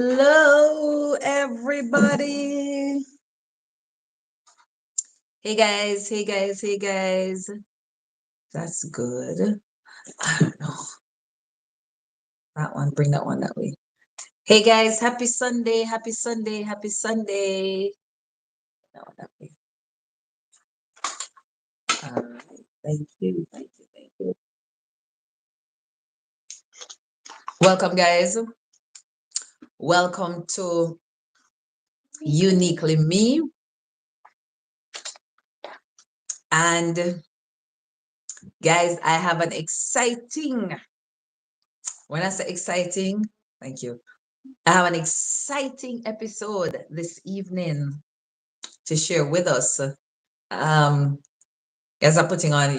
Hello, everybody. Hey guys, hey guys, hey guys. That's good. I don't know. That one, bring that one that way. Hey guys, happy Sunday, happy Sunday, happy Sunday. That one that way. All right. Thank you, thank you, thank you. Welcome, guys. Welcome to Uniquely Me. And guys, I have an exciting, when I say exciting, thank you. I have an exciting episode this evening to share with us. Um, as I'm putting on,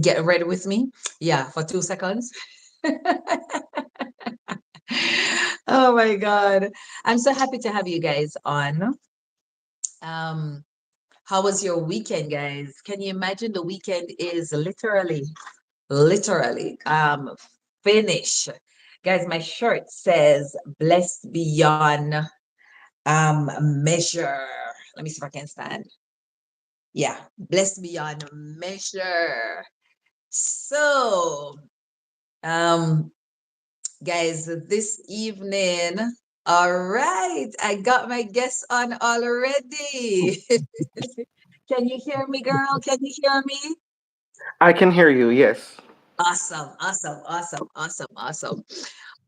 get ready with me. Yeah, for 2 seconds. Oh my God. I'm so happy to have you guys on. Um, how was your weekend, guys? Can you imagine the weekend is literally finish. Guys, my shirt says blessed beyond measure. Let me see if I can stand. Yeah, blessed beyond measure. So, um, guys, this evening, all right, I got my guest on already. Can you hear me, girl? Can you hear me? I can hear you, yes. Awesome, awesome, awesome, awesome, awesome.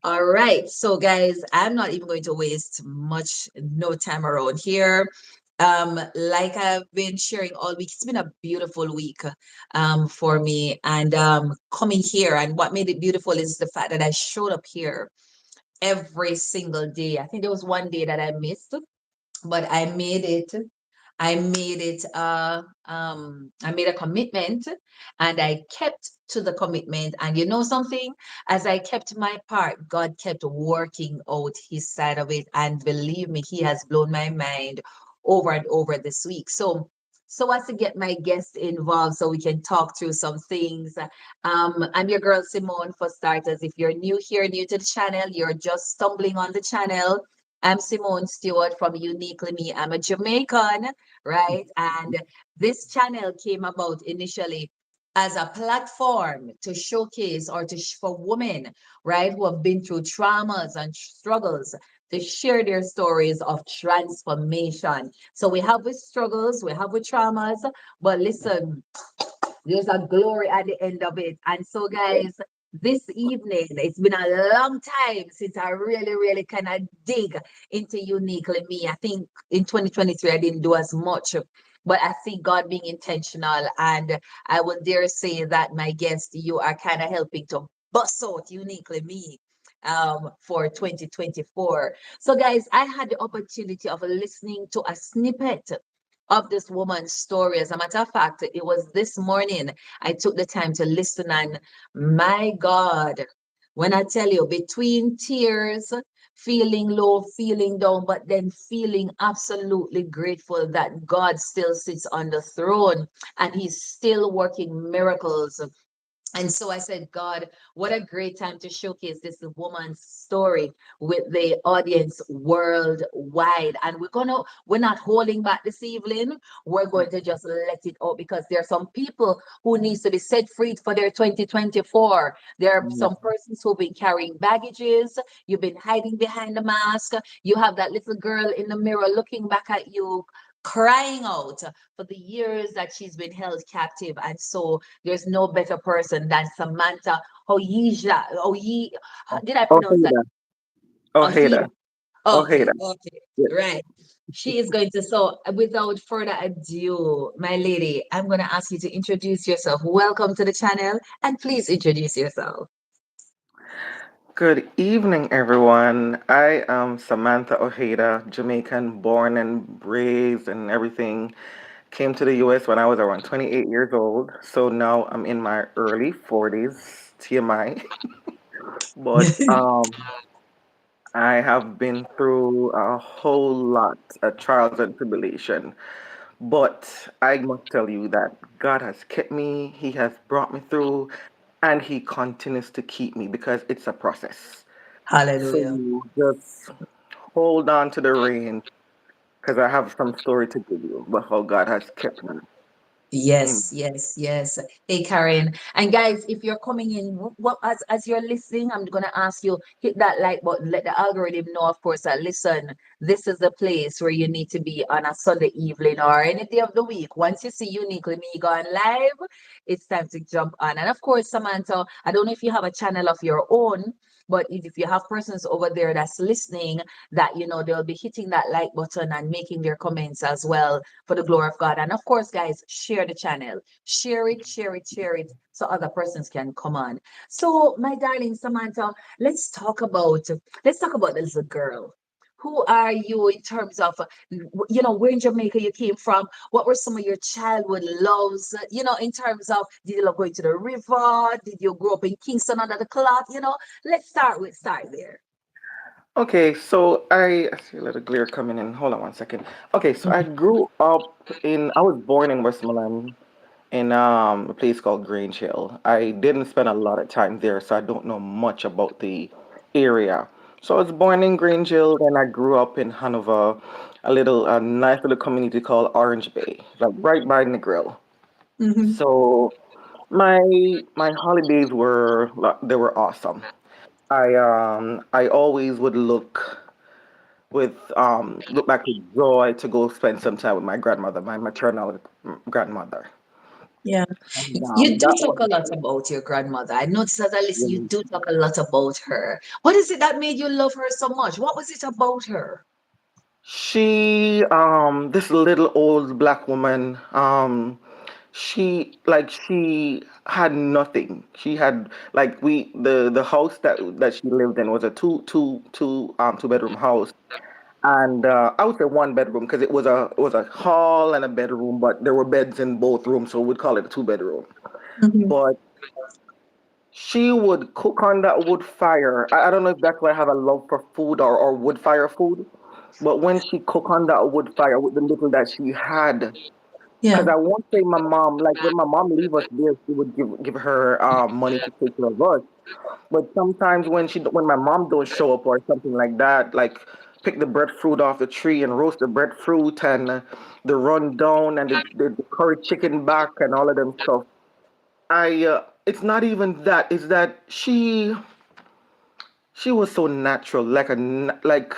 All right. So, guys, I'm not even going to waste much no time around here. Like I've been sharing all week, it's been a beautiful week for me. And coming here, and what made it beautiful is the fact that I showed up here every single day. I think there was one day that I missed, but I made a commitment and I kept to the commitment. And you know something? As I kept my part, God kept working out his side of it. And believe me, he has blown my mind over and over this week. So as to get my guests involved so we can talk through some things. I'm your girl Simone for starters. If you're new here, new to the channel, you're just stumbling on the channel. I'm Simone Stewart from Uniquely Me. I'm a Jamaican, right? And this channel came about initially as a platform to showcase or for women, right, who have been through traumas and struggles to share their stories of transformation. So we have with struggles, we have with traumas, but listen, there's a glory at the end of it. And so, guys, this evening, it's been a long time since I really, really kind of dig into Uniquely Me. I think in 2023, I didn't do as much, but I see God being intentional. And I would dare say that, my guest, you are kind of helping to bust out Uniquely Me for 2024. So, guys, I had the opportunity of listening to a snippet of this woman's story. As a matter of fact, it was this morning I took the time to listen, and my God, when I tell you, between tears, feeling low, feeling down, but then feeling absolutely grateful that God still sits on the throne and he's still working miracles. And so I said, God, what a great time to showcase this woman's story with the audience worldwide. And we're not holding back this evening. We're going to just let it out because there are some people who needs to be set free for their 2024. There are Yeah. some persons who've been carrying baggages. You've been hiding behind the mask. You have that little girl in the mirror looking back at you, crying out for the years that she's been held captive. And so there's no better person than Samantha Ojeda. Did I pronounce that? Ojeda. Ojeda. Ojeda. Okay, Ojeda. okay, Yes. right. She is going to. So, without further ado, my lady, I'm going to ask you to introduce yourself. Welcome to the channel, and please introduce yourself. Good evening, everyone. I am Samantha Ojeda, Jamaican, born and raised and everything. Came to the US when I was around 28 years old. So now I'm in my early 40s, TMI. But I have been through a whole lot of trials and tribulation. But I must tell you that God has kept me, He has brought me through, and He continues to keep me because it's a process. Hallelujah. So just hold on to the reins because I have some story to give you about how God has kept me. Yes, Amen. yes, yes. Hey, Karen. And guys, if you're coming in, what as you're listening, I'm gonna ask you hit that like button, let the algorithm know, of course, that listen, this is the place where you need to be on a Sunday evening or any day of the week. Once you see Uniquely Me going live, it's time to jump on. And of course, Samantha, I don't know if you have a channel of your own, but if you have persons over there that's listening, that they'll be hitting that like button and making their comments as well for the glory of God. And of course, guys, share the channel, share it, share it, share it, so other persons can come on. So, my darling Samantha, let's talk about this little girl. Who are you in terms of, where in Jamaica you came from? What were some of your childhood loves? In terms of, did you love going to the river? Did you grow up in Kingston under the cloth? Let's start there. Okay, so I see a little glare coming in. Hold on one second. Okay, so I was born in Westmoreland in a place called Grange Hill. I didn't spend a lot of time there, so I don't know much about the area. So I was born in Grange Hill, and I grew up in Hanover, a nice little community called Orange Bay, like right by the grill. Mm-hmm. So my my holidays they were awesome. I always would look back with joy to go spend some time with my grandmother, my maternal grandmother. Yeah. And You do that talk was a lot about your grandmother. I noticed as I listen, you do talk a lot about her. What is it that made you love her so much? What was it about her? this little old black woman, she had nothing. She had like the house that she lived in was a two bedroom house. And I would say one bedroom because it was a hall and a bedroom, but there were beds in both rooms, so we'd call it a two-bedroom. Mhm. But she would cook on that wood fire. I don't know if that's why I have a love for food or wood fire food. But when she cook on that wood fire with the little that she had, because Yeah. I won't say my mom, like when my mom leave us there, she would give her money to take care of us. But sometimes when my mom don't show up or something like that, like pick the breadfruit off the tree and roast the breadfruit and the rundown and the curry chicken back and all of them stuff. It's not even that. It's that she was so natural, like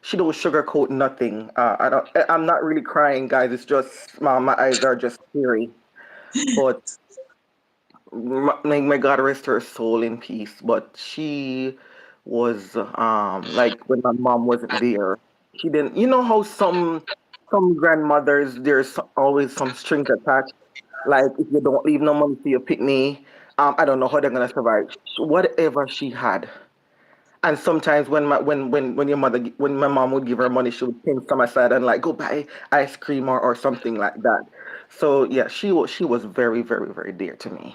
she don't sugarcoat nothing. I'm not really crying, guys. It's just my eyes are just teary. But may God rest her soul in peace. But she was like when my mom wasn't there, she didn't. You know how some grandmothers there's always some strings attached. Like if you don't leave no money for your picnic, I don't know how they're gonna survive. Whatever she had. And sometimes when my mom would give her money, she would pin some aside and like go buy ice cream or something like that. So yeah, she was very, very, very dear to me.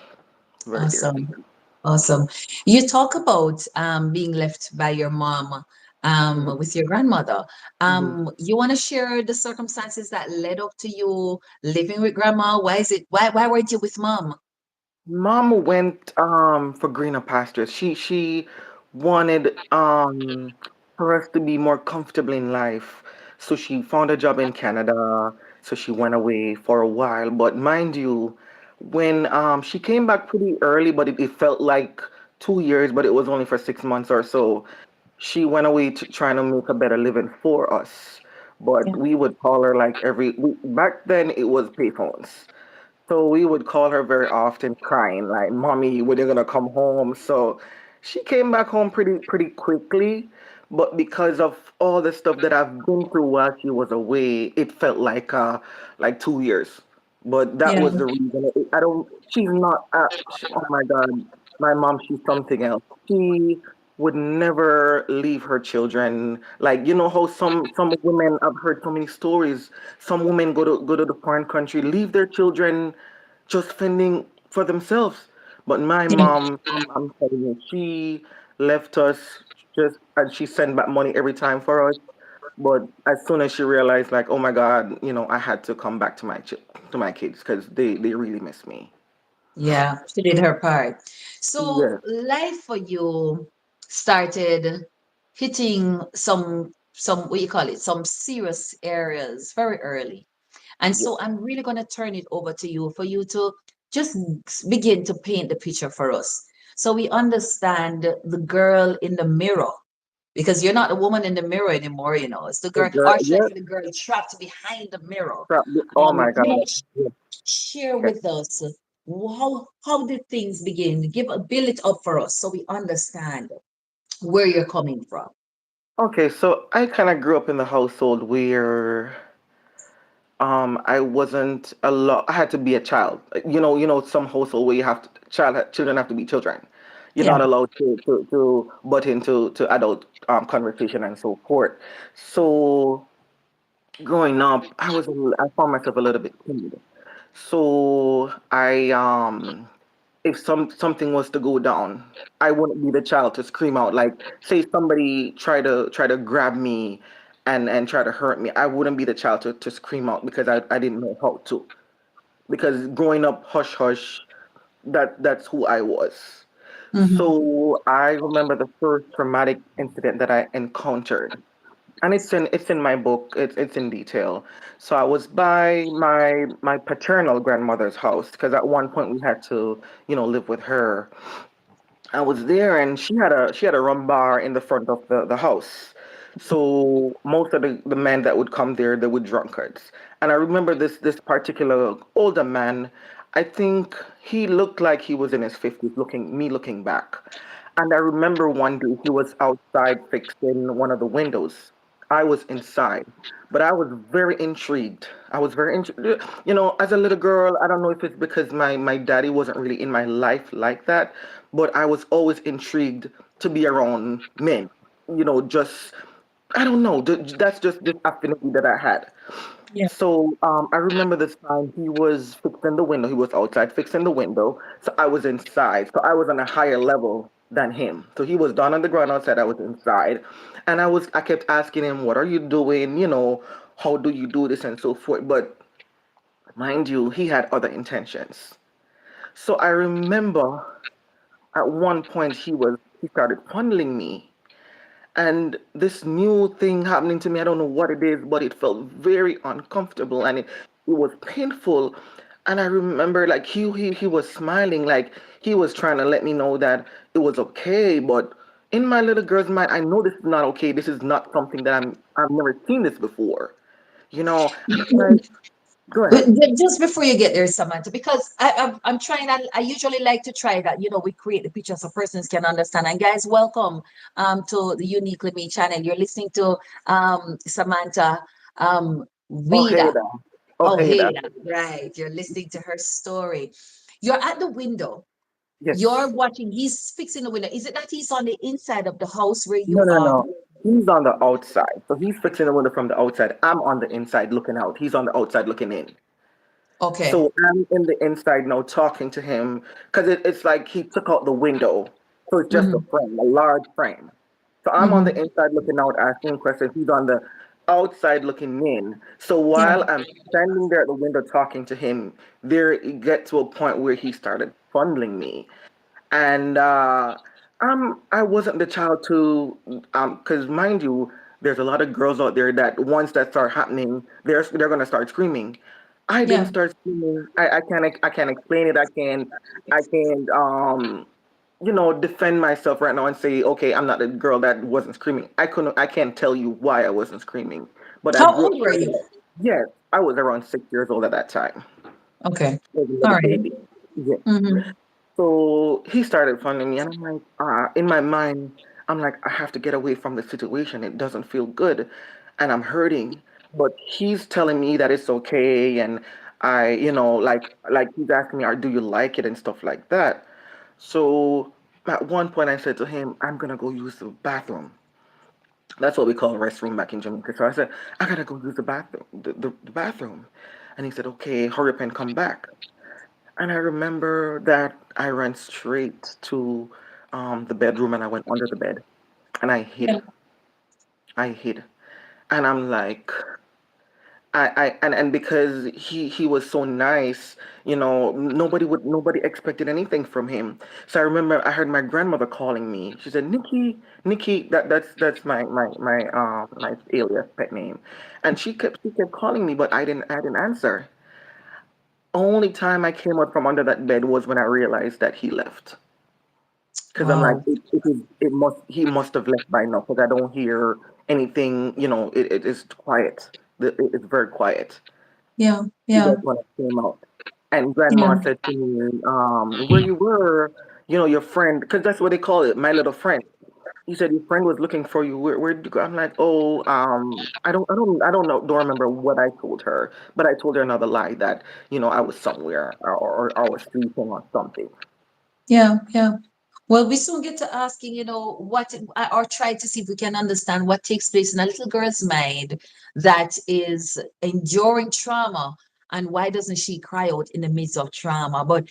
Very dear to me. Awesome. Awesome. You talk about being left by your mom Mhm. with your grandmother. Mhm. You want to share the circumstances that led up to you living with grandma? Why weren't you with mom? Mom went for greener pastures. She wanted for us to be more comfortable in life. So she found a job in Canada. So she went away for a while. But mind you, when she came back pretty early, but it felt like 2 years, but it was only for 6 months or so. She went away to trying to make a better living for us. But Yeah. we would call her like back then it was payphones. So we would call her very often crying, like, Mommy, when you gonna come home? So she came back home pretty quickly, but because of all the stuff that I've been through while she was away, it felt like 2 years. But that Yeah. was the reason. I don't. She's not. Oh my God, my mom. She's something else. She would never leave her children. Like you know how some women. I've heard so many stories. Some women go to the foreign country, leave their children just fending for themselves. But my Yeah. mom, I'm telling you, she left us just and she sent back money every time for us. But as soon as she realized, like, oh my God, I had to come back to my kids because they really miss me. Yeah. She did her part. So Yes. life for you. started hitting some what you call it, some serious areas very early. And Yes. so I'm really going to turn it over to you for you to just begin to paint the picture for us. So we understand the girl in the mirror, because you're not the woman in the mirror anymore, you know. It's the The girl, girl, or should I yes. say the girl trapped behind the mirror. Oh my You know, God. Yes. share Yes. with us how did things begin? Give a build it up for us so we understand where you're coming from. Okay, so I kind of grew up in the household where I wasn't a lot. I had to be a child. Some household where you have to, children have to be children. You're Yeah. not allowed to butt into to adult conversation and so forth. So growing up, I found myself a little bit timid. So if something was to go down, I wouldn't be the child to scream out. Like, say somebody try to grab me and try to hurt me, I wouldn't be the child to scream out because I didn't know how to. Because growing up hush hush, that's who I was. Hmm. So I remember the first traumatic incident that I encountered, and it's in my book. It's in detail. So I was by my paternal grandmother's house because at one point we had to live with her. I was there, and she had a rum bar in the front of the house. So most of the men that would come there, they were drunkards. And I remember this particular older man. I think he looked like he was in his 50s, looking back. And I remember one day he was outside fixing one of the windows. I was inside, but I was very intrigued. I was very intrigued. As a little girl, I don't know if it's because my daddy wasn't really in my life like that, but I was always intrigued to be around men. Just I don't know. That's just this affinity that I had. Yeah. So I remember this time he was fixing the window. He was outside fixing the window. So I was inside. So I was on a higher level than him. So he was down on the ground outside. I was inside, and I kept asking him, "What are you doing? How do you do this and so forth?" But mind you, he had other intentions. So I remember at one point he started funneling me, and this new thing happening to me. I don't know what it is, but it felt very uncomfortable, and it was painful. And I remember like he was smiling, like he was trying to let me know that it was okay. But in my little girl's mind, I know this is not okay. This is not something that I've never seen this before. And I'm like, go But ahead. just before you get there, Samantha, because I'm trying. I usually like to try that. You know, we create the picture so persons can understand. And guys, welcome to the Uniquely Me channel. You're listening to Samantha Rita. Ojeda, Oh, Ojeda. hey, right. You're listening to her story. You're at the window. You're Yes. watching. He's fixing the window. Is it that he's on the inside of the house where No, you no, are? no. He's on the outside. So he's fixing the window from the outside. I'm on the inside looking out. He's on the outside looking in. Okay. So I'm in the inside now talking to him because it's like he took out the window. So it's just a Mm-hmm. frame, a large frame. So I'm on the Mm-hmm. inside looking out, asking questions. He's on the outside looking in. So Yeah. while I'm standing there at the window talking to him, there it get to a point where he started fondling me. And I wasn't the child to because mind you, there's a lot of girls out there that once that start happening, they're gonna start screaming. I didn't Yeah. start screaming. I can't explain it. I can't defend myself right now and say, okay, I'm not the girl that wasn't screaming. I can't tell you why I wasn't screaming. But I How grew up. old were you? Yes, I was around 6 years old at that time. Okay. I was a All little right. baby. Yes. Mm-hmm. So he started funding me, and I'm like, in my mind, I'm like, I have to get away from the situation. It doesn't feel good, and I'm hurting. But he's telling me that it's okay, and like he's asking me, do you like it and stuff like that. So at one point, I said to him, I'm gonna go use the bathroom. That's what we call a restroom back in Jamaica. So I said, I gotta go use the bathroom, the bathroom, and he said, okay, hurry up and come back. And I remember that I ran straight to the bedroom and I went under the bed and I hid. Yeah. I hid. And I'm like, and because he was so nice, nobody expected anything from him. So I remember I heard my grandmother calling me. She said, Nikki, that's my alias pet name. And she kept calling me, but I didn't answer. Only time I came out from under that bed was when I realized that he left. Because I'm like, Wow. he must have left by now, because I don't hear anything, it is quiet. It's very quiet. Yeah, yeah, That's when I came out. And grandma yeah, said to me, where you were, your friend, because that's what they call it, my little friend. He said your friend was looking for you. Where did you go? I'm like, oh, I don't know, don't remember what I told her, but I told her another lie that, I was somewhere, or I was sleeping or something. yeah, yeah. Well, we soon get to asking, what, or try to see if we can understand what takes place in a little girl's mind that is enduring trauma, and why doesn't she cry out in the midst of trauma? But,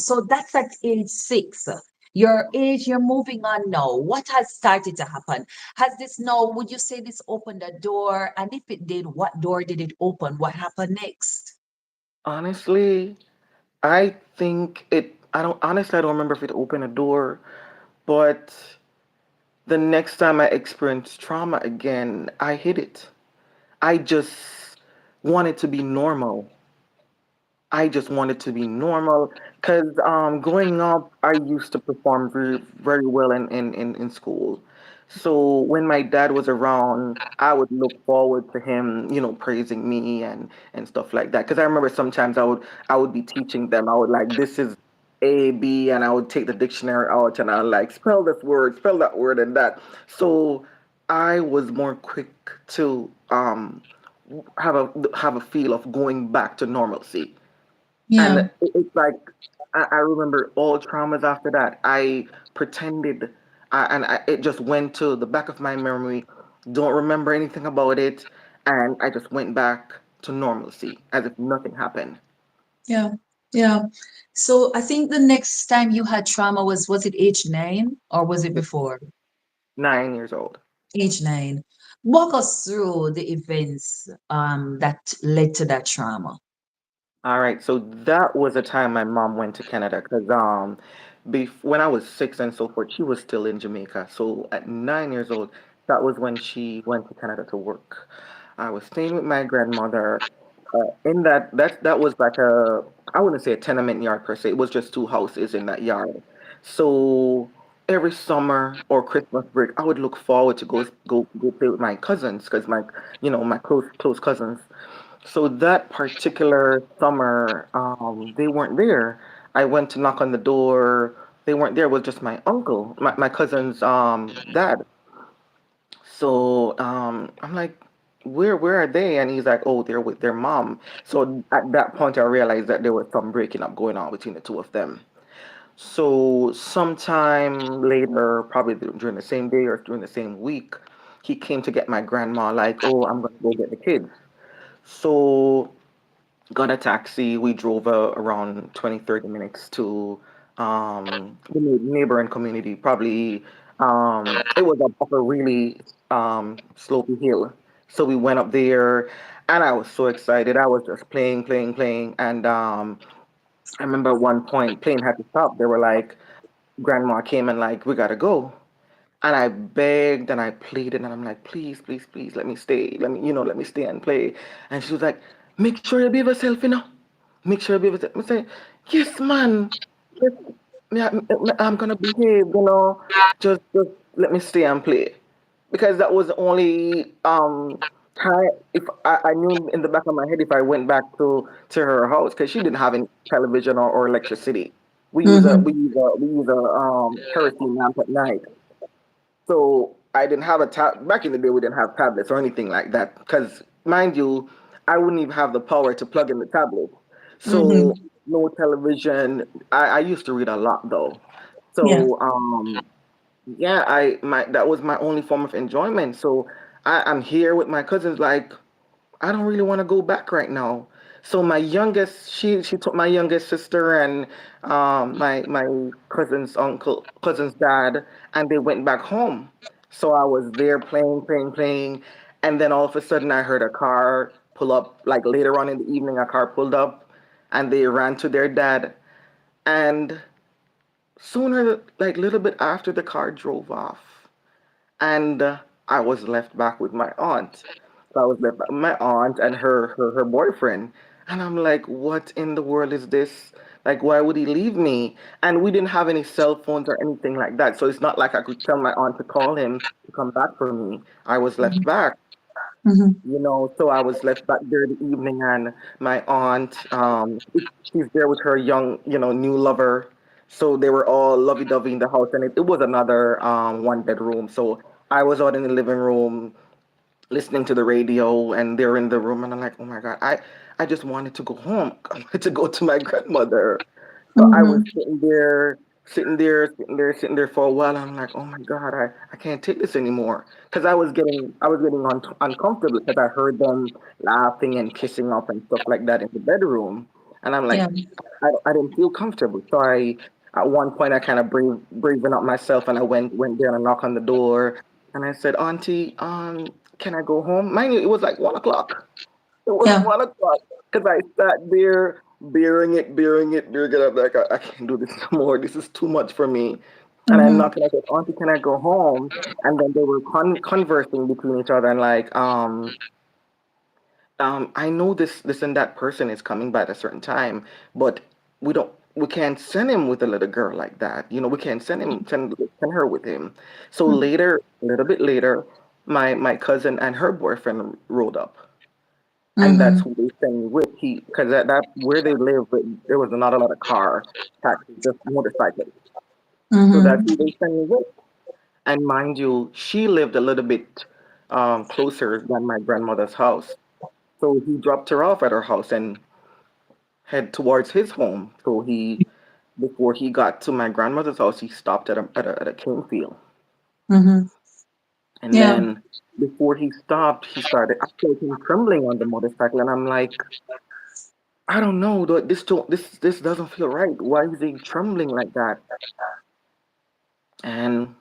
so that's at age 6. Your age, you're moving on now. What has started to happen? Has this now, would you say this opened a door? And if it did, what door did it open? What happened next? Honestly, I don't remember if it opened a door, but the next time I experienced trauma again, I hid it. I just wanted to be normal. I just wanted to be normal because growing up, I used to perform very, very well in school. So when my dad was around, I would look forward to him, praising me and stuff like that. Because I remember sometimes I would be teaching them. I would like, this is A, B, and I would take the dictionary out and I would like spell this word, spell that word, and that. So I was more quick to have a feel of going back to normalcy. And Yeah, it's like I remember all traumas after that. I pretended, it just went to the back of my memory. Don't remember anything about it, and I just went back to normalcy as if nothing happened. yeah, yeah. So I think the next time you had trauma was it age 9 or was it before? 9 years old. Age 9. Walk us through the events that led to that trauma. All right, so that was the time my mom went to Canada because when I was 6 and so forth, she was still in Jamaica. So at 9 years old, that was when she went to Canada to work. I was staying with my grandmother. In that was like I wouldn't say a tenement yard per se. It was just two houses in that yard. So every summer or Christmas break, I would look forward to go play with my cousins because my close cousins. So that particular summer, they weren't there. I went to knock on the door. They weren't there. It was just my uncle, my cousin's dad. So I'm like, where are they? And he's like, oh, they're with their mom. So at that point, I realized that there was some breaking up going on between the two of them. So sometime later, probably during the same day or during the same week, he came to get my grandma. Like, oh, I'm gonna go get the kids. So got a taxi. We drove around 20-30 minutes to the neighboring community. Probably it was up a really slopey hill. So we went up there and I was so excited. I was just playing, playing, playing. And I remember at one point playing had to stop. They were like, grandma came and like, we gotta go. And I begged and I pleaded and I'm like, please, please, please, let me stay. Let me stay and play. And she was like, make sure you behave yourself, Make sure you behave yourself. I say, yes, man. Yes, yeah, I'm gonna behave, Just let me stay and play. Because that was the only time if I knew in the back of my head if I went back to her house because she didn't have any television or electricity. We use a we Mm-hmm. use a we use a kerosene lamp at night. So I didn't have a tab back in the day. We didn't have tablets or anything like that. Because mind you, I wouldn't even have the power to plug in the tablet. So Mm-hmm. no television. I used to read a lot though. Yeah. So yeah, that was my only form of enjoyment. So I'm here with my cousins. Like I don't really want to go back right now. So my youngest, she took my youngest sister and my cousin's dad, and they went back home. So I was there playing, playing, playing, and then all of a sudden I heard a car pull up, like later on in the evening, a car pulled up and they ran to their dad. And sooner, like little bit after the car drove off, and I was left back with my aunt. So I was left back with my aunt and her boyfriend. And I'm like, what in the world is this? Like, why would he leave me? And we didn't have any cell phones or anything like that. So it's not like I could tell my aunt to call him to come back for me. I was left back. Mm-hmm. So I was left back there the evening, and my aunt, she's there with her young, new lover. So they were all lovey-dovey in the house, and it was another one bedroom. So I was out in the living room listening to the radio, and they're in the room, and I'm like, oh my God, I just wanted to go home. I wanted to go to my grandmother. So I was Mm-hmm. sitting there, sitting there, sitting there, sitting there for a while. I'm like, oh my God, I can't take this anymore. Because I was getting uncomfortable because I heard them laughing and kissing up and stuff like that in the bedroom. And I'm Yeah. like, I didn't feel comfortable. So at one point, I kind of brazen up myself and I went there and knocked on the door. And I said, Auntie, can I go home? Mind you, it was like 1 o'clock. It was Yeah. 1 o'clock because I sat there bearing it. I'm like, I can't do this no more. This is too much for me. And I'm Mm-hmm. not gonna say, Auntie, can I go home? And then they were conversing between each other and like, I know this and that person is coming by at a certain time, but we can't send him with a little girl like that. We can't send her with him. So later, a little bit later, my cousin and her boyfriend rode up, and that's Mm-hmm. who they sent me with. Because that where they live, but there was not a lot of car taxis, just motorcycles. So that's who Mm-hmm. they sent me with. And mind you, she lived a little bit closer than my grandmother's house. So he dropped her off at her house and head towards his home. So before he got to my grandmother's house, he stopped at a cane field. Mm-hmm. And Yeah. then before he stopped, I felt him trembling on the motorcycle, and I'm like, I don't know, this doesn't feel right. Why is he trembling like that? And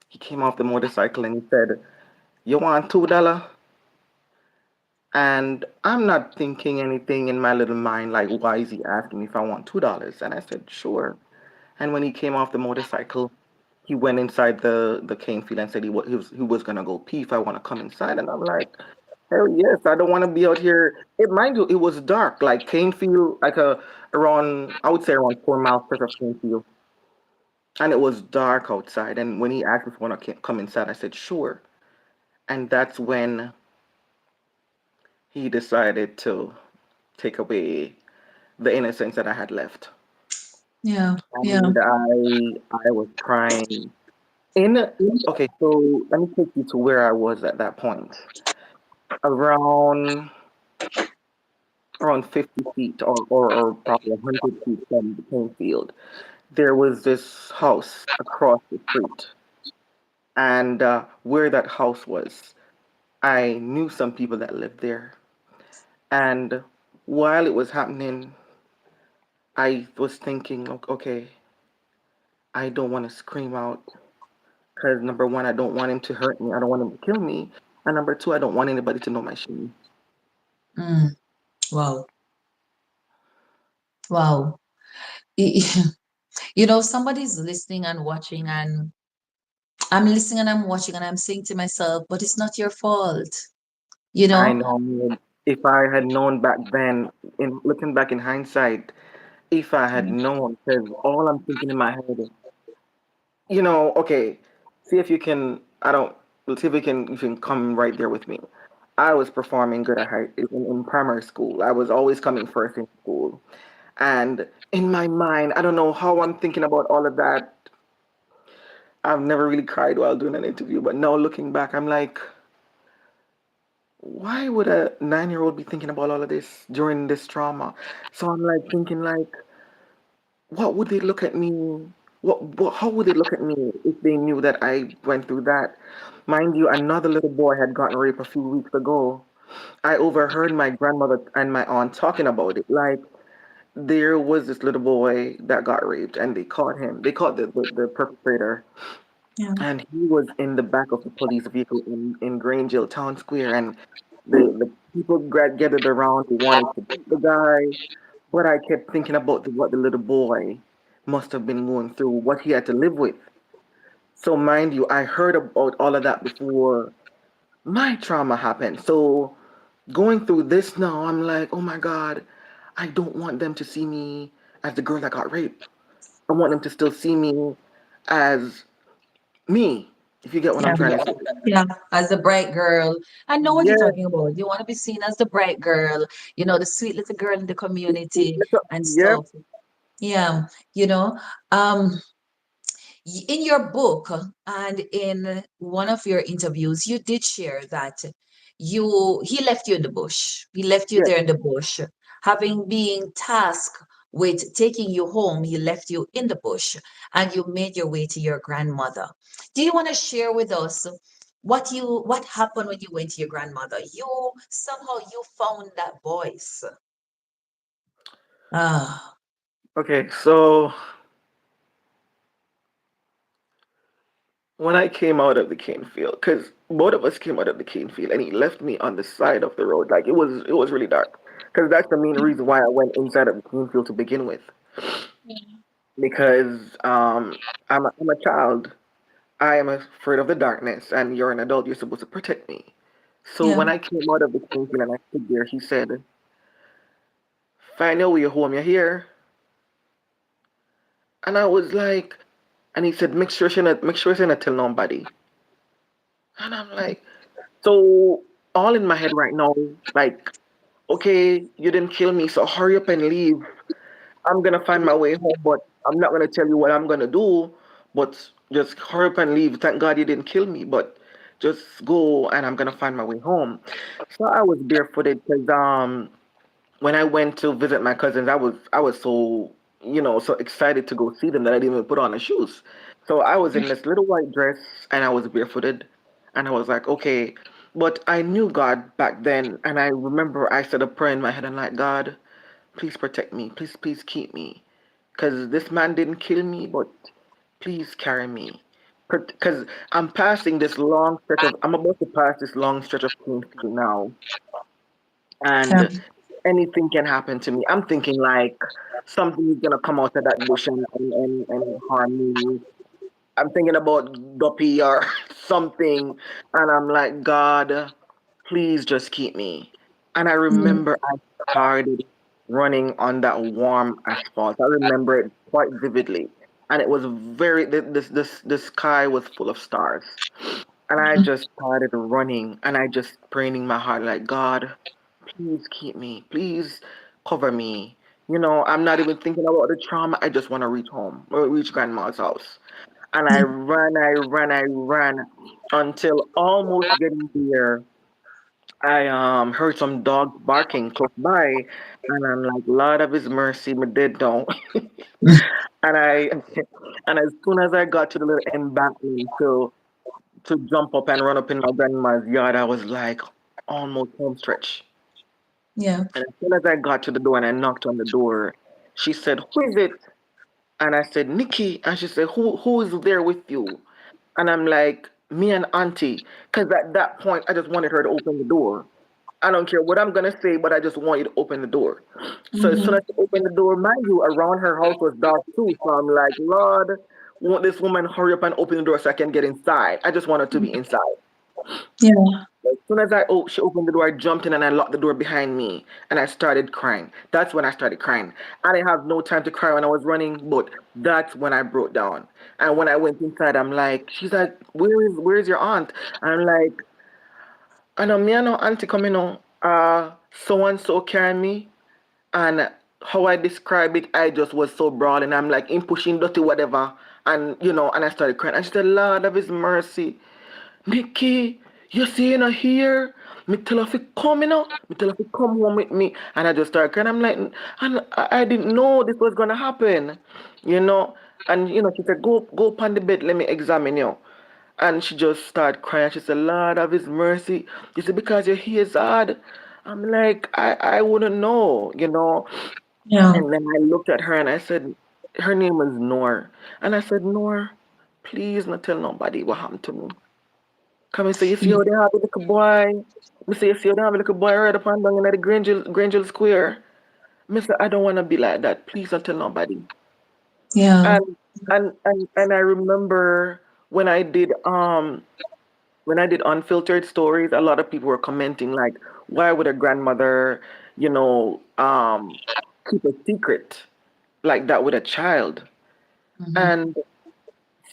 he came off the motorcycle and he said, "You want $2?" And I'm not thinking anything in my little mind like, why is he asking me if I want $2? And I said, sure. And when he came off the motorcycle, he went inside the cane field and said he was gonna go pee if I want to come inside. And I'm like, hell yes, I don't want to be out here. Mind you, it was dark, like cane field, like around, I would say around 4 miles worth of cane field, and it was dark outside. And when he asked me if I want to come inside, I said sure. And that's when he decided to take away the innocence that I had left. Yeah. Yeah. And I was crying. In Okay, so let me take you to where I was at that point. Around around 50 feet or probably 100 feet from the playing field, there was this house across the street. And where that house was, I knew some people that lived there. And while it was happening, I was thinking, like, okay, I don't want to scream out because number one, I don't want him to hurt me. I don't want him to kill me. And number two, I don't want anybody to know my shame. Mm. Wow. Wow. Somebody's listening and watching, and I'm listening and I'm watching, and I'm saying to myself, but it's not your fault. You I know? know, man. If I had known back then, in looking back in hindsight, if I had known, because all I'm thinking in my head, okay, see if you can, I don't, let's see if you can come right there with me. I was performing good at in primary school. I was always coming first in school. And in my mind, I don't know how I'm thinking about all of that. I've never really cried while doing an interview, but now looking back, I'm like, why would a 9-year-old be thinking about all of this during this trauma? So I'm like thinking like, what would they look at me? How would they look at me if they knew that I went through that? Mind you, another little boy had gotten raped a few weeks ago. I overheard my grandmother and my aunt talking about it. Like, there was this little boy that got raped, and they caught him. They caught the perpetrator, Yeah. and he was in the back of the police vehicle in Grangeville Town Square, and the People gathered around, they wanted to beat the guy. But I kept thinking about what the little boy must have been going through, what he had to live with. So, mind you, I heard about all of that before my trauma happened. So, going through this now, I'm like, oh my God, I don't want them to see me as the girl that got raped. I want them to still see me as me, if you get what Yeah. I'm trying to say. Yeah, as the bright girl. I know what you're Yeah, talking about. You want to be seen as the bright girl, the sweet little girl in the community and yep, stuff. Yeah, you know, um, in your book and in one of your interviews, you did share that he left you in the bush. He left you yeah. there in the bush. Having been tasked with taking you home, he left you in the bush and you made your way to your grandmother. Do you want to share with us what happened when you went to your grandmother? You somehow you found that voice. Ah, Okay, so when I came out of the cane field, because both of us came out of the cane field, and he left me on the side of the road. Like it was really dark. Because that's the main reason why I went inside of the cane field to begin with. Because I'm a child. I am afraid of the darkness, and you're an adult. You're supposed to protect me. So yeah, when I came out of the cane field and I stood there, he said, "Find your way home. You're here." And I was like, and he said, make sure you not tell nobody." And I'm like, so all in my head right now, like, okay, you didn't kill me, so hurry up and leave. I'm gonna find my way home, but I'm not gonna tell you what I'm gonna do. But just hurry up and leave. Thank God you didn't kill me, but just go and I'm gonna find my way home. So I was barefooted because when I went to visit my cousins, I was so so excited to go see them that I didn't even put on the shoes. So I was in this little white dress and I was barefooted, and I was like, okay. But I knew God back then, and I remember I said a prayer in my head and like, God, please protect me, please keep me, because this man didn't kill me, but please carry me. Because I'm about to pass this long stretch of clean field now, yeah, and anything can happen to me. I'm thinking like something is gonna come out of that bush and harm me. I'm thinking about Duppy or something, and I'm like, God, please just keep me. And I mm, remember I started running on that warm asphalt. I remember it quite vividly, and it was the sky was full of stars, and I mm, just started running, and I just praying in my heart like, God, please keep me, please cover me. I'm not even thinking about the trauma. I just want to reach home, or reach grandma's house. And I mm, ran, I ran, I ran until almost getting there. I heard some dogs barking close by, and I'm like, Lord of His mercy, me dead down. And I and as soon as I got to the little embankment to jump up and run up in my grandma's yard, I was like almost home stretch. yeah, And as soon as I got to the door and I knocked on the door, she said, "Who is it?" And I said, "Nikki." And she said, "Who is there with you?" And I'm like, "Me and Auntie." Because at that point, I just wanted her to open the door. I don't care what I'm gonna say, but I just want you to open the door. So as soon mhm, as she opened the door, mind you, around her house was dark too. So I'm like, Lord, won't this woman hurry up and open the door so I can get inside? I just want her to be inside. yeah, As soon as she opened the door, I jumped in and I locked the door behind me and I started crying. That's when I started crying. I didn't have no time to cry when I was running, but that's when I broke down. And when I went inside, I'm like, she's like, where's your aunt? And I'm like, I know me and no auntie coming on. So and so carry me, and how I describe it, I just was so broad, and I'm like, in pushing dirty whatever, and and I started crying. And she said, Lord of His mercy, Nikki, you see, here. Me tell her to come, Me tell her to come home with me. And I just started crying. I'm like, and I didn't know this was gonna happen, you know. And she said, go up on the bed, let me examine you. And she just started crying. She said, Lord of His mercy. You said, because your hair is hard. I'm like, I wouldn't know. yeah. And then I looked at her and I said, her name is Noor. And I said, Noor, please not tell nobody what happened to me. Come and say, you see how they have the little boy? Me say, you see, you don't have a little boy right up and down in the Grangel Square. Mister, I don't want to be like that. Please don't tell nobody. Yeah. And and I remember when I did unfiltered stories, a lot of people were commenting like, why would a grandmother, you know, keep a secret like that with a child? Hmm. And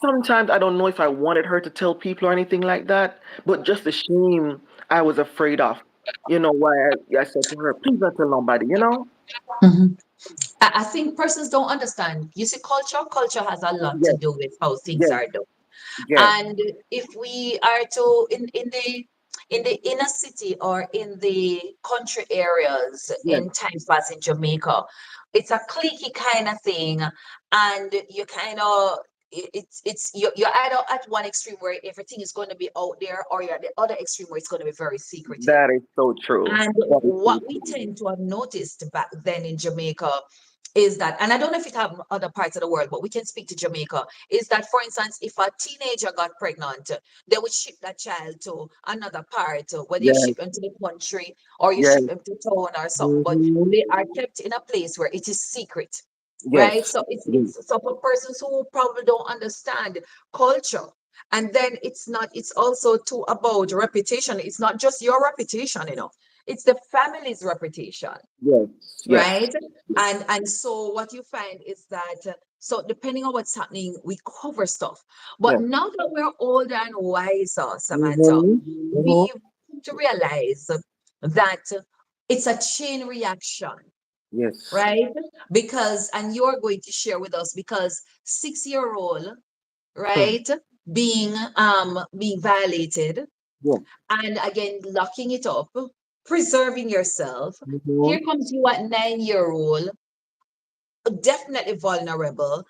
sometimes I don't know if I wanted her to tell people or anything like that, but just the shame I was afraid of. Why I said to her, please don't tell nobody, you know? Hmm. I think persons don't understand. You see, culture has a lot to Yes, do with how things yes, are done. yes, And if we are to in the inner city or in the country areas yes, in times past in Jamaica, it's a cliquey kind of thing, and you kind of it's you're either at one extreme where everything is going to be out there, or you're at the other extreme where it's going to be very secretive. that is so true. And That is so what we true. tend to have noticed back then in Jamaica is that, and I don't know if it have other parts of the world, but we can speak to Jamaica, is that, for instance, if a teenager got pregnant, they would ship that child to another part, whether you Yes, ship them to the country or you yes, ship them to town or something, but hmm, they are kept in a place where it is secret. Right, yes, so it's yes, it's so for persons who probably don't understand culture, and then it's not, it's also too about reputation. It's not just your reputation, it's the family's reputation, yes, yes, right? And so what you find is that, so depending on what's happening, we cover stuff. But yes. now that we're older and wiser, Samantha, Mm-hmm. Mm-hmm. we've come to realize that it's a chain reaction, Yes. right? Because, and you're going to share with us, because 6 year old, Hmm. right, being violated, Yes. and again locking it up, preserving yourself. Mm-hmm. Here comes you at 9 year old, definitely vulnerable,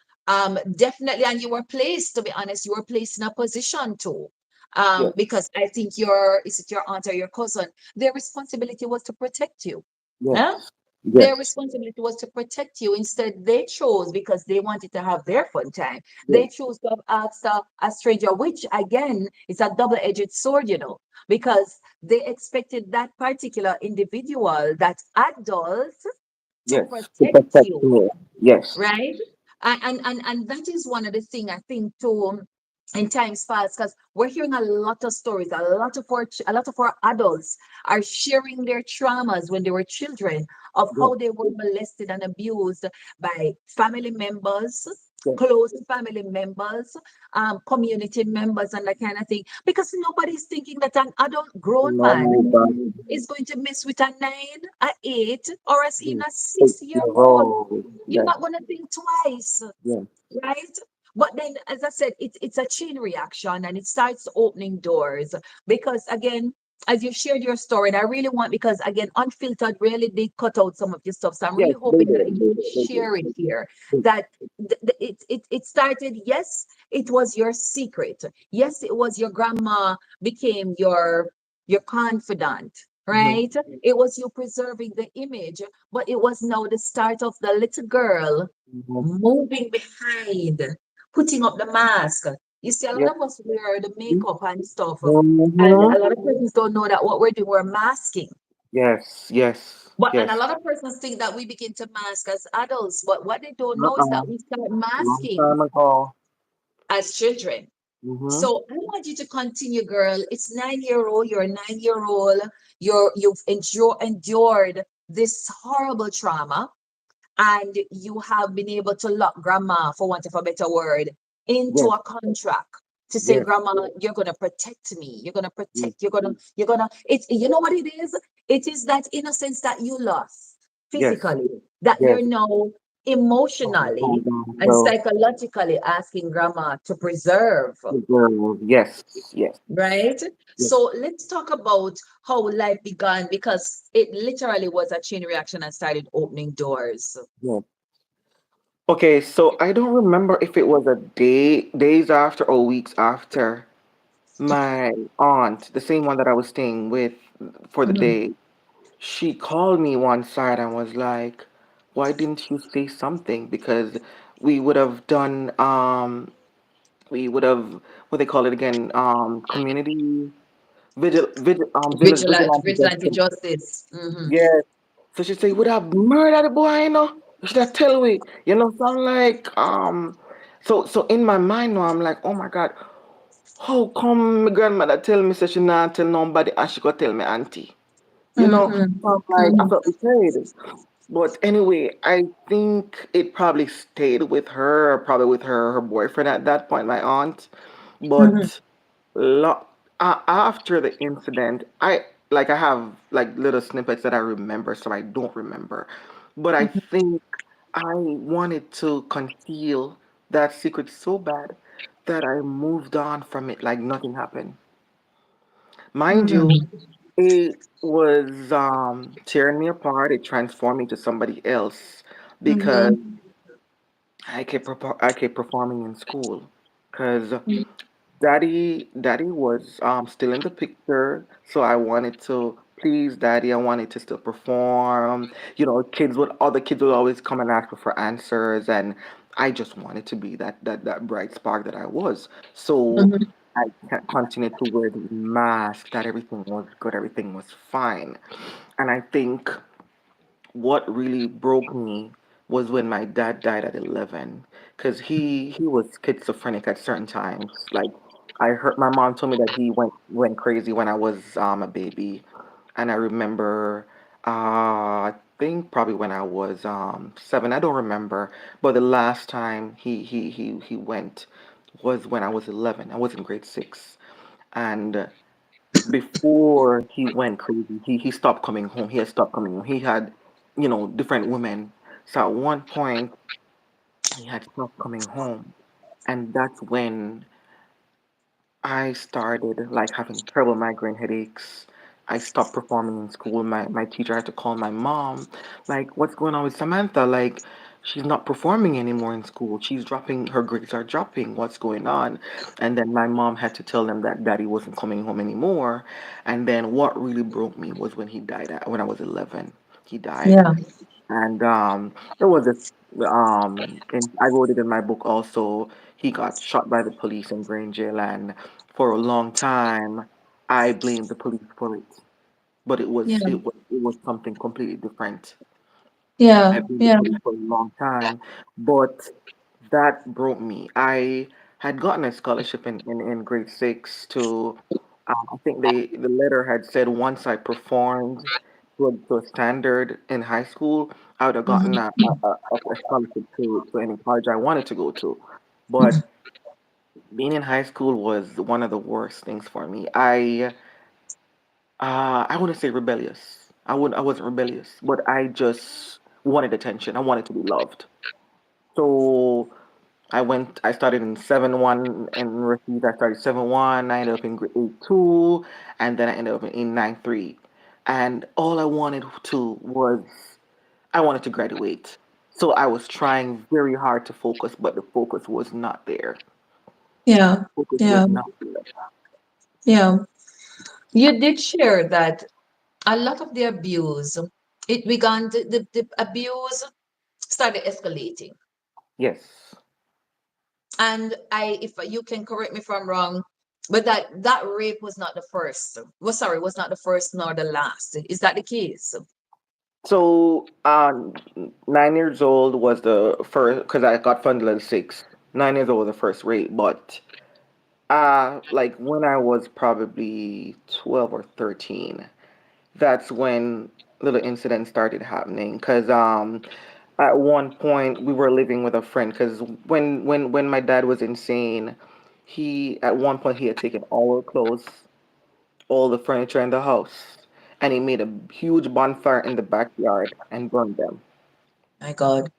definitely, and you were placed, to be honest, you were placed in a position to, Yes. because I think your, is it your aunt or your cousin, their responsibility was to protect you. Huh? Yes. Their Yes. responsibility was to protect you. Instead, they chose, because they wanted to have their fun time, they Yes. chose to have asked a stranger, which again is a double-edged sword, because they expected that particular individual, that adult, to Yes. To protect protect you, me. Yes. right? And that is one of the things I think too, in times past, because we're hearing a lot of stories. A lot of our adults are sharing their traumas when they were children, of Yes. how they were molested and abused by family members, Yes. close family members, community members, and that kind of thing. Because nobody's thinking that an adult grown man No, but is going to mess with a 9, a 8, or as even yes. a Take 6 year your old. role. You're Yes. not going to think twice, Yes. right? But then, as I said, it's a chain reaction, and it starts opening doors. Because again, as you shared your story, and I really want, because again, unfiltered really did cut out some of your stuff. So I'm Yes. really They hoping that did. you They did. share it here. They- That it started, yes, it was your secret. Yes, it was your grandma became your confidant, Mhm. right? It was you preserving the image, but it was now the start of the little girl Mhm. moving behind, putting up the mask. You see, a lot Yes. of us wear the makeup and stuff, and Mhm. a lot of persons don't know that what we're doing, we're masking. Yes. Yes. But and a Yes. lot of persons think that we begin to mask as adults, but what they don't know is Uh-uh. that we start Long masking time ago. as children. Mhm. So I want you to continue, girl. It's 9 year old. You're a 9 year old. You've endured this horrible trauma, and you have been able to lock grandma, for want of a better word, into Yes. a contract to say, Yes. grandma, you're gonna protect me. You're gonna Yes. protect. You're gonna. It's, you know what it is. It is that innocence that you lost Yes. physically, that Yes. you're now Hold emotionally on. and psychologically asking grandma to preserve. Yes. Yes. Right? Yes. So let's talk about how life began, because it literally was a chain reaction and started opening doors. Yes. Okay, so I don't remember if it was a days after or weeks after my aunt, the same one that I was staying with for the Mhm. day, she called me one side and was like, "Why didn't you say something? Because we would have done we would have what they call it again, community vigilante Vigilante justice. justice. Yes. So she say, would have murdered the boy, you know? You should have tell we, you know, so I'm like, so in my mind now, I'm like, oh my God, how come my grandmother tell me so she not tell nobody and she go tell me auntie? You know? Mm-hmm. So I'm like, I Mm-hmm. felt betrayed. But anyway, I think it probably stayed with her, probably with her boyfriend at that point, my aunt. Mm-hmm. But lo after the incident, I have like little snippets that I remember, so I don't remember. But I think I wanted to conceal that secret so bad that I moved on from it like nothing happened. Mind you, Mm-hmm. it was tearing me apart. It transformed me to somebody else because Mm-hmm. I kept performing in school. Because daddy was still in the picture, so I wanted to please daddy. I wanted to still perform. You know, other kids would always come and ask me for answers, and I just wanted to be that bright spark that I was. So Mm-hmm. I continued to wear the mask that everything was good, everything was fine. And I think what really broke me was when my dad died at 11 because he was schizophrenic at certain times. Like I heard my mom told me that he went crazy when I was a baby, and I remember I think probably when I was 7. I don't remember, but the last time he went was when I was 11. I was in grade 6, and before he went crazy, he stopped coming home. He had stopped coming home. He had, you know, different women. So at one point, he had stopped coming home, and that's when I started like having terrible migraine headaches. I stopped performing in school. My teacher had to call my mom, like, what's going on with Samantha? Like, she's not performing anymore in school. She's dropping, her grades are dropping. What's going on? And then my mom had to tell them that daddy wasn't coming home anymore. And then what really broke me was when he died when I was 11. He died. Yeah. And it was a and I wrote it in my book also. He got shot by the police in Green Jail, and for a long time, I blamed the police for it. But Yeah. it was something completely different. Yeah. I've been the Yeah. police for a long time, but that broke me. I had gotten a scholarship in grade 6 to, I think the letter had said once I performed to a standard in high school, I would have gotten Mm-hmm. a scholarship to any college I wanted to go to. But being in high school was one of the worst things for me. I wouldn't say rebellious. I wasn't rebellious, but I just wanted attention. I wanted to be loved. So I started in 7-1 and received, I started 7-1, I ended up in grade 8-2, and then I ended up in 9-3. And all I wanted to was, I wanted to graduate. So I was trying very hard to focus, but the focus was not there. Yeah. Focus Yeah. was not there. Yeah. You did share that a lot of the abuse, it began, the abuse started escalating. Yes. And if you can correct me if I'm wrong, but that rape was not the first. Was sorry, was not the first nor the last. Is that the case? So, 9 years old was the first, because I got funded at 6. 9 years old was the first rape, but like when I was probably 12 or 13, that's when little incidents started happening. Cause at one point we were living with a friend. Cause when my dad was insane, he at one point he had taken all our clothes, all the furniture in the house, and he made a huge bonfire in the backyard and burned them. My God.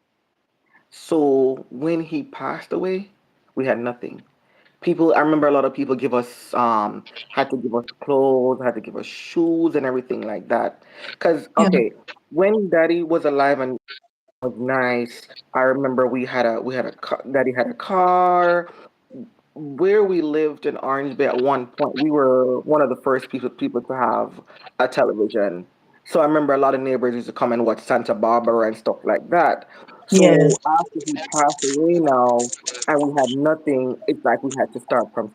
So when he passed away, we had nothing. I remember a lot of people give us had to give us clothes, had to give us shoes and everything like that. Cause Yeah. okay, when Daddy was alive and was nice, I remember Daddy had a car. Where we lived in Orange Bay at one point, we were one of the first people to have a television. So I remember a lot of neighbors used to come and watch Santa Barbara and stuff like that. Yes. So after he passed away now, and we had nothing, it's like we had to start from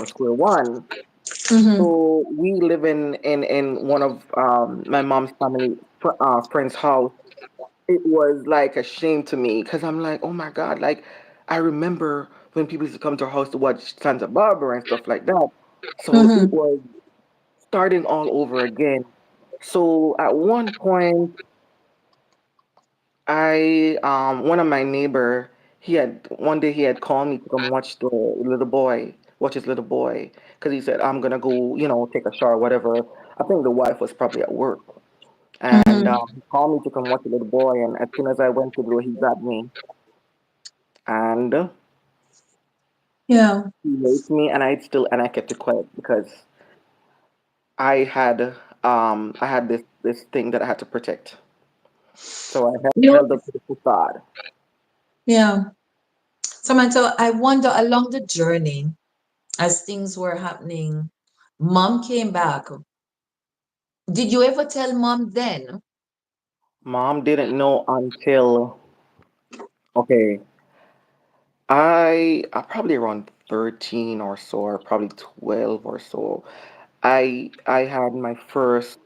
square one. Mm-hmm. So we live in one of my mom's family friend's house. It was like a shame to me because I'm like, oh my God, like I remember when people used to come to our house to watch Santa Barbara and stuff like that. So it Mm-hmm. was starting all over again. So at one point, I one of my neighbor, he had one day he had called me to come watch the little boy, watch his little boy, because he said I'm gonna go, take a shower, whatever. I think the wife was probably at work, and Mm-hmm. he called me to come watch the little boy. And as soon as I went to do, he grabbed me and Yeah. he raped me, and I kept it quiet because I had this thing that I had to protect, so I You know, held up to the facade. yeah. Samantha, I wonder along the journey, as things were happening, mom came back. Did you ever tell mom then? Mom didn't know until okay. I probably around 13 or so, or probably 12 or so. I had my first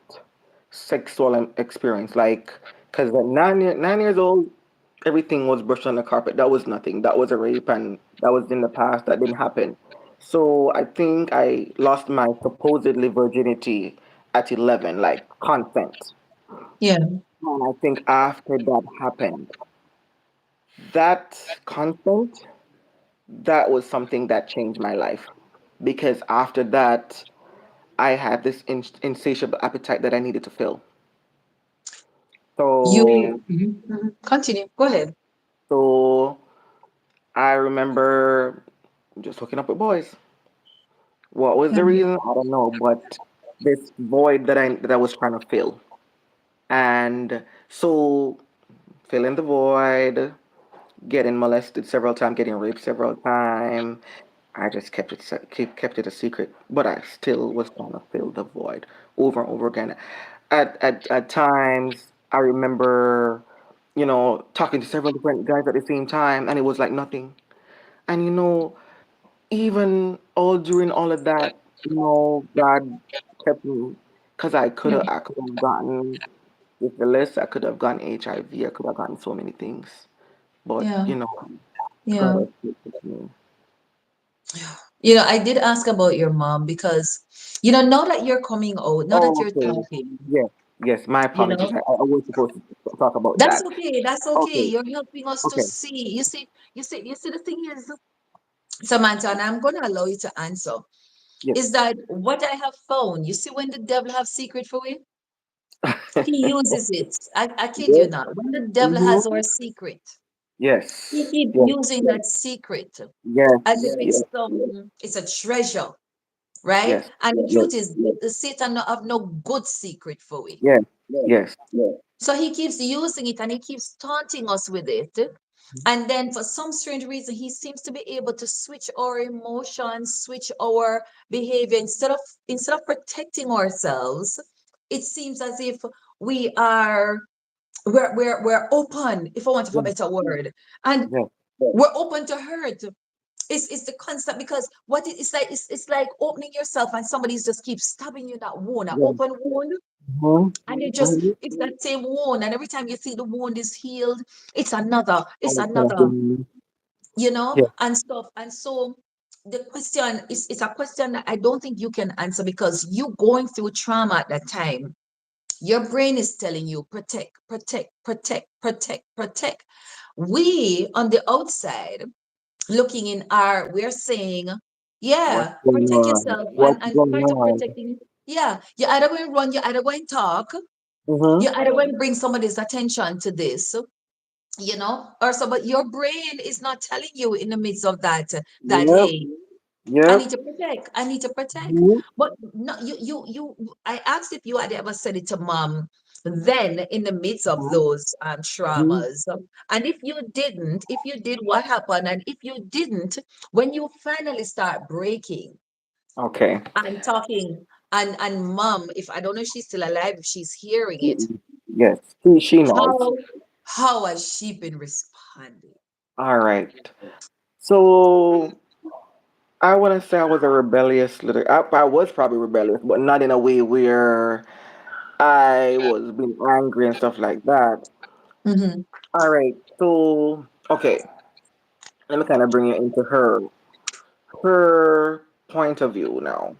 sexual experience, like, because at 9 years old, everything was brushed on the carpet. That was nothing. That was a rape, and that was in the past. That didn't happen. So I think I lost my supposedly virginity at 11, like consent. Yeah. And I think after that happened, that consent, that was something that changed my life because after that I had this insatiable appetite that I needed to fill. You So continue. Go ahead. so I remember just hooking up with boys. What was Yeah. the reason? I don't know, but this void that I was trying to fill. And so filling the void, getting molested several times, getting raped several times. I just kept it a secret, but I still was trying to fill the void over and over again. At times, I remember, talking to several different guys at the same time, and it was like nothing. And even all during all of that, God kept me, because Yeah. I could have gotten syphilis, I could have gotten HIV, I could have gotten so many things, but Yeah. God Yeah. has kept me. I did ask about your mom because, now that you're coming out, now that Oh, you're okay. talking, Yes, yes. My you apologies. know, I was supposed to talk about that's that. okay. That's okay. Okay, You're helping us to okay. see. You see, the thing is, Samantha, and I'm gonna allow you to answer, Yes. is that what I have found, you see, when the devil have secret for you, he uses it. I kid you Yes. not. When the devil Mm-hmm. has our secret, he Yes. keep Yes. using that secret as if Yes. Yes. it's a treasure, right? Yes. And the Yes. truth is, the Satan not have no good secret for we. Yes. Yes. So he keeps using it and he keeps taunting us with it. And then for some strange reason, he seems to be able to switch our emotions, switch our behavior. Instead of protecting ourselves, it seems as if we are we're open, if I want for a Yes. better word. And Yes. we're open to hurt. It's the constant, because it's like opening yourself and somebody's just keeps stabbing you that wound, an Yes. open wound, Mm-hmm. and Mm-hmm. it's that same wound, and every time you think the wound is healed, it's another, Understanding. Yes. and stuff. And so the question is, it's a question that I don't think you can answer, because you going through trauma at that time, your brain is telling you protect, protect, protect, protect, protect. We on the outside looking in, we're saying, What's yeah, going protect on? yourself, What's and going part of on? protecting, yeah, you're either going to run, you're either going to talk, Mm-hmm. you're either going to bring somebody's attention to this, or so. But your brain is not telling you in the midst of that, Yep. hey, I need Yep. to protect. I need to protect. Mm-hmm. But no, I asked if you had ever said it to mom then in the midst of those Mm-hmm. traumas. And if you did, what happened? And if you didn't, when you finally start breaking Okay. and talking, and mom, if I don't know if she's still alive, if she's hearing it, Mm-mm. Yes. She knows. how has she been responding? All right. So I wouldn't say I was a rebellious little. I was probably rebellious, but not in a way where I was being angry and stuff like that. Mm-hmm. All right, so okay, let me kind of bring it into her point of view now.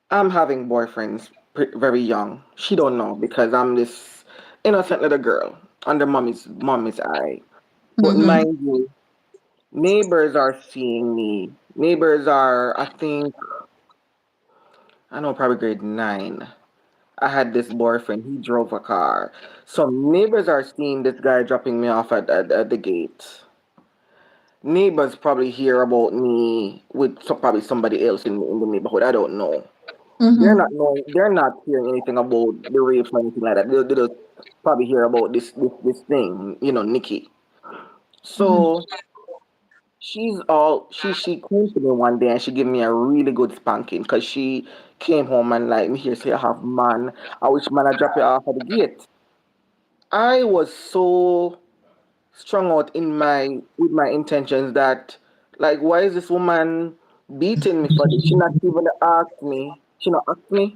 I'm having boyfriends very young. She don't know because I'm this innocent little girl under mommy's eye. But Mm-hmm. mind you, neighbors are seeing me. Neighbors are, I think, I know, probably grade 9. I had this boyfriend. He drove a car. So neighbors are seeing this guy dropping me off at the gate. Neighbors probably hear about me with probably somebody else in the neighborhood. I don't know. They're not Mm-hmm. knowing. They're not hearing anything about the rapes or anything like that. They just probably hear about this thing. Nikki. Mm-hmm. So she came to me one day and she gave me a really good spanking because she came home and like me here say I have man. I wish man I drop you off at the gate. I was so strung out in my with my intentions that like why is this woman beating me for this? She not even asked me. She not asked me.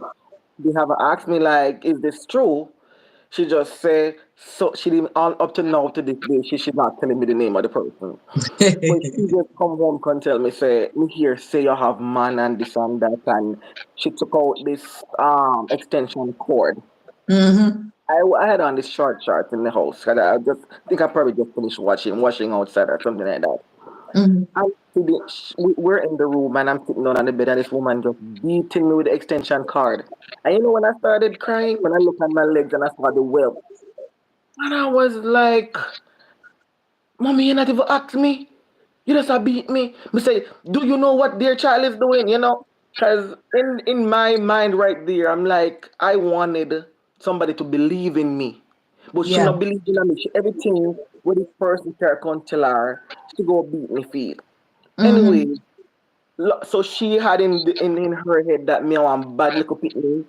They haven't asked me like, is this true? She just say so she didn't all up to now to this day she's not telling me the name of the person. But she just come home can tell me say me here say you have man and this and that and she took out this extension cord. Mm-hmm. I had on this shorts in the house. 'Cause I just think I probably just finished washing outside or something like that. Mm-hmm. I'm sitting, we're in the room and I'm sitting down on the bed and this woman just beating me with the extension cord. And when I started crying, when I looked at my legs and I saw the web, and I was like, Mommy, you not even ask me. You just a beat me. Me say, do you know what their child is doing? Because in my mind right there, I'm like, I wanted somebody to believe in me. But she Yeah. not believing in me. Everything with this person can tell her, she go beat me feet. Anyway, Mm-hmm. so she had in her head that me want bad little pitney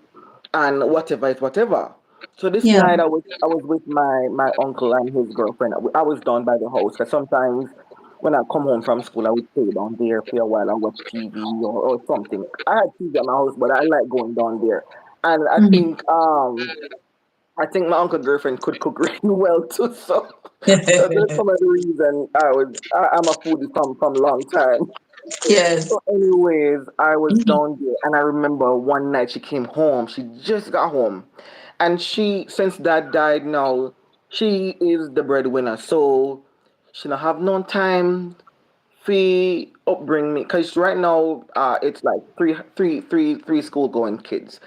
and whatever is whatever. So this Yeah. night I was with my uncle and his girlfriend. I was down by the house because sometimes when I come home from school I would stay down there for a while and watch TV or something. I had TV at my house, but I like going down there. And I think my uncle girlfriend could cook really well too. So that's some of the reason I'm a foodie from long time. Yes. So, anyways, I was down there, and I remember one night she came home. She just got home, and since dad died now, she is the breadwinner. So she don't have no time for upbring me, cause right now, it's like three school going kids.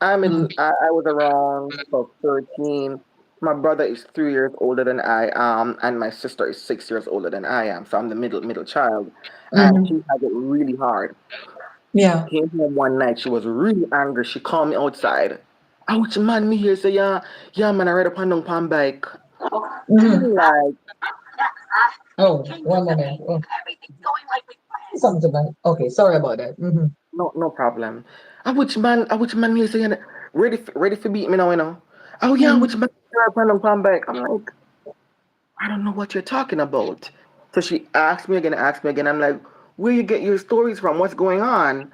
I was around for 13. My brother is 3 years older than I am, and my sister is 6 years older than I am. So I'm the middle child, and she Mm-hmm. has it really hard. Yeah. Came home one night, she was really angry. She called me outside. I was man me here say yeah man I ride up on pan bike. Mm-hmm. I'm like Oh, one moment. Oh, something about okay. Sorry about that. Mm-hmm. no problem. I which man me say yeah, ready for beat me now. Oh yeah, Mm-hmm. which man ride up on pan bike. I'm like I don't know what you're talking about. So she asked me again. I'm like, where you get your stories from? What's going on?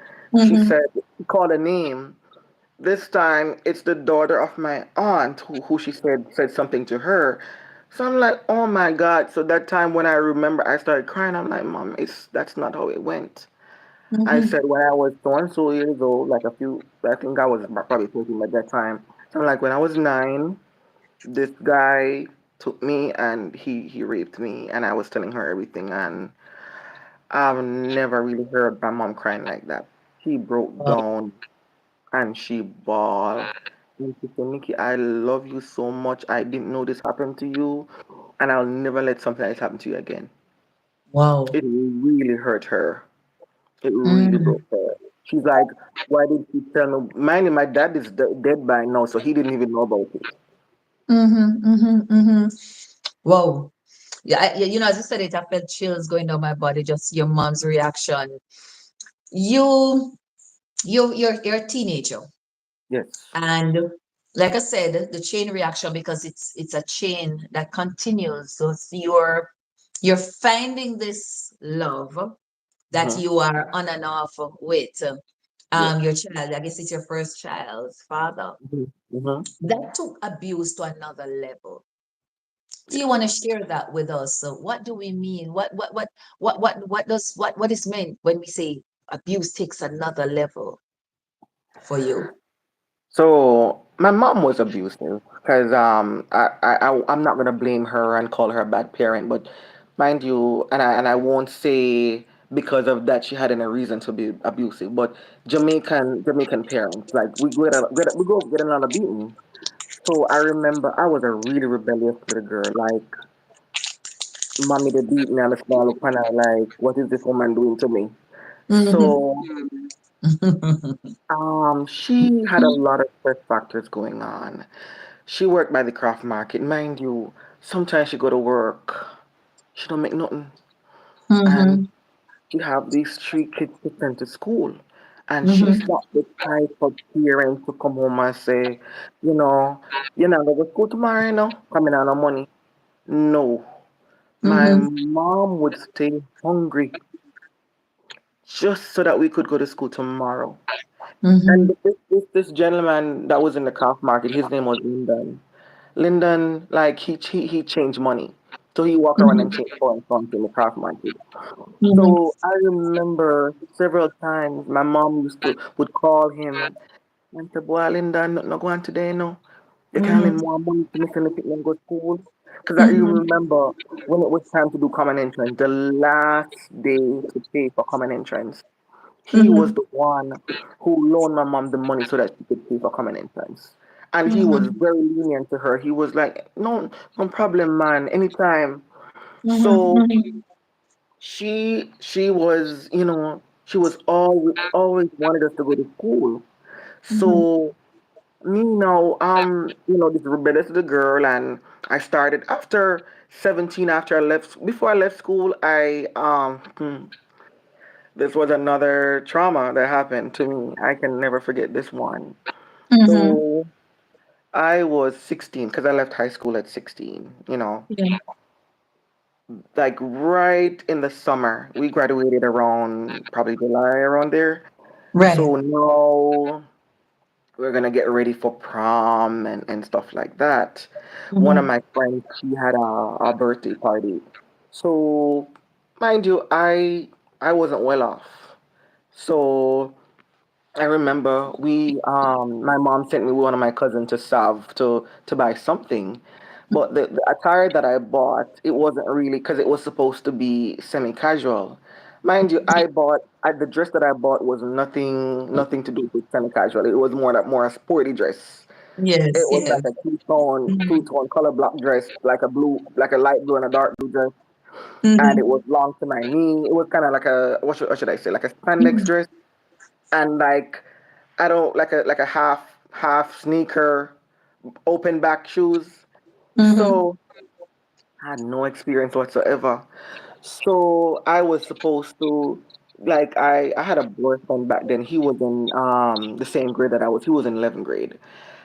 She Mm-hmm. said, she called a name. This time it's the daughter of my aunt who she said something to her. So I'm like, oh my God. So that time when I remember I started crying, I'm like, Mom, that's not how it went. I Mm-hmm. said when I was so and so years old, like I think I was probably 14 at that time. So I'm like, when I was 9, this guy took me and he raped me and I was telling her everything and I've never really heard my mom crying like that. She broke Wow. down and she bawled and she said, Nikki, I love you so much. I didn't know this happened to you and I'll never let something like this happen to you again. Wow. It really hurt her. It really Mm-hmm. broke her. She's like, why did she tell me? Mind you, my dad is dead by now, so he didn't even know about it. Mm-hmm. Mm-hmm. Mm-hmm. Wow. Yeah, as I said it, I felt chills going down my body, just your mom's reaction. You, you're a teenager. Yes. And like I said, the chain reaction, because it's a chain that continues. So you're finding this love, that Mhm. you are on and off with Yeah. your child. I guess it's your first child's father. Mhm. Mhm. That took abuse to another level. Do you Yes. want to share that with us? So what do we mean? What is meant when we say abuse takes another level for you? So my mom was abusive because I'm not gonna blame her and call her a bad parent, but mind you, and I won't say because of that she had any reason to be abusive, but Jamaican parents like we go get another beating. So I remember I was a really rebellious little girl. Like mommy they beat me and the small look and I like what is this woman doing to me? Mhm. So she had a lot of stress factors going on. She worked by the craft market, mind you. Sometimes she go to work, she don't make nothing, and Mhm. she have these three kids to send to school, and she's Mhm. not the type of parent to come home and say, you know, you're not gonna go to school tomorrow, you know, coming out of money. No, my Mhm. mom would stay hungry just so that we could go to school tomorrow. And Mhm. this gentleman that was in the craft market, his name was Lyndon. Lyndon, like he changed money. So he walked around and Mhm. changed foreign funds in the craft market. Mhm. So I remember several times my mom used to would call him and say, boy, Lyndon, not going today, no. You can't lend Mhm. more money to me send the people and go to school. Because I even Mhm. remember when it was time to do common entrance, the last day to pay for common entrance, he was Mhm. the one who loaned my mom the money so that she could pay for common entrance. And he was Mhm. very lenient to her. He was like, no, no problem, man, anytime. Mhm. So she was, she was always wanted us to go to school. Mhm. So me now, this rebellious little girl, and I started after 17. After I left, before I left school, this was another trauma that happened to me. I can never forget this one. Mhm. So I was 16 because I left high school at 16, Yeah. like right in the summer. We graduated around probably July around there. Right. So now we're gonna get ready for prom and stuff like that. One of Mhm. my friends, she had a birthday party. So mind you, I wasn't well off. So I remember my mom sent me with one of my cousins to Sav to buy something, but the attire that I bought it wasn't really because it was supposed to be semi-casual. Mind you, the dress that I bought was nothing to do with semi-casual. It was more a sporty dress. It Yes. was Yes. like a two-tone color block dress, like a light blue and a dark blue dress, and it Mhm. was long to my knee. It was kind of like what should I say, like a spandex Mhm. dress, and like I don't like a half sneaker, open back shoes. Mhm. So I had no experience whatsoever. So I was supposed to like I had a boyfriend back then. He was in the same grade that I was. He was in 11th grade.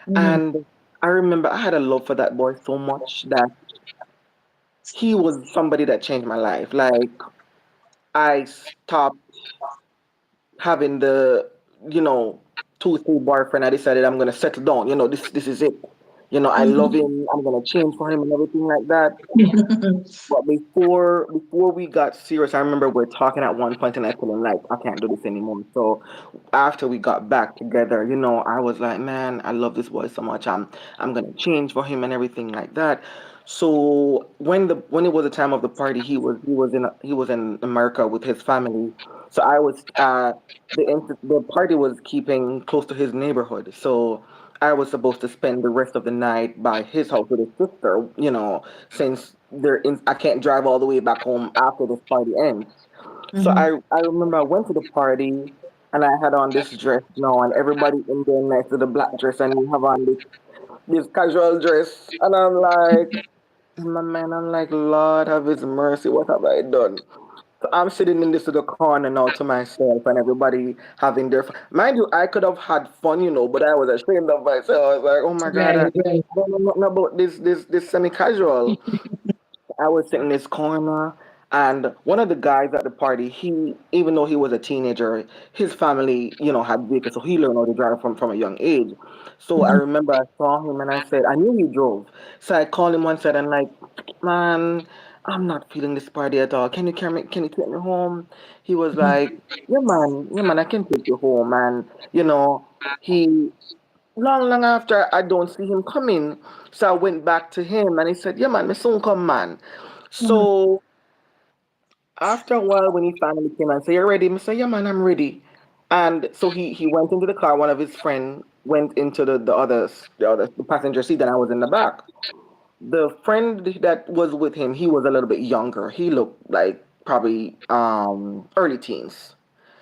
Mhm. And I remember I had a love for that boy so much that he was somebody that changed my life. Like I stopped having the, you know, 2, 3 boyfriend. I decided I'm gonna settle down. This is it. I love Mhm. him. I'm gonna change for him and everything like that. But before we got serious, I remember we are talking at one point, and I told him like I can't do this anymore. So after we got back together, I was like, man, I love this boy so much. I'm gonna change for him and everything like that. So when it was the time of the party, he was in America with his family. So I was the party was keeping close to his neighborhood. So I was supposed to spend the rest of the night by his house with his sister, since I can't drive all the way back home after this party ends. So Mhm. I remember I went to the party and I had on this dress now and everybody in there next to the black dress and you have on this casual dress and in my mind I'm like, Lord have his mercy, what have I done? So I'm sitting in this little corner now to myself and everybody having their fun. Mind you, I could have had fun, but I was ashamed of myself. I was like, oh my God, I Right. Right. don't know nothing about this semi-casual. I was sitting in this corner And one of the guys at the party, even though he was a teenager, his family, had vehicles, so he learned how to drive from a young age. So I Mhm. remember I saw him and I said, I knew he drove. So I called him one side and like, man, I'm not feeling this party at all. Can you take me home? He was Mhm. like, yeah man, I can take you home. And he long after I don't see him coming. So I went back to him and he said, yeah man, me soon come man. Mhm. So after a while, when he finally came and said, "You ready?" I said, "Yeah, man, I'm ready." And so he went into the car. One of his friends went into the passenger seat, and I was in the back. The friend that was with him, he was a little bit younger. He looked like probably early teens.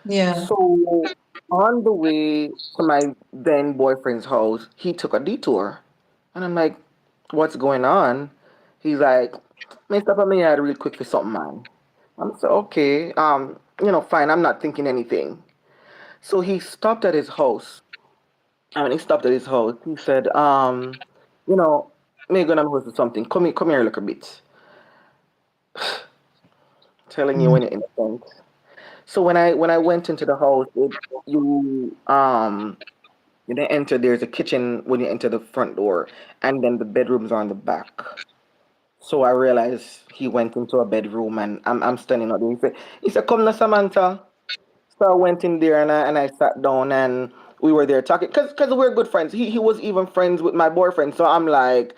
Yeah. So on the way to my then boyfriend's house, he took a detour, and I'm like, "What's going on?" He's like, "Man, stop at me yard real quick for something, man." I'm so okay. Fine. I'm not thinking anything. So he stopped at his house. And when he stopped at his house, he said, you know, Megan, I'm going to something. Come here a little bit. Telling you Mhm. when you're innocent. So when I went into the house, you then enter. There's a kitchen when you enter the front door, and then the bedrooms are on the back. So I realized he went into a bedroom, and I'm standing up there. He said, "Come, na Samantha." So I went in there and I sat down and we were there talking because we're good friends. He was even friends with my boyfriend. So I'm like,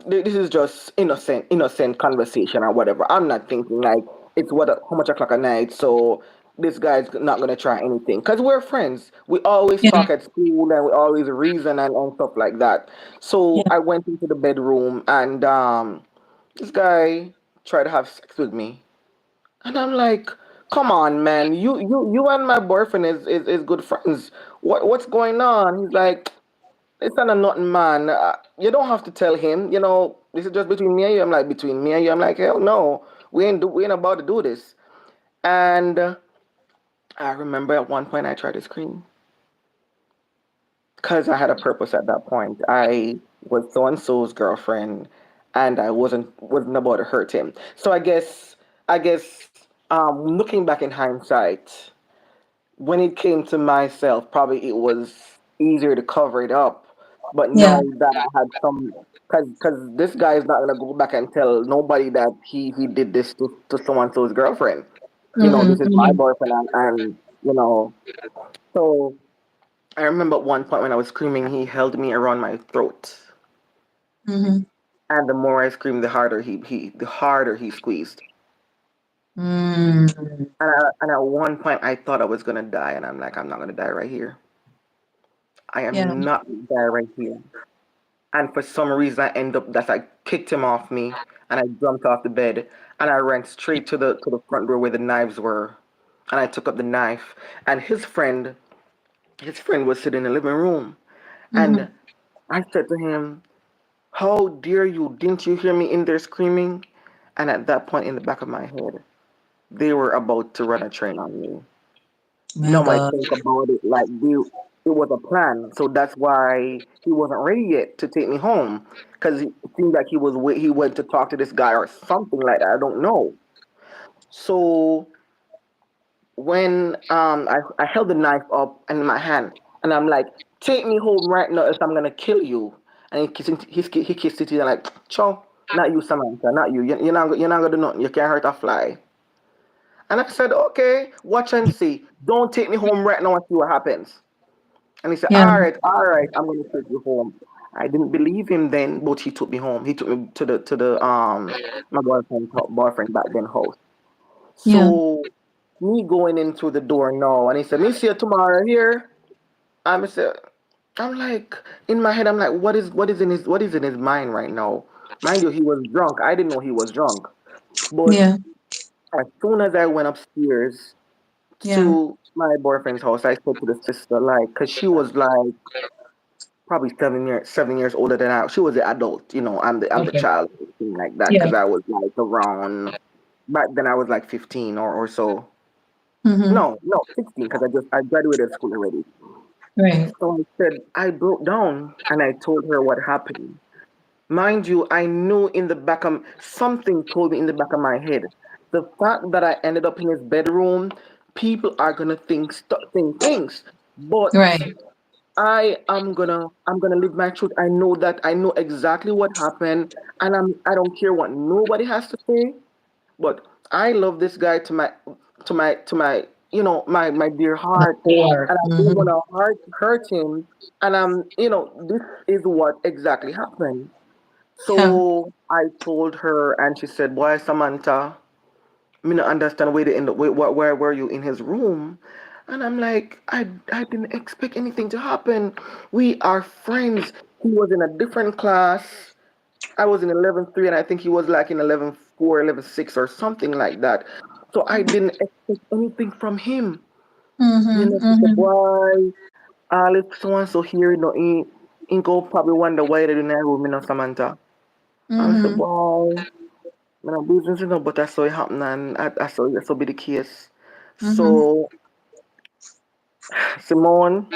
this is just innocent conversation or whatever. I'm not thinking like it's how much o'clock at night. So this guy's not gonna try anything because we're friends. We always Yeah. talk at school and we always reason and stuff like that. So Yeah. I went into the bedroom and this guy tried to have sex with me. And I'm like, come on, man. You and my boyfriend is good friends. What's going on? He's like, it's not a nothing, man. You don't have to tell him. This is just between me and you. I'm like, between me and you. I'm like, hell no. We ain't about to do this. And I remember at one point I tried to scream because I had a purpose at that point. I was so and so's girlfriend, and I wasn't about to hurt him. So I guess, looking back in hindsight, when it came to myself, probably it was easier to cover it up. But Yeah. now that I had because this guy is not gonna go back and tell nobody that he did this to someone so's girlfriend. Mhm. This is my Mhm. boyfriend, and so I remember at one point when I was screaming, he held me around my throat, Mhm. and the more I screamed, the harder he squeezed. Mm. And at one point, I thought I was gonna die, and I'm like, I'm not gonna die right here. I Yeah. am not gonna die right here. And for some reason, I kicked him off me, and I jumped off the bed, and I ran straight to the front door where the knives were, and I took up the knife, and his friend was sitting in the living room, Mhm. and I said to him, "How dare you? Didn't you hear me in there screaming?" And at that point, in the back of my head, they were about to run a train on me. My Now I God. think about it, like it was a plan, so that's why he wasn't ready yet to take me home, because it seemed like he went to talk to this guy or something like that. I don't know. So when I held the knife up in my hand, and I'm like, "Take me home right now, else I'm gonna kill you." And he kissed it, and like, "Chow, not you, Samantha, not you. You're not gonna do nothing. You can't hurt a fly." And I said, "Okay, watch and see. Don't take me home right now and see what happens." And he said, Yeah. all right, I'm gonna take you home. I didn't believe him then, but he took me home. He took me to the my boyfriend back then house. Yeah. So me going in through the door now, and he said, "Me see you tomorrow here." I'm said, I'm like in my head, I'm like, what is in his mind right now? Mind you, he was drunk. I didn't know he was drunk. But Yeah. as soon as I went upstairs Yeah. to my boyfriend's house, I spoke to the sister, like, cause she was like probably 7 years older than I. She was the adult, I'm the Okay. child, thing like that, Yeah. because I was like around back then. I was like 15 or so. Mhm. No, no, 16, because I graduated school already. Right. So I said I broke down and I told her what happened, Mind you, I knew in the back of something told me in the back of my head. The fact that I ended up in his bedroom, people are gonna think things. But Right. I'm gonna live my truth. I know that I know exactly what happened, and I don't care what nobody has to say. But I love this guy to my my dear heart, Or and I didn't want to hurt him. And this is what exactly happened. yeah. So I told her, and she said, "Boy, Samantha, me not understand where they end up. Where were you in his room?" And I'm like, I didn't expect anything to happen. We are friends. He was in a different class. I was in 11.3, and I think he was like in 11.4, 11.6, or something like that. So I didn't expect anything from him. Mm-hmm. She said, Mm-hmm. "Boy, if so and so here, he go probably wonder why they do not room, Samantha." I said, Mm-hmm. "Boy, business, but I saw it happen, and I saw be the case." Mm-hmm. So, Simone,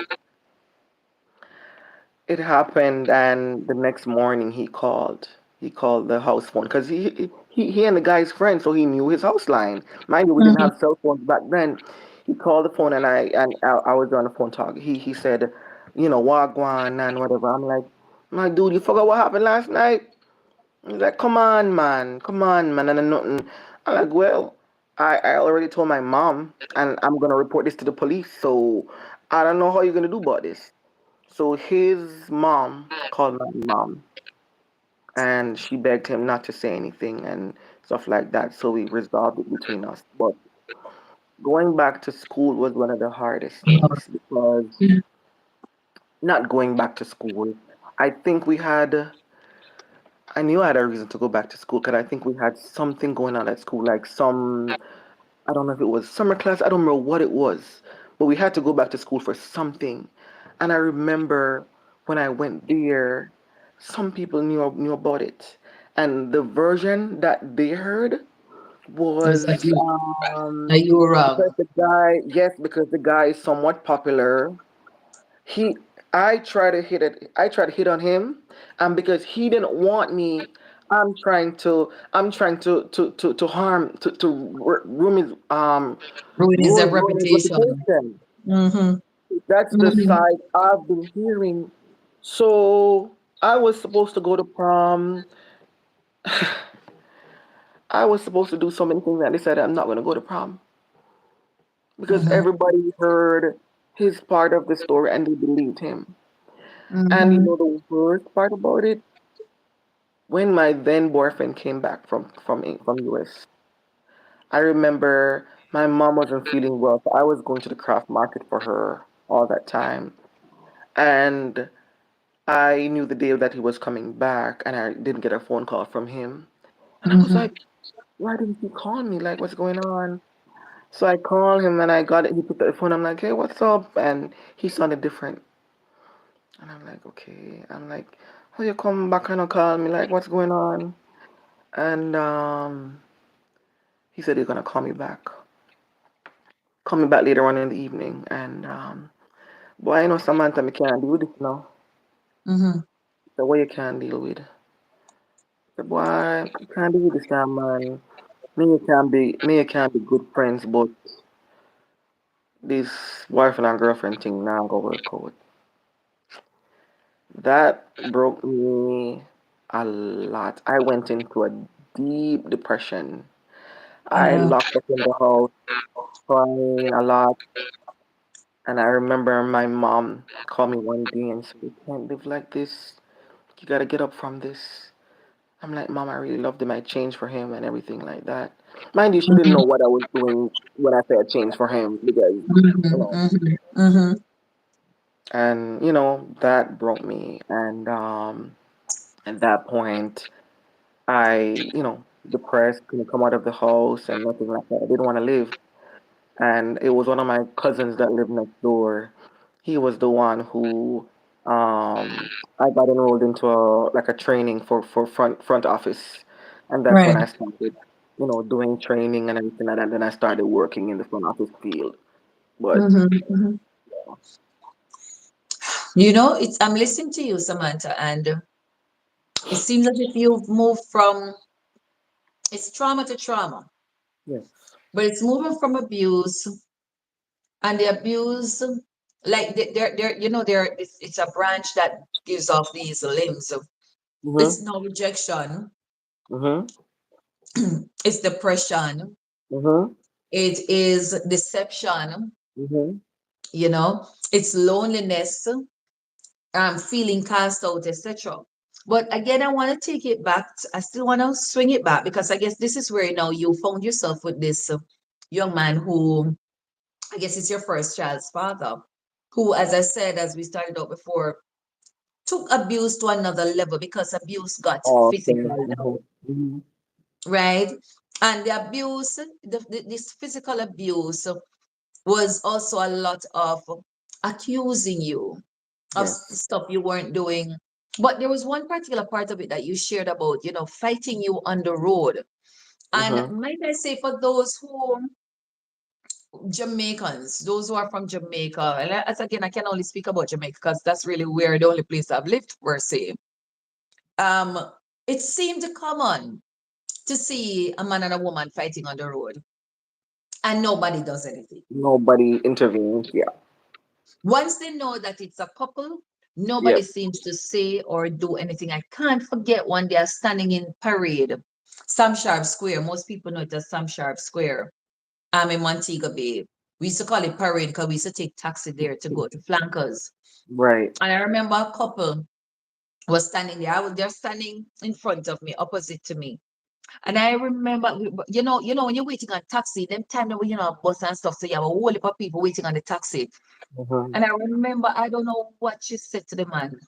it happened, and the next morning he called. He called the house phone because he and the guy's friend, so he knew his house line. Mind you, we didn't Mm-hmm. have cell phones back then. He called the phone, and I was on the phone talking. He said, wagwan and whatever. I'm like, dude, you forgot what happened last night? He's like, come on, man, and nothing. I'm like, well, I already told my mom, and I'm gonna report this to the police. So I don't know how you're gonna do about this. So his mom called my mom, and she begged him not to say anything and stuff like that. So we resolved it between us. But going back to school was one of the hardest things because not going back to school, I think we had. I knew I had a reason to go back to school because I think we had something going on at school, like I don't know if it was summer class, I don't remember what it was, but we had to go back to school for something. And I remember when I went there, some people knew about it. And the version that they heard Was that was you? Are you because wrong? because the guy is somewhat popular. He I tried to hit on him, and because he didn't want me, I'm trying to harm to ruin his Ruin his ruin his reputation. reputation. Mm-hmm. That's the Mm-hmm. side I've been hearing. So I was supposed to go to prom. I was supposed to do so many things, and they said I'm not going to go to prom because Mm-hmm. everybody heard his part of the story and they believed him. And Mm-hmm. the worst part about it, when my then boyfriend came back from US, I remember my mom wasn't feeling well, so I was going to the craft market for her all that time. And I knew the day that he was coming back, and I didn't get a phone call from him. And I was Mm-hmm. like, why didn't he call me? Like, what's going on? So I called him, and I got it. He picked up the phone. I'm like, hey, what's up? And he sounded different. And I'm like, okay. I'm like, how you come back and not call me? Like, what's going on? And he said he's gonna call me back later on in the evening. And boy, I know Samantha, me can't deal with this now. Mm-hmm. The way you can't deal with. The boy, you can't deal with this kind of man. Me you can't be good friends, but this boyfriend and girlfriend thing now go work out. That broke me a lot. I went into a deep depression. I Yeah. locked up in the house, crying a lot. And I remember my mom called me one day and said, "You can't live like this. You gotta get up from this." I'm like, "Mom, I really loved him. I changed for him and everything like that." Mind you, she didn't know what I was doing when I said change for him because, you Mm-hmm. know, Mm-hmm. Mm-hmm. and that broke me. And at that point, depressed, couldn't come out of the house and nothing like that. I didn't want to live. And it was one of my cousins that lived next door. He was the one who I got enrolled into a training for front office, and that's when Right. I started, doing training and everything like that. Then I started working in the front office field. But Mm-hmm. Mm-hmm. It's I'm listening to you, Samantha, and It seems as if you've moved from it's trauma to trauma, Yes. but it's moving from abuse and the abuse, like there, it's a branch that gives off these limbs. It's Mhm. no rejection, Mhm. it's depression, Mhm. it is deception, Mhm. it's loneliness, feeling cast out, etc. But again, I want to take it back. I still want to swing it back because I guess this is where now you found yourself with this young man who I guess is your first child's father, who, as I said, as we started out before, took abuse to another level because abuse got Okay. physical now, Mhm. Mhm. right? And the abuse, this physical abuse was also a lot of accusing you of Yes. stuff you weren't doing. But there was one particular part of it that you shared about, fighting you on the road. And Mhm. might I say, for those who Jamaicans, those who are from Jamaica, and as again, I can only speak about Jamaica because that's really where the only place I've lived per se. Um, it seemed common to see a man and a woman fighting on the road, and nobody does anything. Nobody intervenes. Yeah. Once they know that it's a couple, nobody Yep. seems to say or do anything. I can't forget one day I was standing in parade, Sam Sharp Square. Most people know it as Sam Sharp Square. I'm in Montego Bay. We used to call it parade because we used to take taxi there to go to Flankers. Right. And I remember a couple was standing there. They're standing in front of me, opposite to me. And I remember, when you're waiting on taxi, them time that we, bus and stuff, so you have a whole heap of people waiting on the taxi. Mhm. And I remember, I don't know what she said to the man.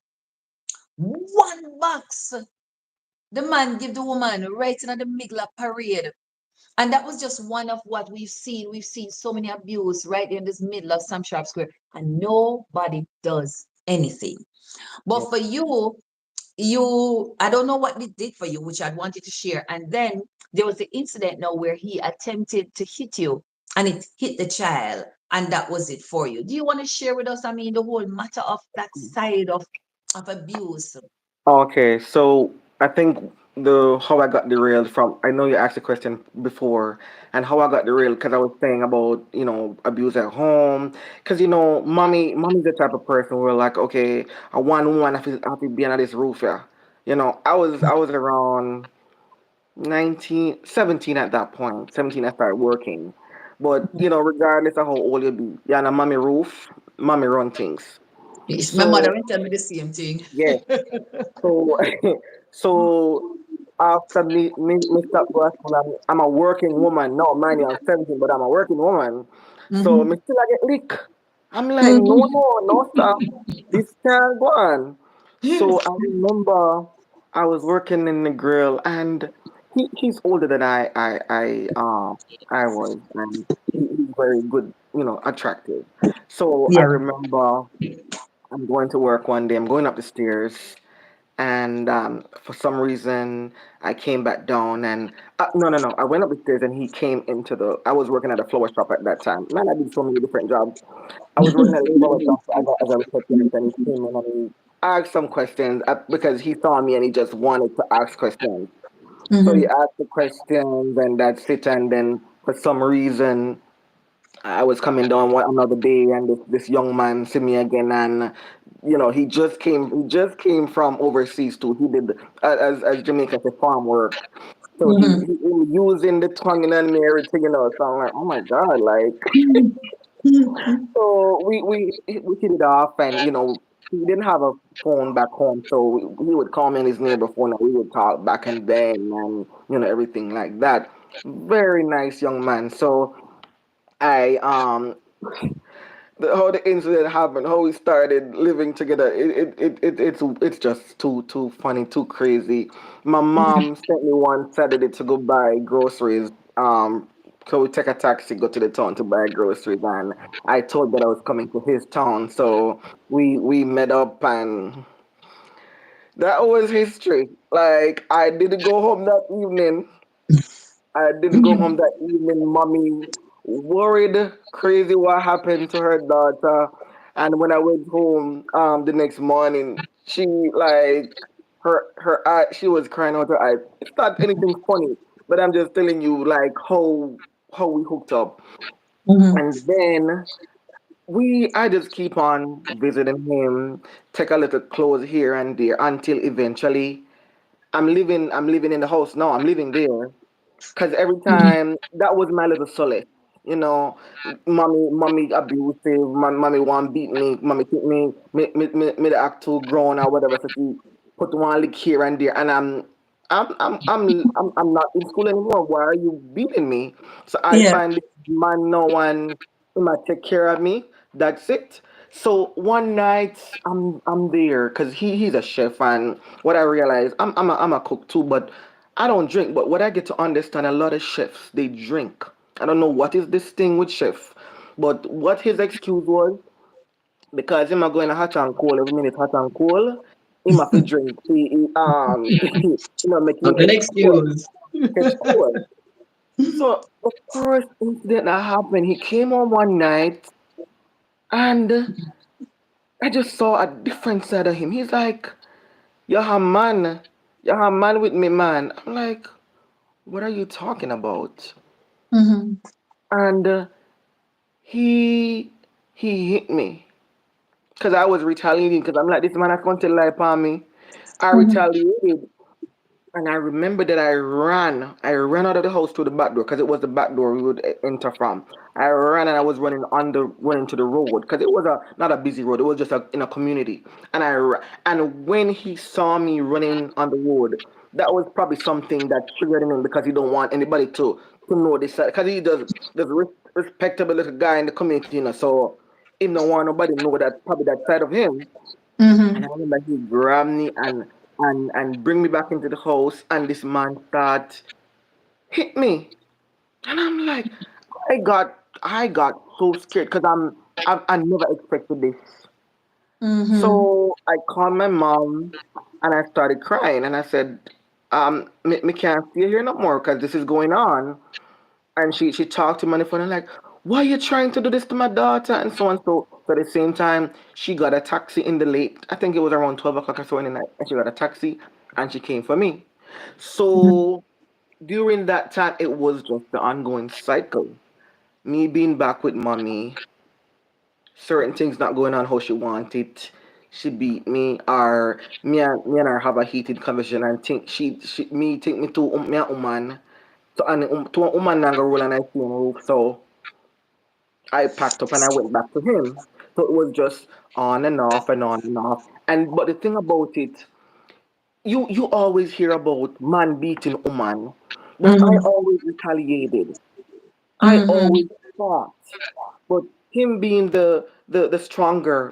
One box. The man give the woman right in the middle of parade. And that was just one of what we've seen. We've seen so many abuse right in this middle of Sam Sharp Square, and nobody does anything. But Yep. for you, I don't know what it did for you, which I'd wanted to share. And then there was the incident now where he attempted to hit you and it hit the child, and that was it for you. Do you want to share with us, I mean, the whole matter of that side of abuse? Okay, so I think the how I got derailed from I know you asked the question before and how I got derailed because I was saying about abuse at home because mommy's the type of person where like okay I want woman have to be under this roof here. I was around 19, 17 at that point. 17 I started working, but regardless of how old you be, you're on a mommy roof, mommy run things. My mother So will tell me the same thing. yeah, so, so after me stop going to school, I'm a working woman. No, mind you, I'm 17, but I'm a working woman. So me Mhm. still I get lick. I'm like, no, Mhm. no, no, stop. This can't go on. So I remember I was working in the grill, and he's older than I was, and he's very good, attractive. So I Yeah. remember I'm going to work one day. I'm going up the stairs, and for some reason I came back down and no, no, no, I went up the stairs and he came into the I was working at a flower shop at that time. Man, I did so many different jobs. I was working at a flower shop as a receptionist, and he came in and he asked some questions because he saw me and he just wanted to ask questions. So he Mhm. asked the questions and that's it, and then for some reason I was coming down one another day, and this young man see me again, and he just came from overseas too. He did as Jamaica say farm work, so he was using the tongue and me everything, So I'm like, oh my god, like Mhm. so we hit it off, and he didn't have a phone back home, so he would call me on his neighbor phone, and we would talk back and then, and everything like that. Very nice young man. So I how the incident happened, how we started living together. It's just too funny, too crazy. My mom sent me one Saturday to go buy groceries. So we take a taxi, go to the town to buy groceries, and I told that I was coming to his town, so we met up, and that was history. Like I didn't go home that evening. I didn't go home that evening. Mommy worried, crazy what happened to her daughter. And when I went home the next morning, she like her eye, she was crying out her eyes. It's not anything funny, but I'm just telling you like how we hooked up. Mhm. And then I just keep on visiting him, take a little clothes here and there until eventually I'm living in the house now. I'm living there. Cause every Mhm. time that was my little solace, you know, mommy abusive, mommy want beat me, mommy think me the act too grown or whatever. So she put one lick here and there, and I'm not in school anymore. Why are you beating me? So I Yeah. find this man no one he might take care of me. That's it. So one night I'm there because he's a chef, and what I realize I'm a cook too, but I don't drink. But what I get to understand, a lot of chefs they drink. I don't know what is this thing with chef, but what his excuse was, because him a going hot and cold every minute, hot and cold. Him have to drink. Make A him good catch cold, excuse. catch cold. So the first incident that happened, he came on one night, and I just saw a different side of him. He's like, "You're a man, you're a man with me, man." I'm like, "What are you talking about?" Mhm. And he he hit me because I was retaliating because I'm like, this man has come to lie upon me. I Mhm. retaliated. And I remember that I ran. I ran out of the house to the back door because it was the back door we would enter from. I ran and I was running to the road because it was a not a busy road. It was just in a community. And and when he saw me running on the road, that was probably something that triggered him because he don't want anybody to know this because he does there's a respectable little guy in the community, So he don't want nobody to know that probably that side of him. And I Mhm. remember he grabbed me and bring me back into the house, and this man start hit me, and I'm like, I got so scared because I never expected this. Mhm. So I called my mom, and I started crying, and I said, me can't stay here no more because this is going on. And she talked to me on the phone and like, why are you trying to do this to my daughter and so and so. So at the same time, she got a taxi in the late. I think it was around 12 o'clock or so in the night, and she got a taxi and she came for me. Mhm. So during that time, it was just the ongoing cycle. Me being back with mommy, certain things not going on how she wanted. She beat me, or me and her have a heated conversation, and think she me take me to me a woman. So and to a woman nanga rule and I see roof. So I packed up and I went back to him. So it was just on and off and on and off. And but the thing about it, you always hear about man beating woman, but I Mhm. always retaliated. I Mhm. always fought. But him being the stronger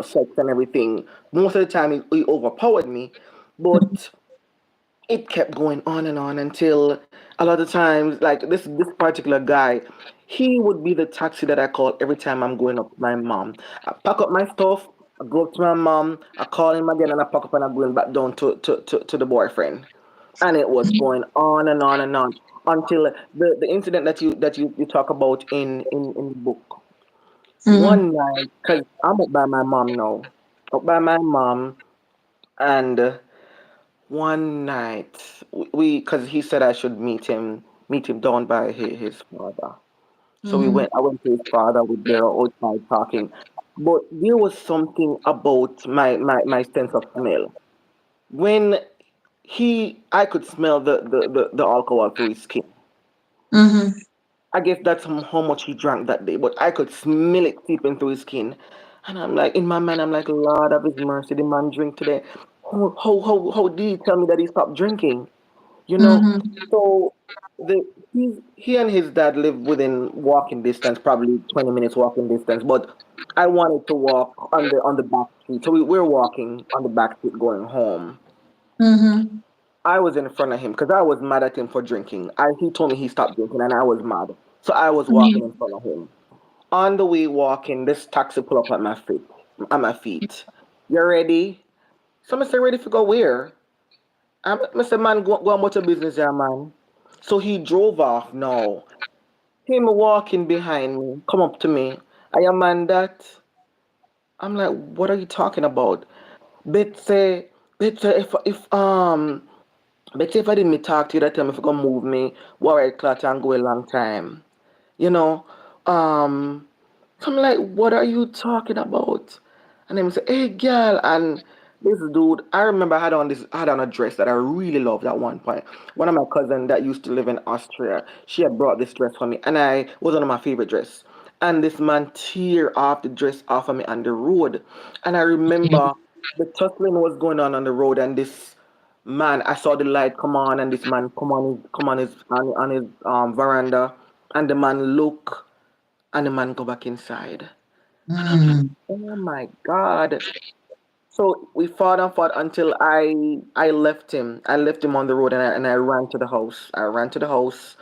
sex and everything, most of the time he overpowered me. But it kept going on and on until a lot of times, like this particular guy, he would be the taxi that I call every time I'm going up to my mom. I pack up my stuff, I go up to my mom, I call him again, and I pack up and I'm going back down to the boyfriend. And it was going on and on and on until the incident that you talk about in the book. Mhm. One night, because I'm up by my mom now, up by my mom, and one night, because he said I should meet him down by his father. So Mhm. I went to his father, we were outside talking. But there was something about my sense of smell. When I could smell the alcohol through his skin. Mhm. I guess that's how much he drank that day, but I could smell it seeping through his skin. And I'm like, in my mind, I'm like, Lord of his mercy, the man drink today. How did he tell me that he stopped drinking? you know Mhm. so he and his dad live within walking distance, probably 20 minutes walking distance, but I wanted to walk on the back street, so we're walking on the back street going home. Mhm. I was in front of him because I was mad at him for drinking. He told me he stopped drinking and I was mad, so I was walking in front of him. On the way walking, this taxi pull up at my feet. You ready? So I say, ready to go where? I said, man, go on about your business here, man. So he drove off now. Him walking behind me, come up to me. I am man that. I'm like, what are you talking about? Bet say, bet say if I didn't me talk to you that time, if you gonna move me, worry clot and go a long time. You know, um, so I'm like, what are you talking about? And then he say, hey girl, and this dude, I remember I had on a dress that I really loved at one point. One of my cousins that used to live in Austria, she had brought this dress for me, and I was one of my favorite dress. And this man tear off the dress off of me on the road. And I remember the tussling was going on the road, and this man, I saw the light come on, and this man come on his on his veranda, and the man look, and the man go back inside. And I'm like, Mm. oh my God. So we fought and fought until I left him. I left him on the road, and I ran to the house. I ran to the house,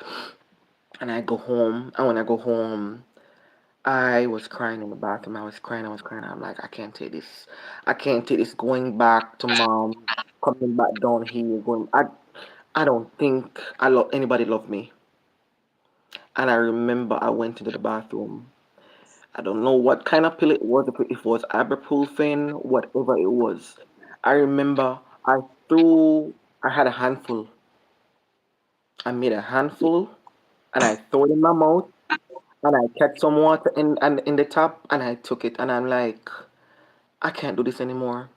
and I go home. And when I go home, I was crying in the bathroom. I was crying. I was crying. I'm like, I can't take this. I can't take this. Going back to mom, coming back down here. Going. I don't think anybody loved me. And I remember I went into the bathroom. I don't know what kind of pill it was, if it was ibuprofen, whatever it was. I remember I had a handful. I made a handful and I threw it in my mouth and I kept some water in the top and I took it and I'm like, I can't do this anymore.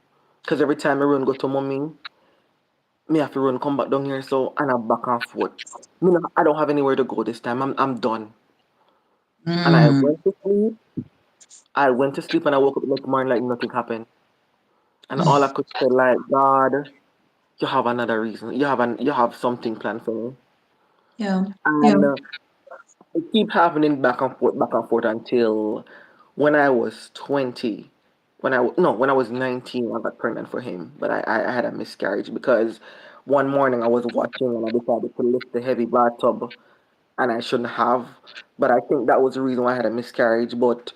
Because every time I run go to mommy, me have to run come back down here so and I'm back and forth. I don't have anywhere to go this time. I'm done. And I Mm. went to sleep. I went to sleep and I woke up the next morning like nothing happened. And all I could say, like, God, you have another reason. You have something planned for me. Yeah. Yeah. And it keep happening back and forth until when I was 20. When I was 19, I got pregnant for him. But I had a miscarriage because one morning I was watching and I decided to lift the heavy bathtub and I shouldn't have. But I think that was the reason why I had a miscarriage. But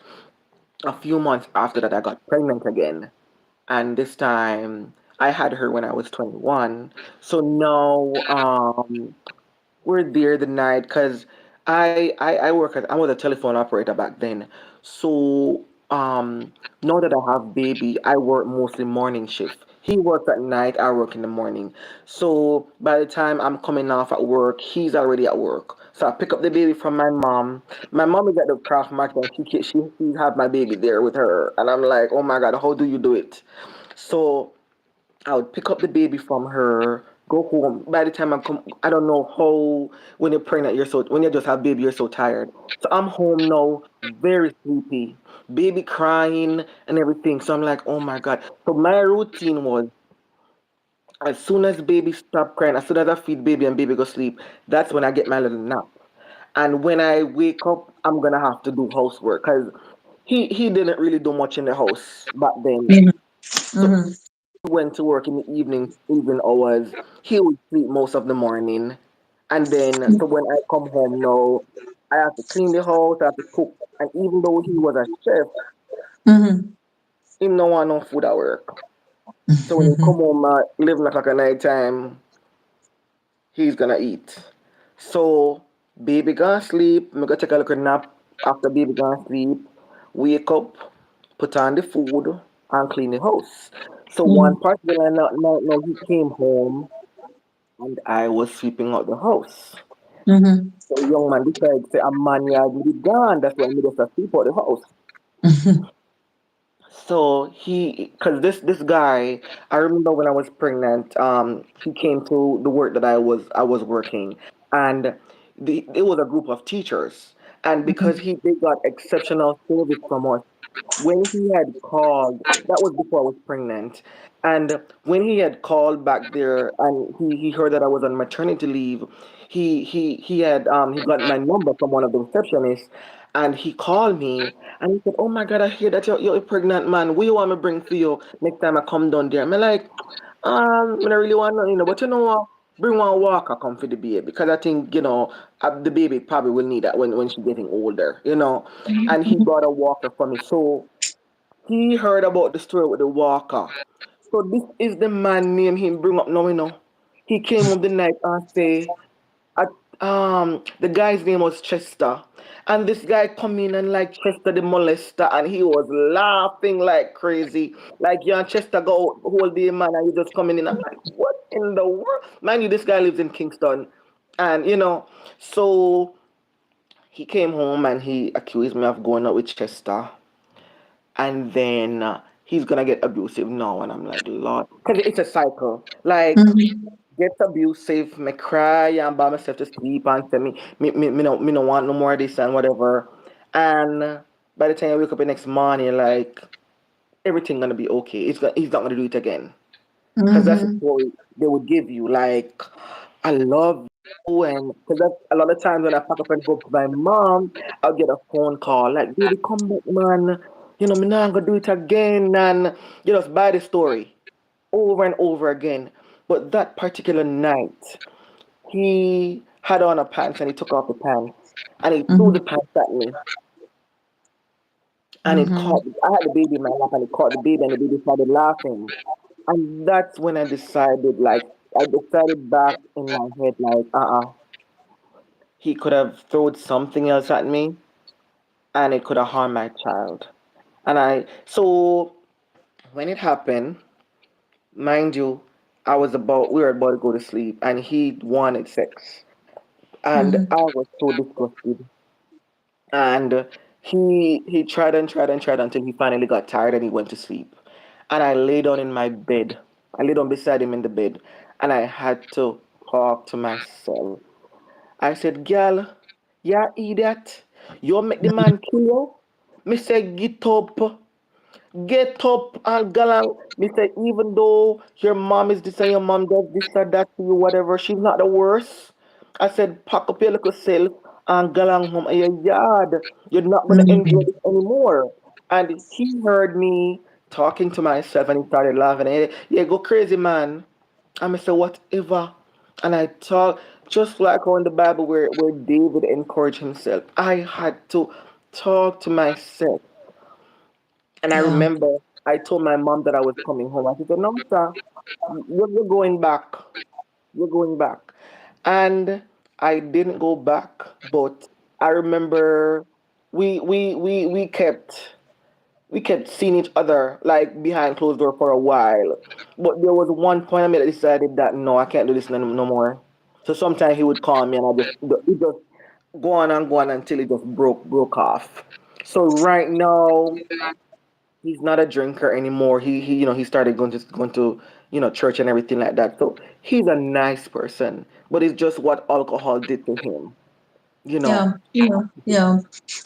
a few months after that, I got pregnant again. And this time I had her when I was 21. So now we're there the night because I was a telephone operator back then. So now that I have baby, I work mostly morning shift. He works at night, I work in the morning. So by the time I'm coming off at work, he's already at work. So I pick up the baby from my mom. My mom is at the craft market and she have my baby there with her. And I'm like, oh my God, how do you do it? So I would pick up the baby from her, go home. By the time I come, I don't know how when you're pregnant, when you just have baby, you're so tired. So I'm home now, very sleepy, baby crying and everything. So I'm like, oh my God. So my routine was as soon as baby stop crying, as soon as I feed baby and baby go sleep, that's when I get my little nap. And when I wake up, I'm gonna have to do housework because he didn't really do much in the house back then. Mhm. So Mhm. went to work in the evening hours. He would sleep most of the morning. And then, so when I come home now, I have to clean the house, I have to cook. And even though he was a chef, Mhm. he no want no food at work. So when he Mhm. come home at 11 o'clock at night time, he's gonna eat. So baby gonna sleep, me go take a little nap after baby gonna sleep, wake up, put on the food, and clean the house. So one Mhm. particular night, he came home and I was sweeping out the house. Mhm. So the young man decided, say, a man yard me gone. That's why I just a sweep out the house. Mhm. So cause this guy, I remember when I was pregnant, he came to the work that I was working, and it was a group of teachers, and because they got exceptional service from us, when he had called, that was before I was pregnant, and when he had called back there, and he heard that I was on maternity leave, he got my number from one of the receptionists, and he called me and he said, "Oh my God, I hear that you're a pregnant man. What you want me bring for you next time I come down there?" I'm like, I don't really want nothing, but you know what? Bring one walker come for the baby because I think the baby probably will need that when she's getting older. And he brought a walker for me, so he heard about the story with the walker. So this is the man name he bring up now. He came home the night and say, The guy's name was Chester. And this guy come in and like Chester the molester and he was laughing like crazy. Like you and Chester go whole day man and you just coming in. I'm like, what in the world? Mind you, this guy lives in Kingston. And so he came home and he accused me of going out with Chester. And then he's gonna get abusive now. And I'm like, Lord. Because it's a cycle. Like Mhm. get abusive, me cry and by myself to sleep and say me no want no more of this and whatever. And by the time I wake up the next morning, like everything gonna be okay. He's not gonna do it again. Cause that's the Mhm. story they would give you. Like I love you and because that's a lot of times when I pack up and go to my mom, I'll get a phone call like, baby, come back, man. Me not gonna do it again and just buy the story over and over again. But that particular night, he had on a pants and he took off the pants and he threw the Mhm. pants at me and it Mhm. caught. I had the baby in my lap and it caught the baby and the baby started laughing. And that's when I decided back in my head, like, he could have thrown something else at me and it could have harmed my child. So when it happened, mind you, we were about to go to sleep and he wanted sex. And Mhm. I was so disgusted. And he tried and tried and tried until he finally got tired and he went to sleep. And I lay down in my bed. I lay down beside him in the bed. And I had to talk to myself. I said, girl, you idiot. You make the man kill you? Me say, get up. Get up and galang. Me say, even though your mom is this and your mom does this or that to you, whatever, she's not the worst. I said, pack up your little self and galang home in your yard. You're not gonna enjoy Mhm. this anymore. And he heard me talking to myself and he started laughing. And he, yeah, go crazy, man. And I said, whatever. And I talk just like how in the Bible where David encouraged himself. I had to talk to myself. And I Yeah. remember I told my mom that I was coming home. I said, no, sir, you're going back. You're going back. And I didn't go back, but I remember we kept seeing each other like behind closed door for a while. But there was one point I made I decided that no, I can't do this no more. So sometimes he would call me and it just go on until it just broke off. So right now he's not a drinker anymore. He started going to church and everything like that. So he's a nice person, but it's just what alcohol did to him. You know. Yeah. Yeah.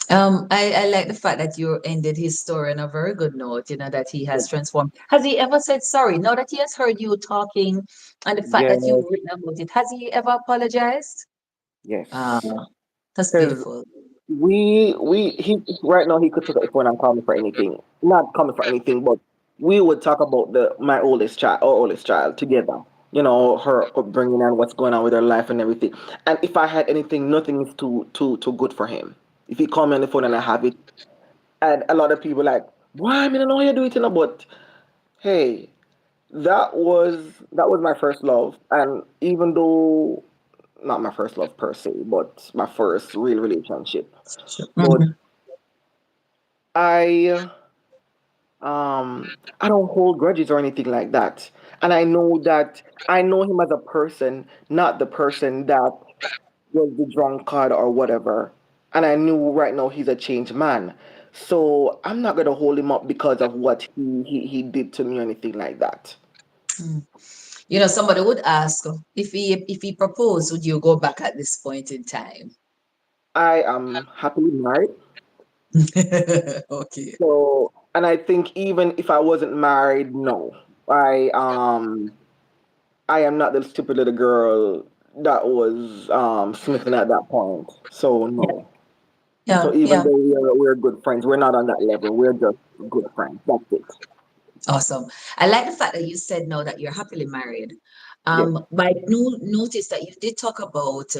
Yeah. I like the fact that you ended his story on a very good note, that he has transformed. Has he ever said sorry? Now that he has heard you talking and the fact that Yes, you've written about it, has he ever apologized? Ah, yes. that's Because beautiful. he right now he could pick up the phone and call me for anything. Not call me for anything, but we would talk about our oldest child together. Her upbringing and what's going on with her life and everything. And if I had anything, nothing is too good for him. If he call me on the phone and I have it, and a lot of people like, why? I mean, I know how you do it, but hey, that was my first love, and even though not my first love per se, but my first real relationship. But Mhm. I I don't hold grudges or anything like that. And I know him as a person, not the person that was the drunkard or whatever. And I knew right now he's a changed man. So I'm not gonna hold him up because of what he did to me or anything like that. Mm. Somebody would ask if he proposed, would you go back at this point in time? I am happily married. Okay. So and I think even if I wasn't married, no. I am not the stupid little girl that was smitten at that point. So Yeah. no. Yeah. So even Yeah. though we're good friends, we're not on that level. We're just good friends. That's it. Awesome. I like the fact that you said now that you're happily married. Yes. But I notice that you did talk about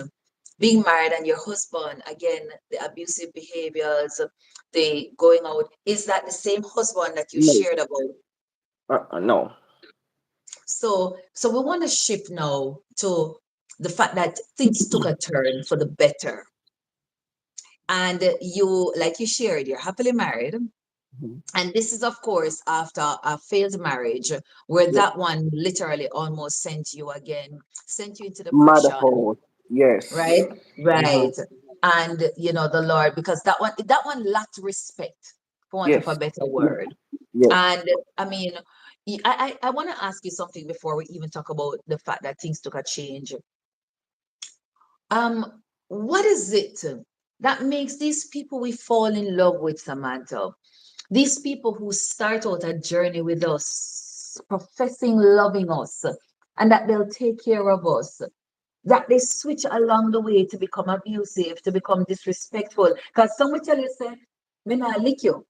being married and your husband, again, the abusive behaviors, the going out. Is that the same husband that you No. shared about? No. So we want to shift now to the fact that things took a turn for the better. And you, like you shared, you're happily married. Mhm. And this is, of course, after a failed marriage, where Yep. that one literally almost sent you again, sent you into depression, Motherhood. Yes. right? Hmm. Right. And the Lord, because that one lacked respect, for want of a Yes. better Yes. word. Yes. And I mean, I want to ask you something before we even talk about the fact that things took a change. What is it that makes these people we fall in love with, Samantha? These people who start out a journey with us, professing loving us, and that they'll take care of us, that they switch along the way to become abusive, to become disrespectful. Because some will tell you, say, me not lick you.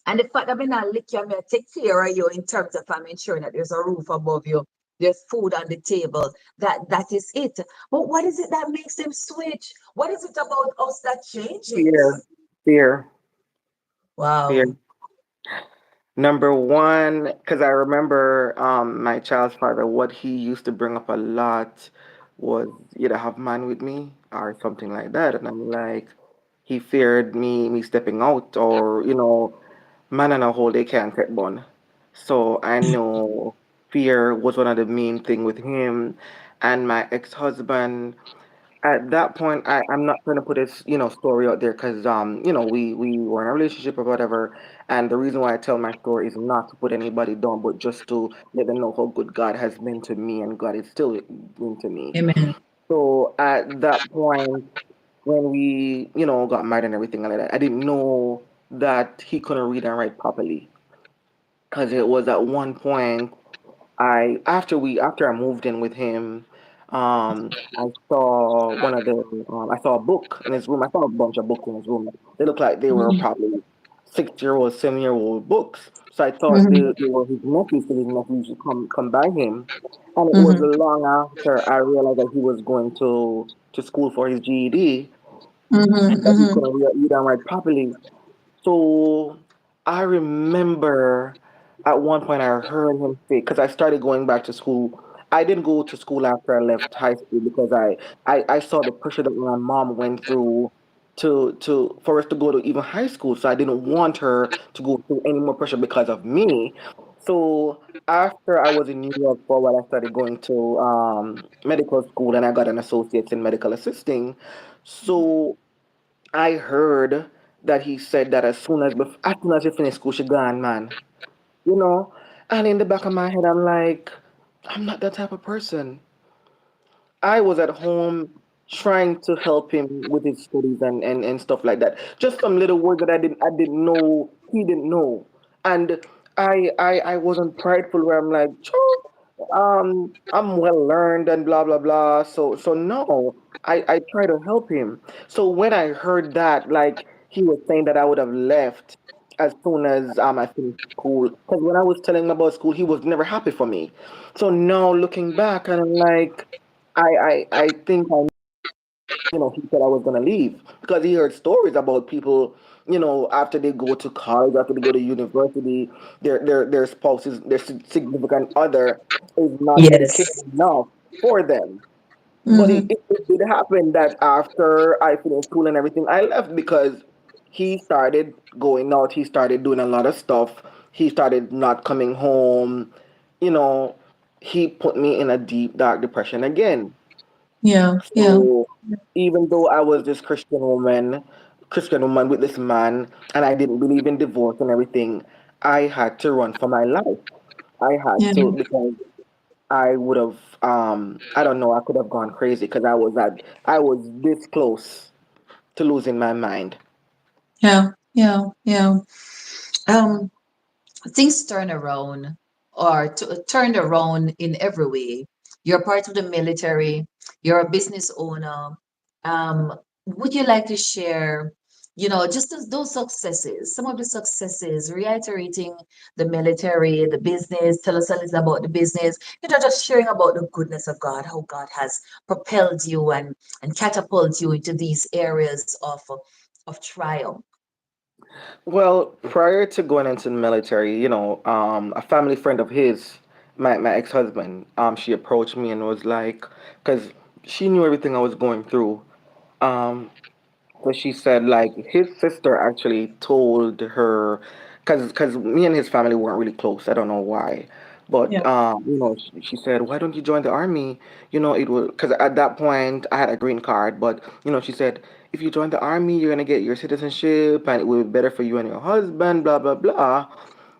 And the fact that me not lick you, I take care of you in terms of I'm ensuring that there's a roof above you, there's food on the table. That is it. But what is it that makes them switch? What is it about us that Fear. changes? Fear. Fear. Wow. Number one, because I remember my child's father, what he used to bring up a lot was either have man with me or something like that. And I'm like, he feared me stepping out or, man and a whole they can't get born. So I know fear was one of the main thing with him and my ex-husband. At that point, I'm not trying to put this, story out there because, we were in a relationship or whatever. And the reason why I tell my story is not to put anybody down, but just to let them know how good God has been to me and God is still been to me. Amen. So at that point, when we, got married and everything like that, I didn't know that he couldn't read and write properly. Because it was at one point after I moved in with him, I saw a book in his room. I saw a bunch of books in his room. They looked like they were Mhm, probably 6-year-old, 7-year-old books. So I thought mhm, they were his nephews, so his nephews should come by him. And it was mhm, long after I realized that he was going to school for his GED mhm, that he mhm. couldn't read and write properly. So I remember at one point I heard him say, because I started going back to school. I didn't go to school after I left high school because I saw the pressure that my mom went through to for us to go to even high school. So I didn't want her to go through any more pressure because of me. So after I was in New York for a while, I started going to medical school and I got an associate's in medical assisting. So I heard that he said that as soon as you finish school, she gone, man. You know? And in the back of my head, I'm like, I'm not that type of person. I was at home trying to help him with his studies and stuff like that. Just some little words that I didn't know he didn't know. And I wasn't prideful where I'm like, "Sure, I'm well learned and blah blah blah. So no, I try to help him. So when I heard that, like he was saying that I would have left as soon as I finished school. Because when I was telling him about school, he was never happy for me. So now looking back, and I'm like, I think he said I was gonna leave because he heard stories about people, after they go to college, after they go to university, their spouses, their significant other is not dedicated Yes. enough for them. But it, Mhm. it, it did happen that after I finished school and everything, I left because he started going out. He started doing a lot of stuff. He started not coming home. You know, he put me in a deep, dark depression again. Yeah, yeah, So even though I was this Christian woman with this man, and I didn't believe in divorce and everything, I had to run for my life. I had yeah, to because I would have, I don't know, I could have gone crazy because I was this close to losing my mind. yeah, yeah, yeah. Um, Things turn around or turned around in every way. You're part of the military, you're a business owner. Um, would you like to share, just those successes, some of the successes, reiterating the military, the business, tell us a little about the business, just sharing about the goodness of God, how God has propelled you and catapulted you into these areas of triumph. Well, prior to going into the military, a family friend of his, my ex-husband, she approached me and was like, because she knew everything I was going through. Um, So she said like his sister actually told her, cause me and his family weren't really close. I don't know why, but Yeah. she said, why don't you join the army? It was because at that point I had a green card, but she said if you join the army, you're gonna get your citizenship and it will be better for you and your husband. Blah blah blah.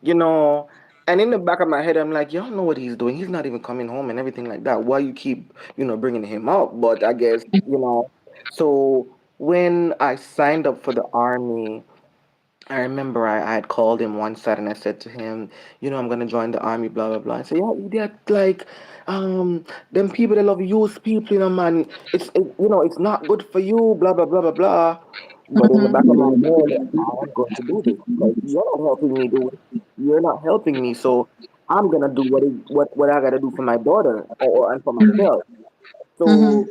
You know. And in the back of my head, I'm like, y'all know what he's doing. He's not even coming home and everything like that. Why you keep, bringing him up? But I guess, so when I signed up for the army, I remember I had called him one side and I said to him, I'm gonna join the army, blah blah blah. I said, yeah, idiot, like, them people that love use people, man. It's not good for you, blah blah blah blah blah. But in the back of my head, I am going to do this because you're not helping me do it. You're not helping me, so I'm gonna do what I gotta do for my daughter and for myself. Mm-hmm. So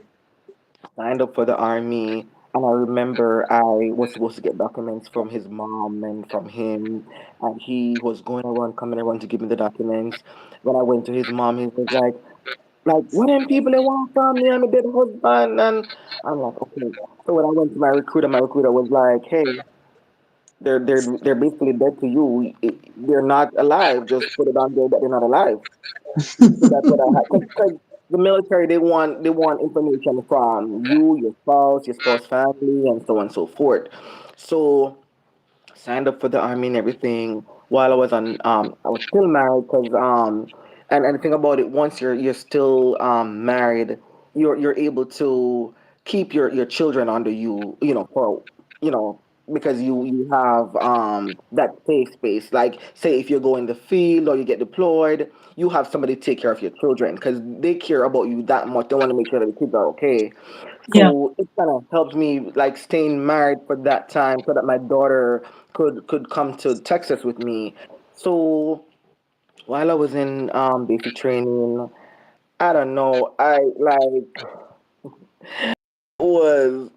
signed up for the army, and I remember I was supposed to get documents from his mom and from him, and he was going around, coming around to give me the documents. When I went to his mom, he was like, what them people they want from me? I'm a dead husband, and I'm like, okay. So when I went to my recruiter was like, hey, they're basically dead to you. They're not alive. Just put it on there that they're not alive. So that's what I had. Because the military, they want information from you, your spouse family, and so on and so forth. So signed up for the army and everything while I was still married because and the thing about it, once you're still married, you're able to keep your children under you, for you know because you have that safe space. Like, say if you go in the field or you get deployed, you have somebody to take care of your children because they care about you that much. They want to make sure that the kids are okay. Yeah. So it kind of helped me like staying married for that time so that my daughter could come to Texas with me. So while I was in basic training, I don't know, I like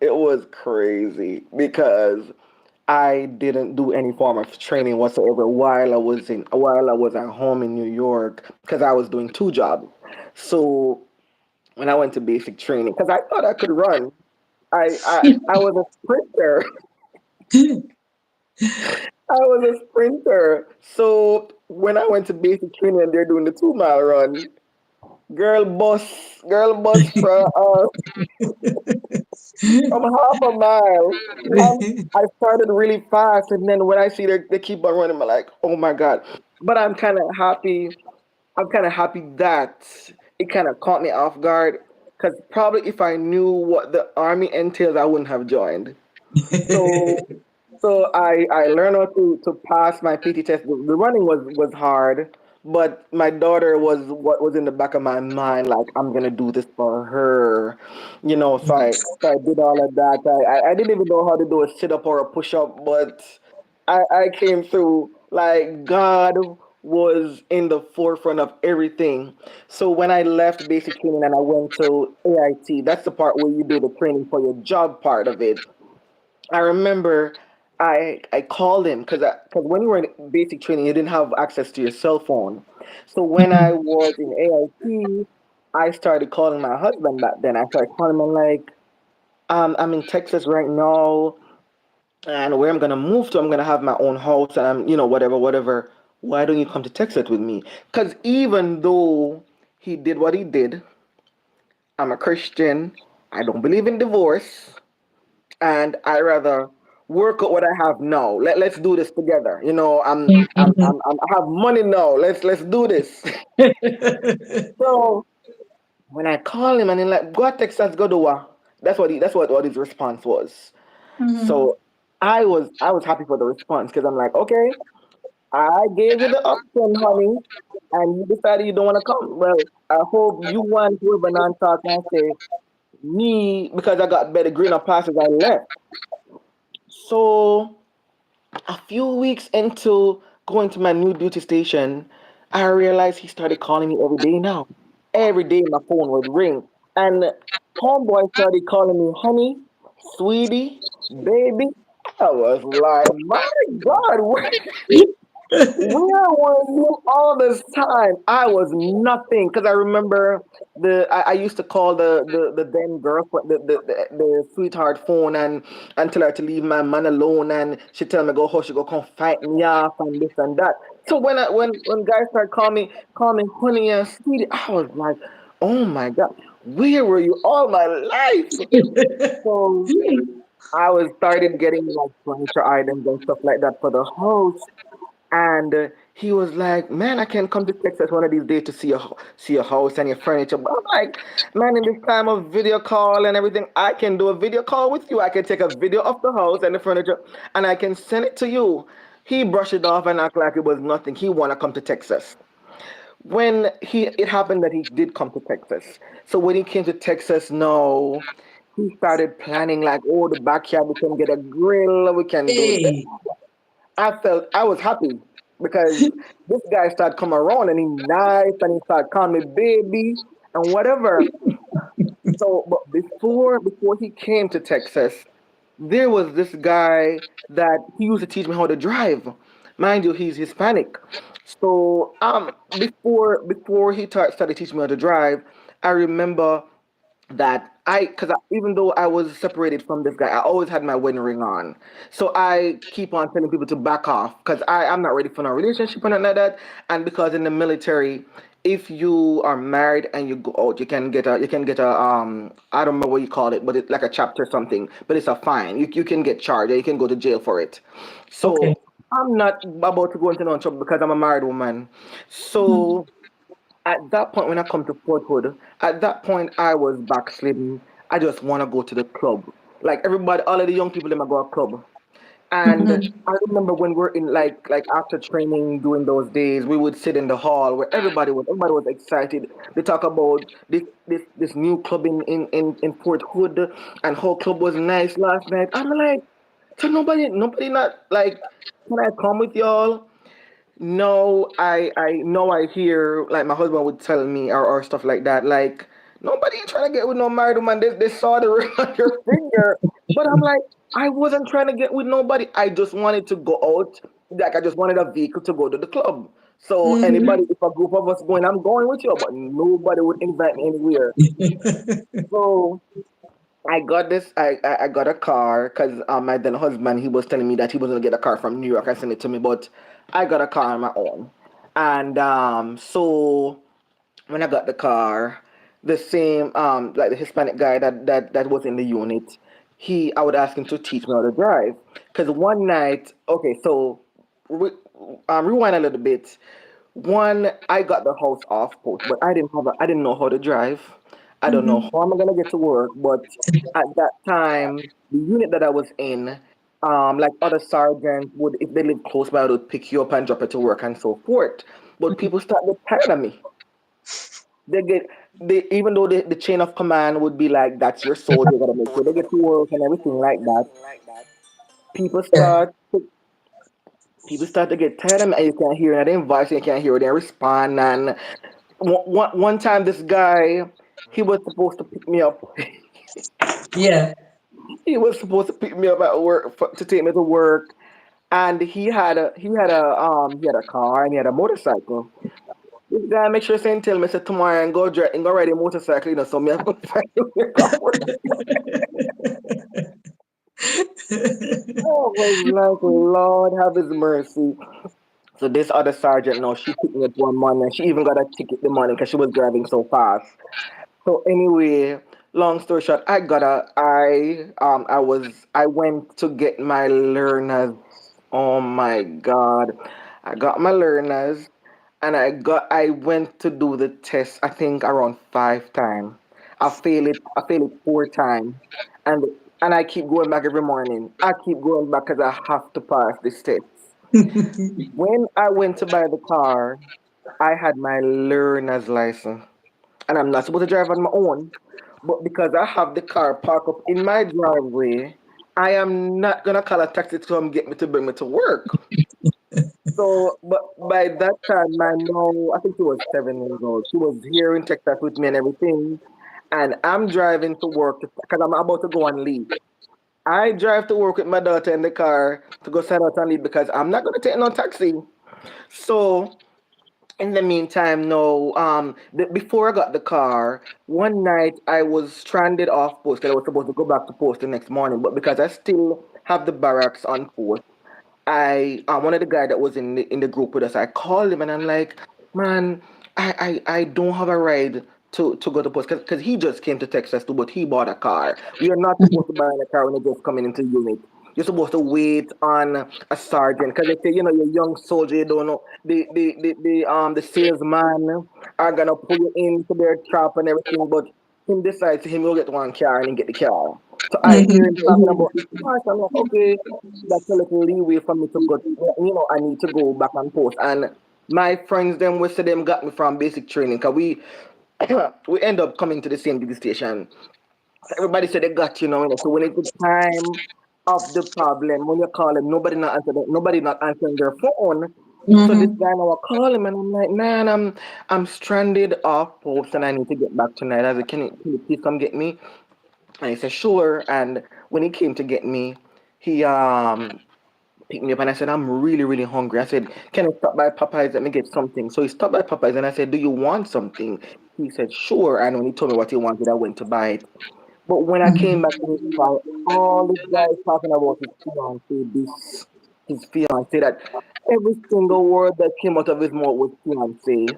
it was crazy because I didn't do any form of training whatsoever while I was at home in New York because I was doing two jobs. So when I went to basic training, because I thought I could run, I was a sprinter. I was a sprinter. So when I went to basic training and they're doing the 2 mile run, girl bus from half a mile. I started really fast, and then when I see they keep on running, I'm like, oh my god. But I'm kind of happy. I'm kind of happy that it kind of caught me off guard, because probably if I knew what the army entails, I wouldn't have joined. So So I learned how to pass my PT test. The running was hard, but my daughter was what was in the back of my mind, like I'm gonna do this for her, So I did all of that. I didn't even know how to do a sit up or a push up, but I came through. Like, God was in the forefront of everything. So when I left basic training and I went to AIT, that's the part where you do the training for your job part of it. I remember I called him because when you were in basic training, you didn't have access to your cell phone. So when I was in AIT, I started calling my husband back then. I started calling him and like, I'm in Texas right now, and where I'm gonna move to, I'm gonna have my own house, and I'm, whatever, whatever. Why don't you come to Texas with me? Because even though he did what he did, I'm a Christian. I don't believe in divorce, and I rather work out what I have now. Let's do this together. I have money now. Let's do this. So when I call him and he's like, go to Texas, go do what? That's what his response was. Mhm. So I was happy for the response because I'm like, okay, I gave you the option, honey, and you decided you don't want to come. Well, I hope you want whoever non-talk and say me because I got better greener passes. I left. So a few weeks into going to my new duty station, I realized he started calling me every day now. Every day my phone would ring. And homeboy started calling me honey, sweetie, baby. I was like, my God, what? Where were you all this time? I was nothing because I remember I used to call the then girlfriend the sweetheart phone and tell her to leave my man alone, and she tell me go how she go come fight me off and this and that. So when guys start calling me honey and sweetie, I was like, oh my god, where were you all my life? So I was started getting like furniture items and stuff like that for the house. And he was like, "Man, I can come to Texas one of these days to see your house and your furniture." But I'm like, "Man, in this time of video call and everything, I can do a video call with you. I can take a video of the house and the furniture, and I can send it to you." He brushed it off and act like it was nothing. He wanna come to Texas. When it happened that he did come to Texas. So when he came to Texas, no, he started planning like, "Oh, the backyard we can get a grill, we can do this." Hey. I was happy because this guy started coming around and he nice and he started calling me baby and whatever. So, but before he came to Texas, there was this guy that he used to teach me how to drive. Mind you, he's Hispanic. So, before he started teaching me how to drive, I remember that because even though I was separated from this guy, I always had my wedding ring on. So I keep on telling people to back off because I'm not ready for no relationship or nothing like that. And because in the military, if you are married and you go out, you can get a I don't know what you call it, but it's like a chapter something, but it's a fine. You can get charged or you can go to jail for it. Okay. So I'm not about to go into no trouble because I'm a married woman. So at that point when I come to Fort Hood, at that point I was backsliding. I just want to go to the club. Like everybody, all of the young people, them a go to club. And Mhm. I remember when we're in like after training during those days, we would sit in the hall where everybody was excited. They talk about this new club in Fort Hood and whole club was nice last night. I'm like, so nobody not like, can I come with y'all? No, I know I hear like my husband would tell me or stuff like that. Like nobody ain't trying to get with no married woman. They saw the ring on your finger, but I'm like I wasn't trying to get with nobody. I just wanted to go out. Like I just wanted a vehicle to go to the club. So anybody, Mhm. if a group of us going, I'm going with you. But nobody would invite me anywhere. So I got this. I got a car because my then husband he was telling me that he was gonna get a car from New York and send it to me, but I got a car on my own. And so when I got the car, the same like the Hispanic guy that was in the unit, I would ask him to teach me how to drive. Because one night, okay, so re, rewind a little bit. One, I got the house off post, but I didn't know how to drive. I don't know Mhm. how I'm gonna get to work, but at that time, the unit that I was in, like other sergeants would, if they live close by, would pick you up and drop you to work and so forth. But people started tired of me. They get they even though the chain of command would be like that's your soldier, you gotta make sure they get to work and everything like that. People Yeah. start people start to get tired of me and you can't hear any advice, you can't hear any respond. And one time this guy he was supposed to pick me up. Yeah. He was supposed to pick me up at work to take me to work. And he had a car and he had a motorcycle. This guy make sure saying tell me say tomorrow and go drive and go ride a motorcycle, so me have motorcycle. Oh, was like, Lord have his mercy. So this other sergeant, no, she picked me up one morning and she even got a ticket the morning because she was driving so fast. So anyway, long story short, I went to get my learners. Oh my God. I got my learners and I went to do the test I think around 5 times. I failed it 4 times. And and I keep going back every morning. I keep going back because I have to pass this test. When I went to buy the car, I had my learner's license. And I'm not supposed to drive on my own. But because I have the car parked up in my driveway, I am not gonna call a taxi to come get me to bring me to work. So, but by that time, my mom, I think she was 7 years old. She was here in Texas with me and everything. And I'm driving to work because I'm about to go on leave. I drive to work with my daughter in the car to go sign out on leave because I'm not going to take no taxi. So in the meantime, no. Before I got the car, one night I was stranded off post because I was supposed to go back to post the next morning, but because I still have the barracks on post, I one of the guy that was in the group with us, I called him and I'm like, man, I don't have a ride to go to post because he just came to Texas too, but he bought a car. We are not supposed to buy a car when you're just coming into unit. You're supposed to wait on a sergeant because they say, you're a young soldier, you don't know the salesman are gonna pull you into their trap and everything, but him decides him will get one car and he get the car. So I hear him talking about the car, so I'm like, okay, that's a little leeway for me to go. I need to go back and post. And my friends, them, we said them got me from basic training because we we end up coming to the same duty station. So everybody said they got you know. So when it's the time of the problem, when you call them, nobody not answering their phone. So this Mhm. guy now I call him and I'm like, man, I'm stranded off post and I need to get back tonight. I said, can you please come get me? And he said, sure. And when he came to get me, he picked me up and I said, I'm really, really hungry. I said, can I stop by Popeyes? Let me get something. So he stopped by Popeyes and I said, do you want something? He said, sure. And when he told me what he wanted, I went to buy it. But when I came back to his car, all this guy is talking about his fiance, his fiance, that every single word that came out of his mouth was fiance.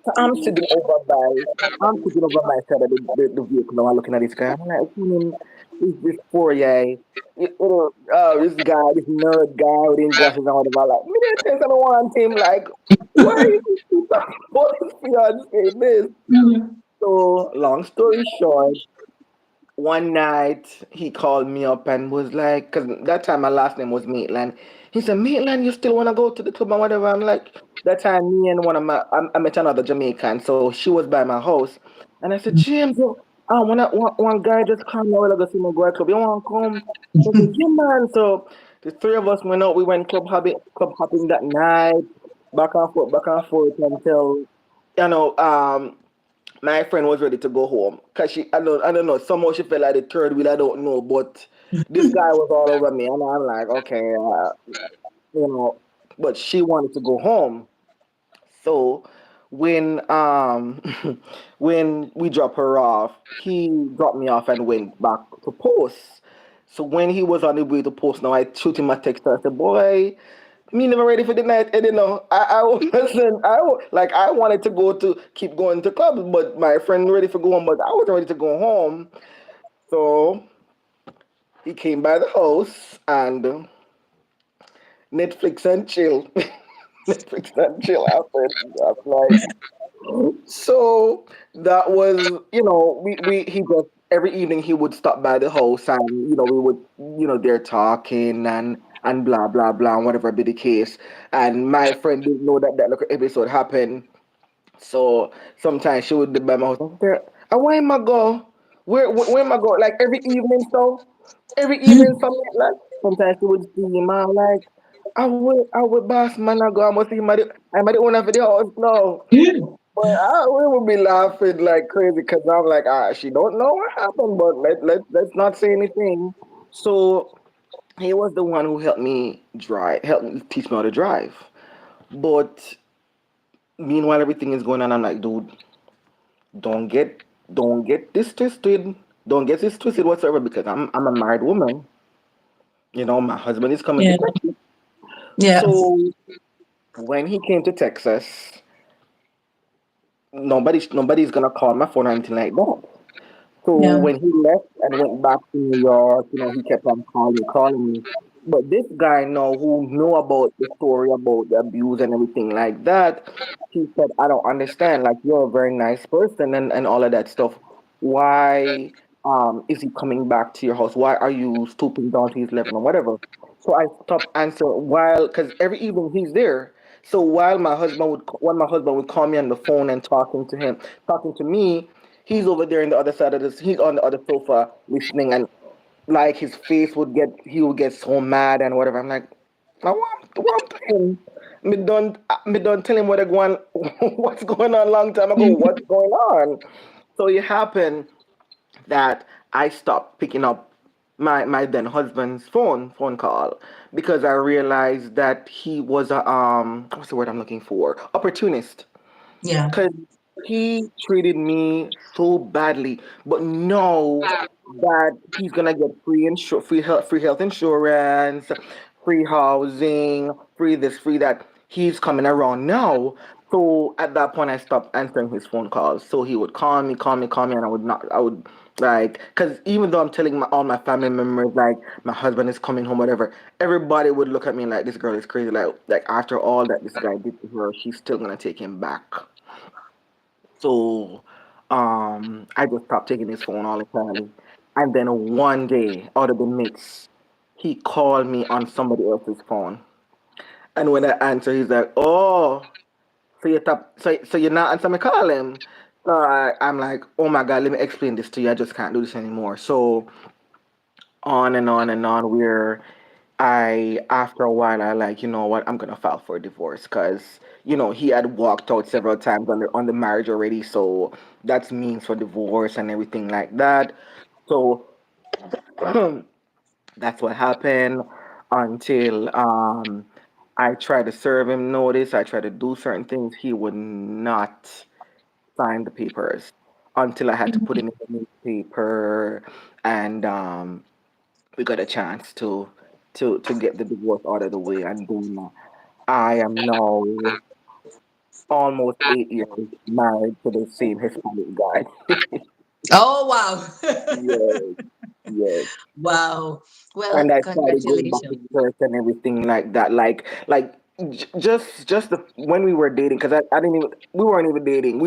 So I'm sitting over my side of the vehicle and I'm looking at this guy. I'm like, who's this poor guy? This guy, this nerd guy with his glasses and whatever. Like, me didn't think I don't want him. Like, why is he talking about his fiance? This. Mhm. So, long story short, one night he called me up and was like, because that time my last name was Maitland. He said, Maitland, you still want to go to the club and whatever? I'm like, that time me and I met another Jamaican, so she was by my house. And I said, James, one guy just called me, I want to go see my girl club. You want to come? He said, yeah, man. So the three of us went out, we went club hopping that night, back and forth until, you know, my friend was ready to go home because I don't know, somehow she felt like the third wheel, I don't know, but this guy was all over me and I'm like, okay, you know, but she wanted to go home. So when when we dropped her off, he dropped me off and went back to post. So when he was on the way to post, now I shoot him a text. I said, "Boy, me never ready for the night." And I wasn't. Like I wanted to keep going to clubs, but my friend ready for going, but I wasn't ready to go home. So he came by the house and Netflix and chill. Netflix and chill happened. I'm like, so that was, we he just every evening he would stop by the house and we would they're talking and blah blah blah and whatever be the case. And my friend didn't know that little episode happened. So sometimes she would be by my house. And where am I go? Where am I go? Like every evening, so every evening, something like sometimes she would see him. I'm like, I would boss man. I go. I must see him. I'm the owner of the house now. But we would be laughing like crazy because I'm like, she don't know what happened, but let's not say anything. So he was the one who helped me teach me how to drive. But meanwhile, everything is going on. I'm like, dude, don't get don't get this twisted. Don't get this twisted whatsoever because I'm a married woman. My husband is coming to Yeah. Texas. Yeah. So when he came to Texas, nobody's gonna call my phone or anything like that. So Yeah. when he left and went back to New York, he kept on calling me. But this guy now who knew about the story about the abuse and everything like that, he said, I don't understand. Like you're a very nice person and all of that stuff. Why is he coming back to your house? Why are you stooping down to his level or whatever? So I stopped answering while because every evening he's there. So when my husband would call me on the phone and talking to me, he's over there in the other side of this. He's on the other sofa listening, and like he would get so mad and whatever. I'm like, now what I'm doing? Me don't tell him what I going, what's going on long time ago. What's going on? So it happened that I stopped picking up my then husband's phone call because I realized that he was a what's the word I'm looking for? Opportunist. Yeah. Because he treated me so badly, but know that he's gonna get free health insurance, free housing, free this, free that. He's coming around now. So at that point, I stopped answering his phone calls. So he would call me, and I would like, because even though I'm telling all my family members, like my husband is coming home, whatever, everybody would look at me like this girl is crazy. Like after all that this guy did to her, she's still gonna take him back. So I just stopped taking his phone all entirely. And then one day, out of the mix, he called me on somebody else's phone. And when I answer, he's like, "Oh, so you're not answering me call him." So I'm like, "Oh my God, let me explain this to you. I just can't do this anymore." So on and on and on. Where I, after a while, I like, you know what, I'm gonna file for a divorce because he had walked out several times on the marriage already, so that's means for divorce and everything like that. So that's what happened until I tried to serve him notice. I tried to do certain things. He would not sign the papers until I had to put Mhm. him in the newspaper and we got a chance to get the divorce out of the way, and then I am now almost 8 years married to the same Hispanic guy. Oh, wow. Yes, yes. Wow. And Well, I started going back to congratulations. church and everything like that. Like just when we were dating, because I didn't even we weren't even dating.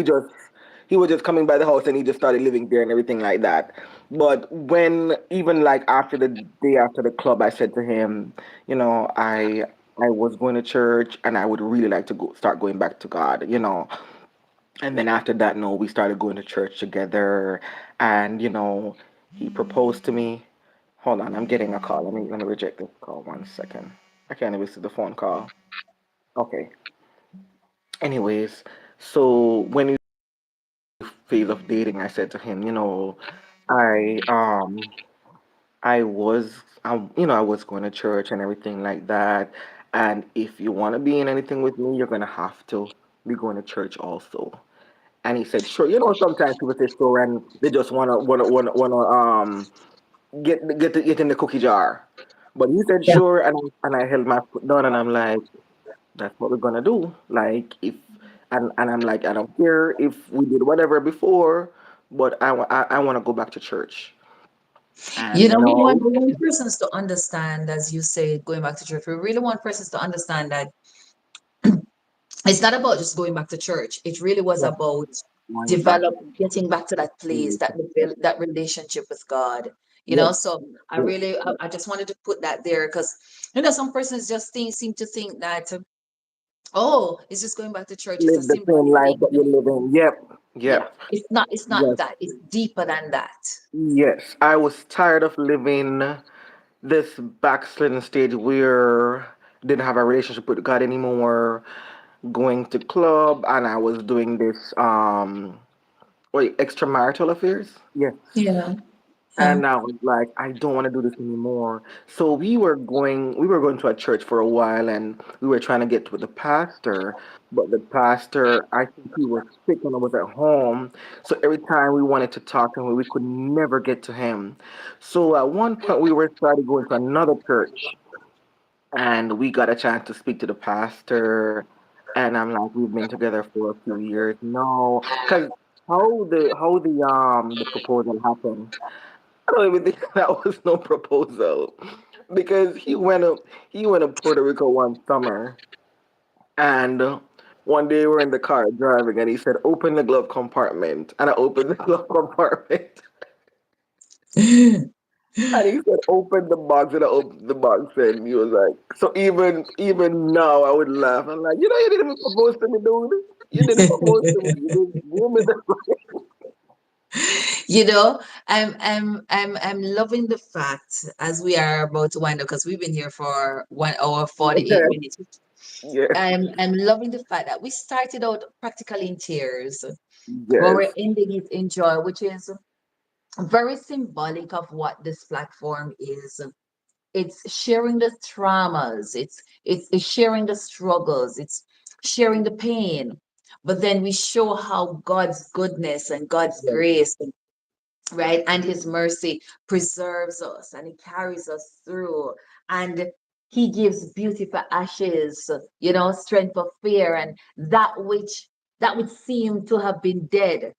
He was just coming by the house and he just started living there and everything like that. But when even like after the day after the club, I said to him, I was going to church and I would really like to start going back to God. And then after that, no, we started going to church together, and he proposed to me. Hold on, I'm getting a call. Let me reject this call 1 second. I can't even see the phone call. Okay. Anyways, so when we started going through that new phase of dating, I said to him, I I was going to church and everything like that. And if you want to be in anything with me, you're gonna have to be going to church also. And he said, sure. Sometimes people say sure and they just wanna get in the cookie jar. But he said Yeah. sure, and I held my foot down, and I'm like, that's what we're gonna do. Like if and I'm like, I don't care if we did whatever before, but I want to go back to church. And We want persons to understand, as you say, going back to church. We really want persons to understand that it's not about just going back to church. It really was yeah, about going back to getting back to that place, that relationship with God. yes, So yes. I just wanted to put that there because some persons just seem to think that oh, it's just going back to church. It's a Live the same symbolic life thing. that you're living. Yep, Yeah, yep. it's not Yes, that. It's deeper than that. yes. I was tired of living this backslidden stage where didn't have a relationship with God anymore, going to club, and I was doing this extramarital affairs. Yes. Yeah. And I was like, I don't want to do this anymore. So we were going to a church for a while, and we were trying to get to the pastor, but the pastor, I think he was sick when I was at home. So every time we wanted to talk to him, we could never get to him. So at one point, we were started going to another church, and we got a chance to speak to the pastor. And I'm like, we've been together for a few years. No, because how the proposal happened. I don't even think that was no proposal because he went to Puerto Rico one summer, and one day we're in the car driving and he said open the glove compartment, and I opened the glove compartment, and he said open the box, and I opened the box, and he was like, so even now I would laugh. I'm like, you didn't even propose to me, dude. You didn't propose to me. You just gave me the you know, I'm loving the fact as we are about to wind up because we've been here for 1 hour 48 minutes. yes, I'm loving the fact that we started out practically in tears, but we're yes, ending it in joy, which is very symbolic of what this platform is. It's sharing the traumas, it's sharing the struggles, it's sharing the pain. But then we show how God's goodness and God's Yes, grace, right, and his mercy preserves us and he carries us through. And he gives beauty for ashes, strength for fear, and that would seem to have been dead,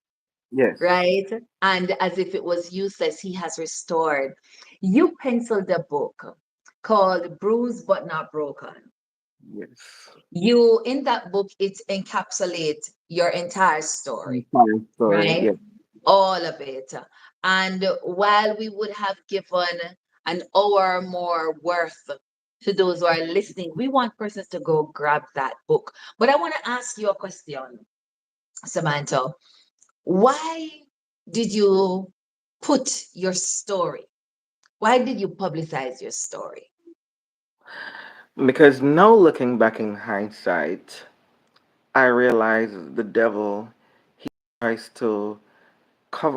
yes, right? And as if it was useless, he has restored. You penciled a book called Bruised but Not Broken. yes. You, in that book, it encapsulates your entire story, Entire story. right? Yes. All of it. And while we would have given an hour more worth to those who are listening, we want persons to go grab that book. But I want to ask you a question, Samantha. Why did you put your story? Why did you publicize your story? Because now looking back in hindsight, I realize the devil, he tries to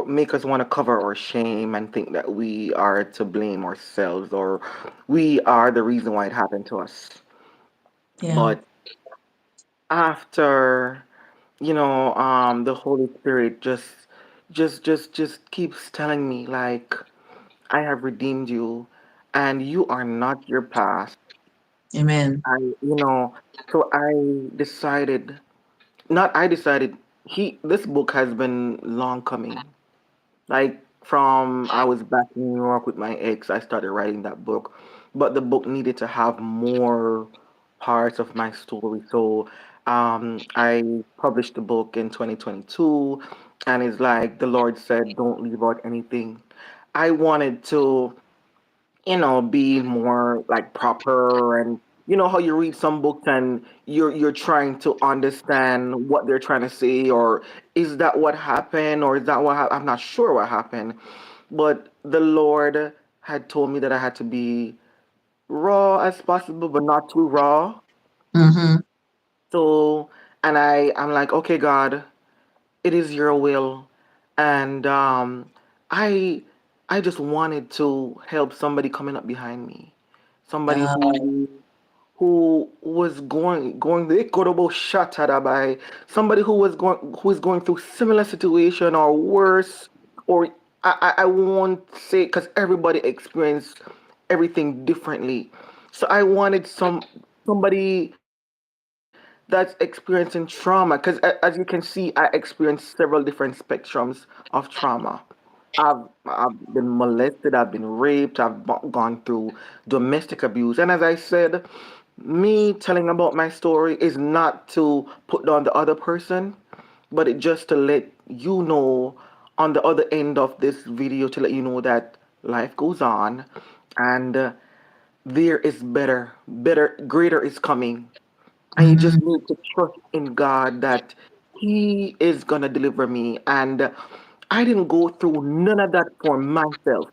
make us want to cover our shame and think that we are to blame ourselves or we are the reason why it happened to us. Yeah. But after, the Holy Spirit just keeps telling me like, I have redeemed you and you are not your past. Amen. I, so I decided, not I decided, this book has been long coming. Like from I was back in New York with my ex, I started writing that book, but the book needed to have more parts of my story. So I published the book in 2022, and it's like the Lord said, don't leave out anything. I wanted to be more like proper and how you read some books and you're trying to understand what they're trying to say or is that what happened or is that I'm not sure what happened, but the Lord had told me that I had to be raw as possible but not too raw. Mm-hmm. So and I'm like, okay, God, it is your will. And I I just wanted to help somebody coming up behind me, somebody who was going the equitable shot at by somebody who is going through similar situation or worse, or I won't say because everybody experienced everything differently. So I wanted somebody that's experiencing trauma because as you can see, I experienced several different spectrums of trauma. I've been molested, I've been raped, gone through domestic abuse. And as I said, me telling about my story is not to put down the other person, but it just to let you know on the other end of this video to let you know that life goes on and there is greater is coming. And you just Mm-hmm. need to trust in God that He is gonna deliver me. And I didn't go through none of that for myself.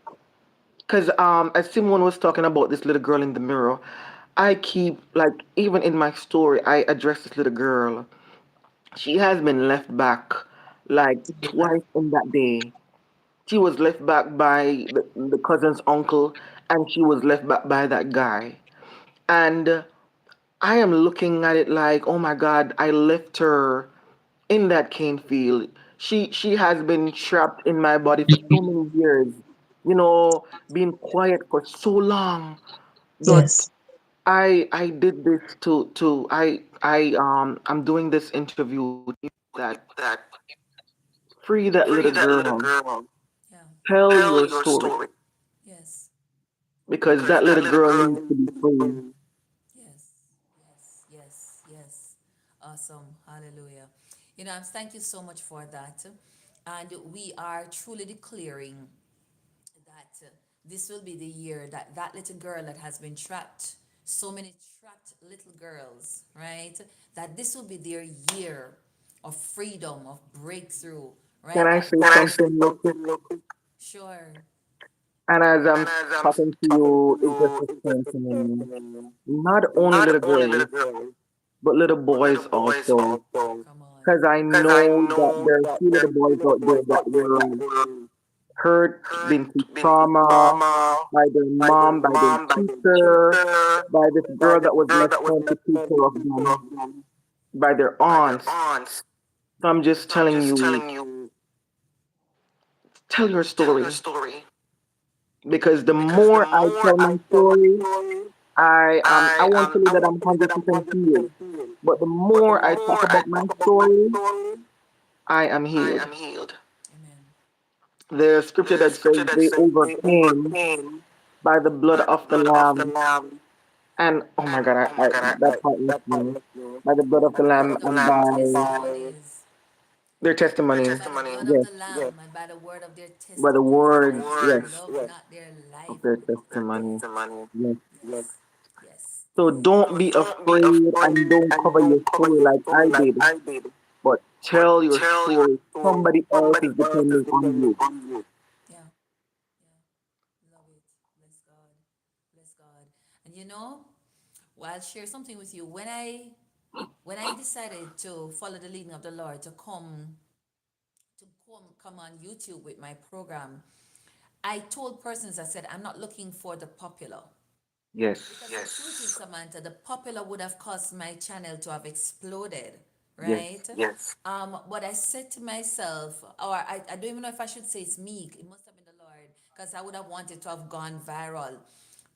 Cause as Simone was talking about this little girl in the mirror, I keep like even in my story, I address this little girl. She has been left back like twice in that day. She was left back by the cousin's uncle, and she was left back by that guy. And I am looking at it like, oh my God, I left her in that cane field. She has been trapped in my body for so many years, being quiet for so long. But Yes. I did this to I'm doing this interview to that free that little girl. Yeah. Tell your story Yes. because that little girl needs to be free. Yes. Yes. Yes. Yes. Awesome. Hallelujah. Thank you so much for that. And we are truly declaring that this will be the year that that little girl that has been trapped, so many trapped little girls, right? That this will be their year of freedom, of breakthrough, Can right? I That say something real quick? sure. And as I'm talking to you, it just came to me. Not only little girls, but little boys also. Come on. Because I know that there are few little boys out there that were hurt, been through trauma by their mom, by their teacher, by this girl that was left home to take care of them, by their aunts. So I'm just telling you, tell your story. Because the more I tell my story, I won't tell you that I'm 100% healed. But the more I talk about my story, I am healed. Amen. The scripture that says they overcame by the blood of the Lamb, and oh my God, that part is me. By the blood of the Lamb and by Testimonies. their testimony. By the blood of Yes, the Lamb and by the word of their by the testimonies. words, They yes, love not their of life their with it. testimony. Yes. Yes. Yes. So don't be afraid and don't cover your story like I did, but tell your story. Somebody else is depending on you. Yeah. Yeah. Love it. Bless God. Bless God. And well, I'll share something with you. When I decided to follow the leading of the Lord to come on YouTube with my program, I told persons, I said, I'm not looking for the popular. Because Yes, the truth is, Samantha, the popular would have caused my channel to have exploded, yes, right? But I said to myself, or I don't even know if I should say it's me, it must have been the Lord, because I would have wanted to have gone viral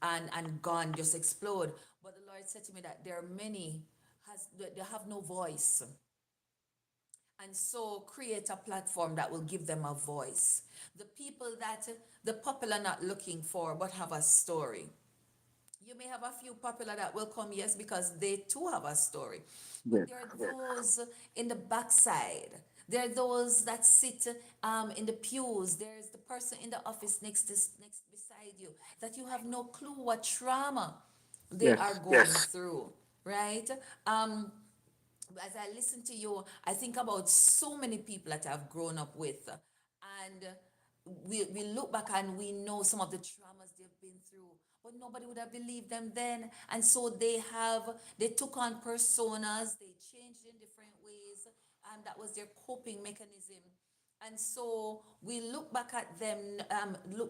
and gone just explode. But the Lord said to me that there are many they have no voice. And so create a platform that will give them a voice. The people that the popular not looking for but have a story. You may have a few popular that will come, yes, because they too have a story. But yes, there are those in the backside. There are those that sit in the pews. There's the person in the office next beside you that you have no clue what trauma they are yes, going through, right? Um, as I listen to you, I think about so many people that I've grown up with. And we look back and we know some of the traumas they've been through, but nobody would have believed them then. And so they took on personas, they changed in different ways, and that was their coping mechanism. And so we look back at them,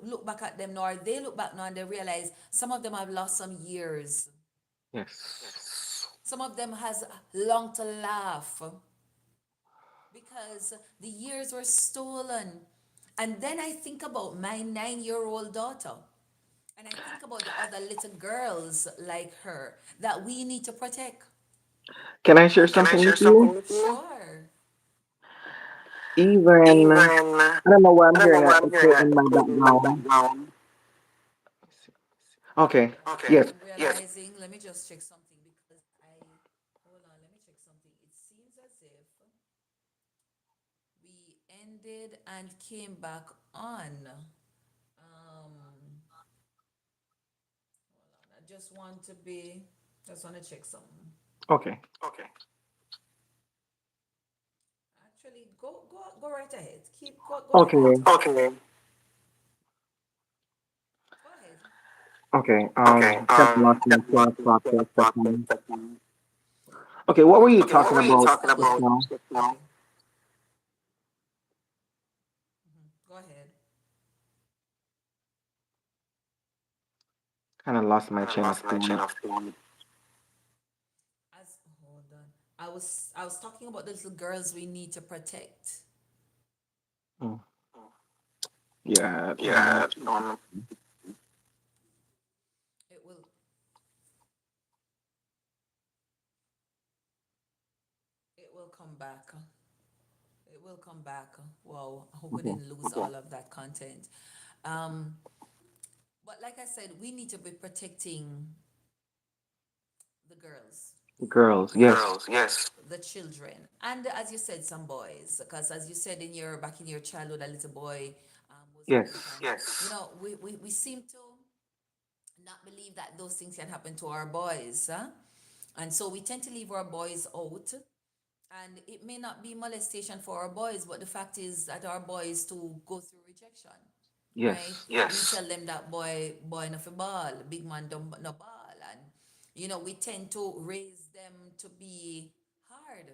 look back at them now, or they look back now and they realize some of them have lost some years. yes. Some of them has long to laugh because the years were stolen. And then I think about my 9-year-old daughter. And I think about the other little girls like her that we need to protect. Can I share something with you? Sure. Even, I don't know why I'm hearing an echo in my background. Okay, yes, I'm realizing, let me just check something because hold on, let me check something. It seems as if we ended and came back on. I just want to check something. okay, Actually, go right ahead. Go ahead. okay, Go ahead. okay. Kind of lost my train of thought for a second. Okay, what were you talking about just now? Okay. Go ahead. Kind of lost my chain of thought. Hold on. I was talking about the little girls we need to protect. Mm, yeah, no, It will it will come back. It will come back. Wow, I hope we okay. didn't lose all of that content. Um, but like I said, we need to be protecting the girls, Girls, yes, the children, and as you said, some boys. Because as you said back in your childhood, a little boy was raped, yes, and we seem to not believe that those things can happen to our boys, huh? And so we tend to leave our boys out. And it may not be molestation for our boys, but the fact is that our boys to go through rejection, right? yes, We tell them that boy no fi ball, big man don't no ball, and we tend to raise them to be hard.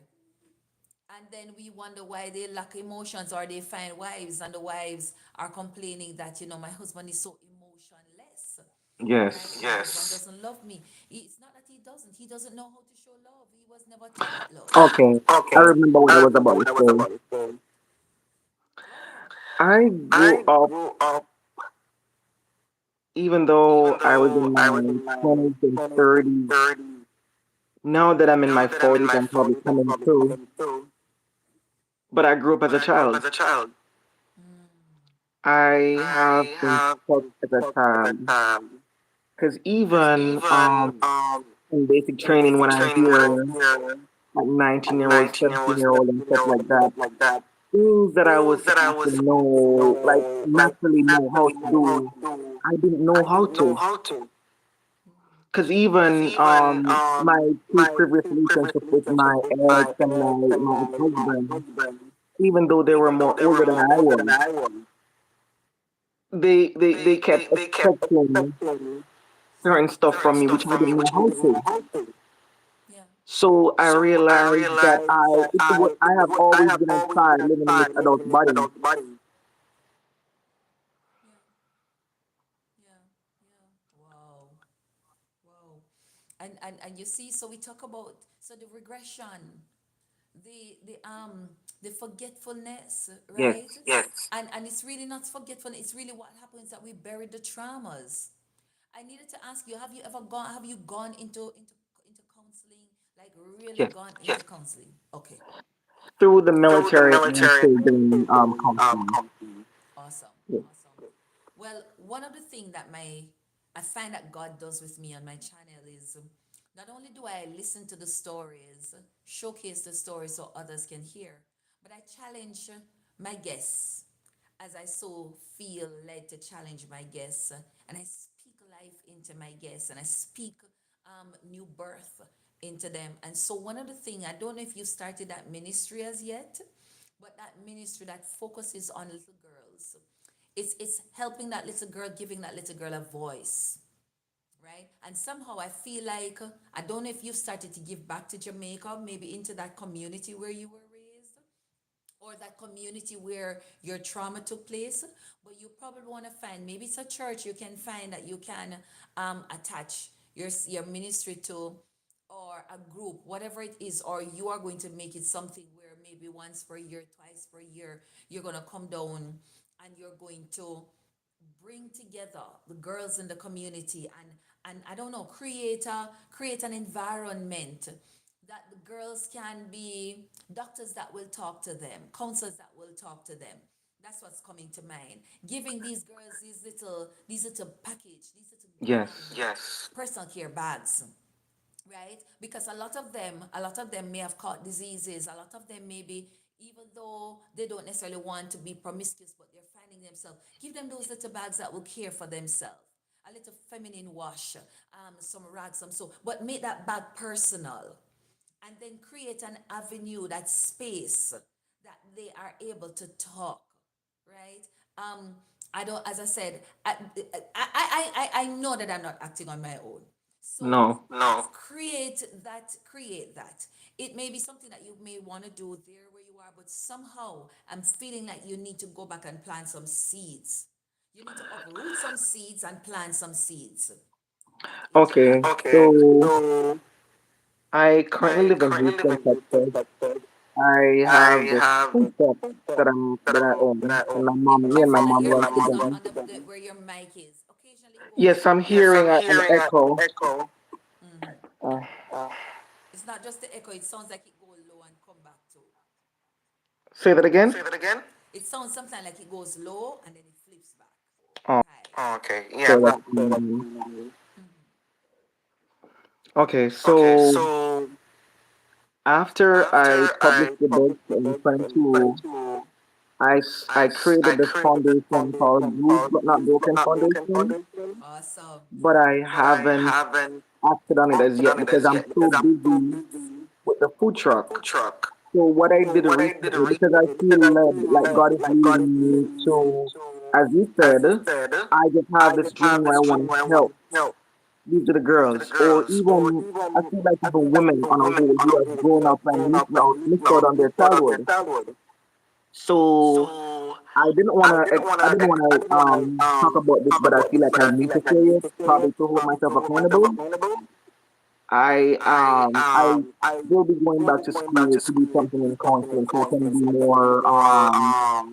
And then we wonder why they lack emotions, or they find wives and the wives are complaining that, my husband is so emotionless, right? Yes. My husband doesn't love me. It's not that he doesn't know how to show love. He was never taught love. Okay. I remember what I was about to say. Go ahead. I grew up, even though I was in my 20s and 30s, now that I'm in my 40s, I'm probably coming through, but I grew up as a child. I have been taught as a child. Because even in basic training, when I hear like 19-year-old, 17-year-old, and stuff like that, things that I was supposed to know, like naturally know how to do, I didn't know how to. Because even my two previous relationships with my ex and my ex-husband, even though they were more older than I was, they kept expecting certain stuff from me, which I didn't know how to. Yeah. So I realized that I have always been a child living in this adult body. Yeah. Yeah. Yeah. Wow. Wow. And you see, so we talk about, so the regression, the forgetfulness, Yes. right? And it's really not forgetfulness, it's really what happens that we bury the traumas. I needed to ask you, have you gone into counseling, like really Yes. gone into counseling? Okay. Through the military, I'm still doing counseling. Awesome. Yes. Awesome. Well, one of the things that I find that God does with me on my channel is, not only do I listen to the stories, showcase the stories so others can hear, but I challenge my guests as I so feel led to challenge my guests, and I speak life into my guests, and I speak new birth into them. And so one of the things, I don't know if you started that ministry as yet, but that ministry that focuses on little girls, it's helping that little girl, giving that little girl a voice, right? And somehow I feel like, I don't know if you've started to give back to Jamaica, maybe into that community where you were raised, or that community where your trauma took place. But you probably want to find, maybe it's a church you can find that you can attach your ministry to, or a group, whatever it is, or you are going to make it something where maybe once per year, twice per year, you're going to come down and you're going to bring together the girls in the community, and I don't know, create an environment that the girls can be doctors that will talk to them, counselors that will talk to them. That's what's coming to mind. Giving these girls these little package, these little Yes. personal care bags, right? Because a lot of them may have caught diseases. A lot of them maybe, even though they don't necessarily want to be promiscuous, but they're finding themselves. Give them those little bags that will care for themselves. A little feminine wash, some rags, some soap, but make that bag personal, and then create an avenue, that space that they are able to talk, right? um I don't, as I said, I know that I'm not acting on my own. So No. no, create that. It may be something that you may want to do there where you are, but somehow I'm feeling like you need to go back and plant some seeds. You need to uproot some seeds and plant some seeds into that. Okay. So I currently live in Houston, Texas. I have this food shop that I own, and me I and my feel like mom your run phone is not together. on where your mic is. Occasionally it goes Yes, low. I'm hearing an echo. Uh, It's not just the echo, it sounds like it goes low and come back to Say that again. it sounds sometimes like it goes low and then it flips back Oh, high. okay, that's okay. So after I published the book in 22, I created this foundation called Bruised But Not Broken Foundation, Awesome. but I haven't acted on it as yet because I'm so busy with the food truck. So what I did recently, because I feel led, like God is leading me to, as you said, I just have this dream where I want to help. these are the girls, or even I feel like even women on a whole who have grown up and missed out on their childhood. So I didn't wanna talk about this, but I feel like I need to say it, probably to hold myself accountable. I will be going back to school to do something in counseling so I can be more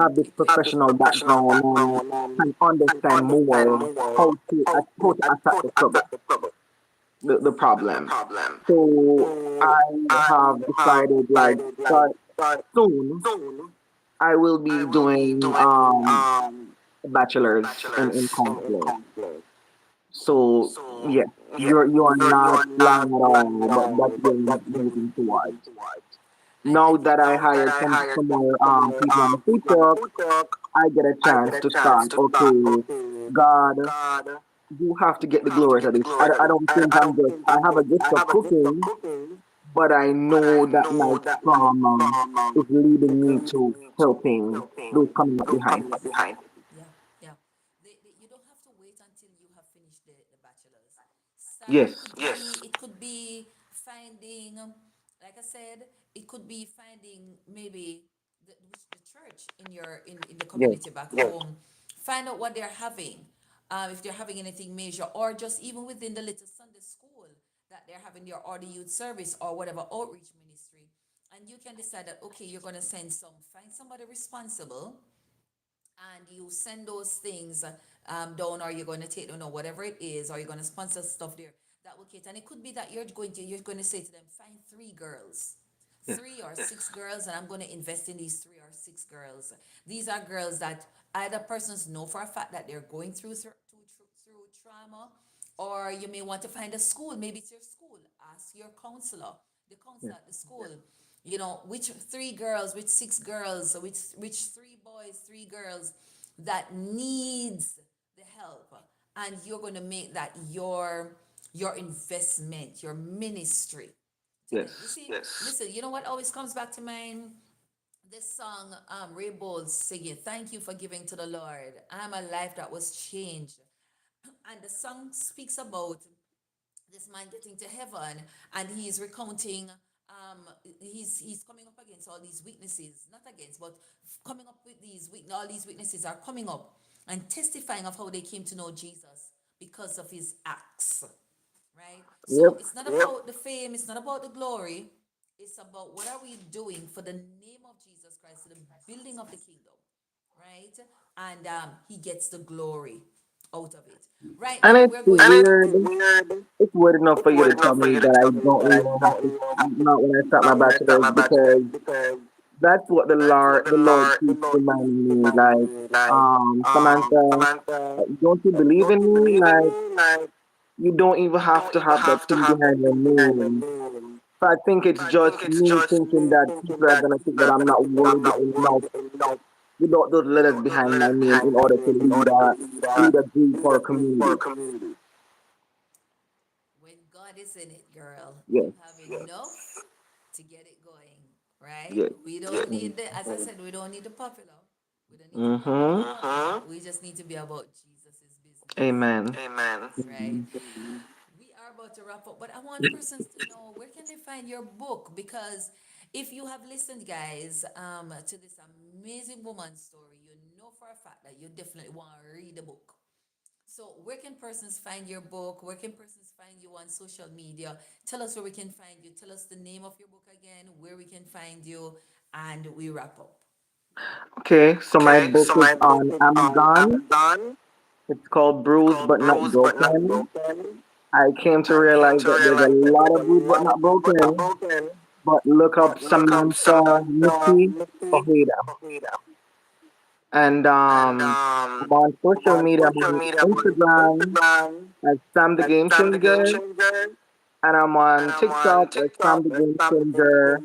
have this professional background and can understand more how to attack the trouble, the problem. So I have decided like start soon I will be doing a bachelor's in counseling. So yes, you are not lying at all. That's where I'm moving towards. I Now think that I hired some more people on the Facebook, I get a chance to start. Okay, God, you have to get the glory to this. I don't think I'm just. I have a gift of cooking, but I know that my trauma is leading me to helping those coming up behind. yeah, yeah. You don't have to wait until you have finished the bachelor's. Start. It Yes, could be. It could be finding. Like I said, it could be finding maybe the church in the yes, community back home. Find out what they're having. If they're having anything major, or just even within the little Sunday school that they're having their or the youth service or whatever outreach ministry, and you can decide that okay, you're gonna find somebody responsible and you send those things down, or you're going to take them, or whatever it is, or you're going to sponsor stuff there that will cater. And it could be that you're going to say to them, find three girls, yes, 3 or 6 girls, and I'm going to invest in these 3 or 6 girls. These are girls that either persons know for a fact that they're going through trauma, or you may want to find a school. Maybe it's your school. Ask your counselor, the counselor yes, at the school, which 3 girls, which 6 girls, which 3 boys, 3 girls that needs the help, and you're going to make that your investment, your ministry to them. You yes. see, listen, you know what always comes back to mind? This song, Ray Bowles singing, "Thank you for giving to the Lord. I'm a life that was changed." And the song speaks about this man getting to heaven, and he's recounting, he's coming up against all these weaknesses, not against, but coming up with all these weaknesses are coming up and testifying of how they came to know Jesus because of his acts, right? So Yep. it's not about the fame, it's not about the glory, it's about what are we doing for the name of Jesus Christ, for the building of the kingdom, right? And he gets the glory out of it. Right And now, it's we're going to. weird. It's weird enough for you to tell me that I don't even have to. Not when I start my bachelor's because that's what the Lord keeps reminding me. Like, Samantha, don't you believe in me? Like, you don't even have to have that thing behind your name. So I think it's just me thinking that people are gonna think that I'm not worthy enough without those letters behind my name in order to lead a group or a community. When God is in it, girl, you Yes, have enough to get it going, right? yes. We don't need as I said, we don't need the popular. We don't need to be about Mm-hmm. the popular. We just need to be about Jesus' business, Amen. right? We are about to wrap up, but I want persons to know where can they find your book, because if you have listened, guys, to this amazing woman's story, you know for a fact that you definitely want to read the book. So, where can persons find your book? Where can persons find you on social media? Tell us where we can find you. Tell us the name of your book again, where we can find you, and we wrap up. Okay, so my book is on Amazon. It's called Bruised but Not Broken. I came to realize that there's a lot of bruised but not broken. But look up Samantha Nikki Ojeda. And I'm on social media. I'm on Instagram as Sam the Game Changer. And I'm on TikTok as Sam the Game Changer.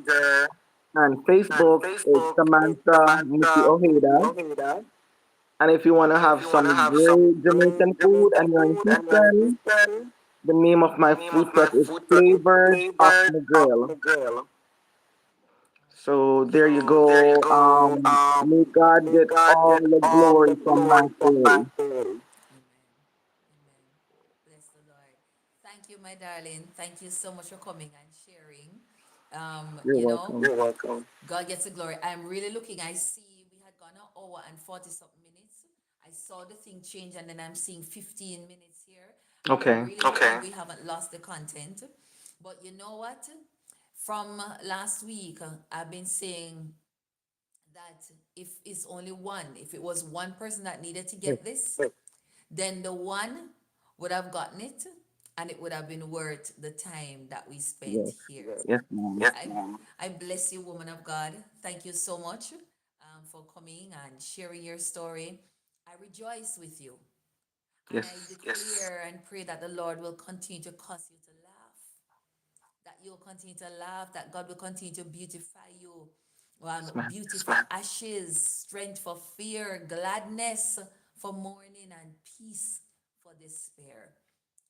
And Facebook is Samantha Nikki Ojeda. And if you want to have some great Jamaican food and you're in Houston, the name of my food truck is Flavors of the Grill. So there you go. May God get all the glory from my story. Amen. Amen. Bless the Lord. my darling. Thank you so much for coming and sharing. You're welcome. You're welcome. God gets the glory. I'm really looking. I see we had gone an hour and 40 something minutes. I saw the thing change and then I'm seeing 15 minutes here. I'm Okay. really hoping we haven't lost the content. But you know what? From last week, I've been saying that if it's only one, if it was one person that needed to Yes. get this, then the one would have gotten it and it would have been worth the time that we spent Yes. here. Yes, ma'am. Yes, I bless you, woman of God. Thank you so much for coming and sharing your story. I rejoice with you. And I Yes. declare and pray that the Lord will continue to cause you to laugh, that you'll continue to laugh, that God will continue to beautify you. Yes, ma'am. Beauty for ashes, strength for fear, gladness for mourning, and peace for despair.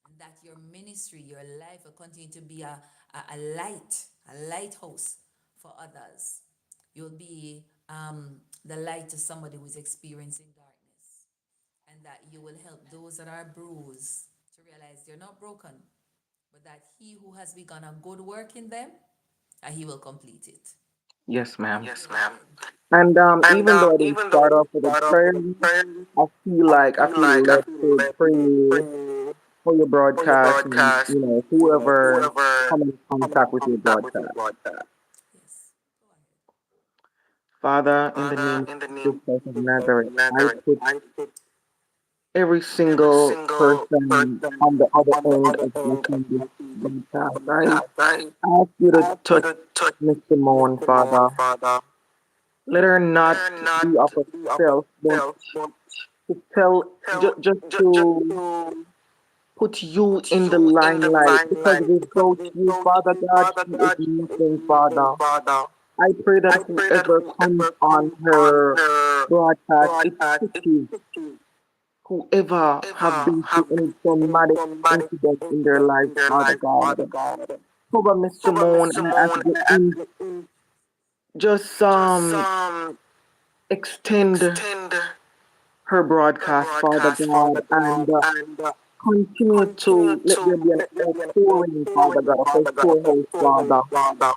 And that your ministry, your life will continue to be a light, a lighthouse for others. You'll be the light to somebody who's experiencing darkness. And that you will help those that are bruised to realize they're not broken, but that he who has begun a good work in them, he will complete it. Yes, ma'am. Yes, ma'am. And And even though I didn't even though I start didn't off with a start off prayer, with a prayer, I feel feel like I led feel to led to pray pray for your for your broadcast and, broadcast, whoever whoever come in come in contact with your contact with your broadcast. broadcast. Yes. Go ahead. Father, in the Father, name of in the name Jesus of Christ of Jesus Christ Nazareth, of I Nazareth, put I put every every single single person on person the other on the end other of end of listening this this broadcast. I broadcast. I ask you to ask you touch to touch Miss Simone, Mr. Moon, Father. Father. Let her Let not her not be of be of herself, but herself, but to tell, tell just just to to put you put in the you in the limelight, because limelight because without you, without Father you, God, Father she is God, she is nothing, nothing, Father. Father. I pray that I pray that whoever comes whoever on comes on her her broadcast, broadcast, it especially to whoever have ever been through have any been any traumatic traumatic incident in their incident life, in their Father life, God. Father God. Cover Miss Cover Miss Simone and I ask Simone you and I ask to you to just just extend extend her her broadcast, Father broadcast, God, Father and God, and continue continue to let there to be an let there be an outpouring, Father outpouring, God, of her Father God, of her storehouse, storehouse, Father. Father.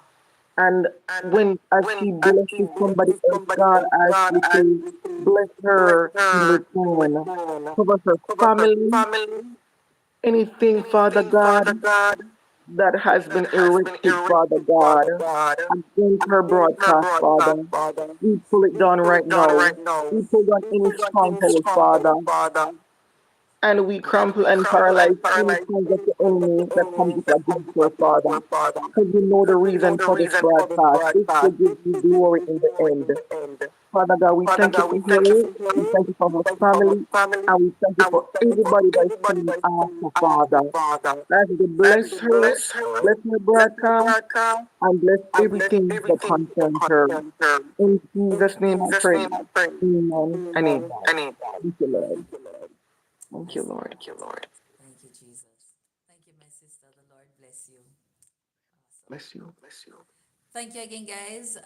And And when as when she as she blesses somebody blesses else, somebody God, else, I ask God you asks to you to bless bless her in her in return. return. Cover her Cover her family, family, anything, Father anything, God, Father God, that has that been has been erected, Father erected, God, Father God, against her against her broadcast, broadcast, Father. Father. We pull it We down pull right it down now. right now. We pull down We any pull down any stronghold, Father, stronghold, Father, and we and crumple we and crumple paralyze and any paralyze plans of any the plans of the enemy that comes enemy up that comes against her, up against Father. her, Father. Because we know the Because we know reason the for this reason for this broadcast. It's to broadcast. give It's you to give glory you in the glory end. in the end. Father God, we Father thank you God, for we thank you her. for We healing. thank you for We her thank you for her family. family. And we thank you And we for thank you for everybody that is everybody coming that is coming after, after, Father. Father. Ask you to That bless you her, bless her, bless her bless her broadcast, broadcast, and bless and bless everything that everything that concerns her. concerns her. In In Jesus' name I Jesus' pray. name I pray. Amen and Amen. amen. And amen. Thank you, Lord. Thank you, Lord. Thank you, Yes, Lord. thank you, Lord. Thank you, Jesus. Thank you, my sister. The Lord bless you. Awesome. Bless you. Bless you. Thank you again, guys.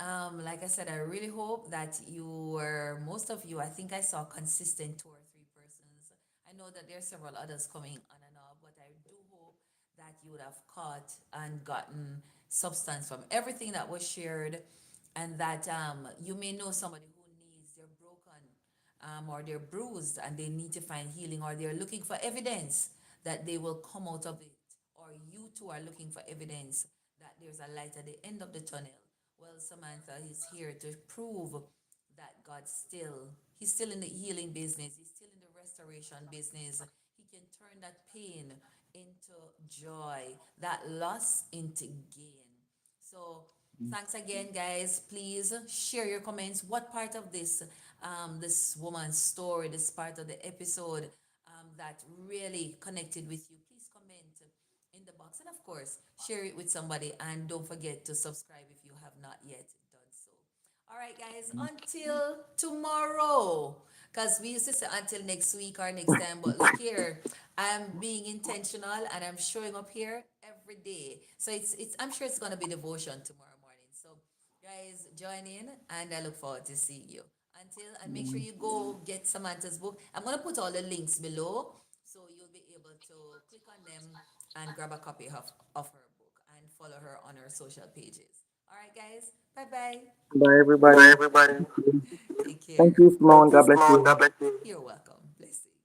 Like I said, I really hope that you were, most of you, I think I saw consistent 2 or 3 persons. I know that there are several others coming on and off, but I do hope that you would have caught and gotten substance from everything that was shared, and that you may know somebody who needs, they're broken or they're bruised and they need to find healing, or they're looking for evidence that they will come out of it, or you too are looking for evidence that there's a light at the end of the tunnel. Well, Samantha is here to prove that He's still in the healing business, He's still in the restoration business. He can turn that pain into joy, that loss into gain. So thanks again, guys. Please share your comments. What part of this woman's story, this part of the episode, that really connected with you? Please comment in the box, and of course, share it with somebody. And don't forget to subscribe if you have not yet done so. All right, guys. Until tomorrow. Because we used to say until next week or next time. But look here, I'm being intentional and I'm showing up here every day. So it's I'm sure it's gonna be devotion tomorrow morning. So guys, join in and I look forward to seeing you. And make sure you go get Samantha's book. I'm gonna put all the links below so you'll be able to click on them and grab a copy of her book and follow her on her social pages. All right, guys. Bye bye. Bye, Bye, everybody. everybody. Take Thank care. you, Thank Simone. you, God bless Simone. you. God bless you. You're welcome. Blessings.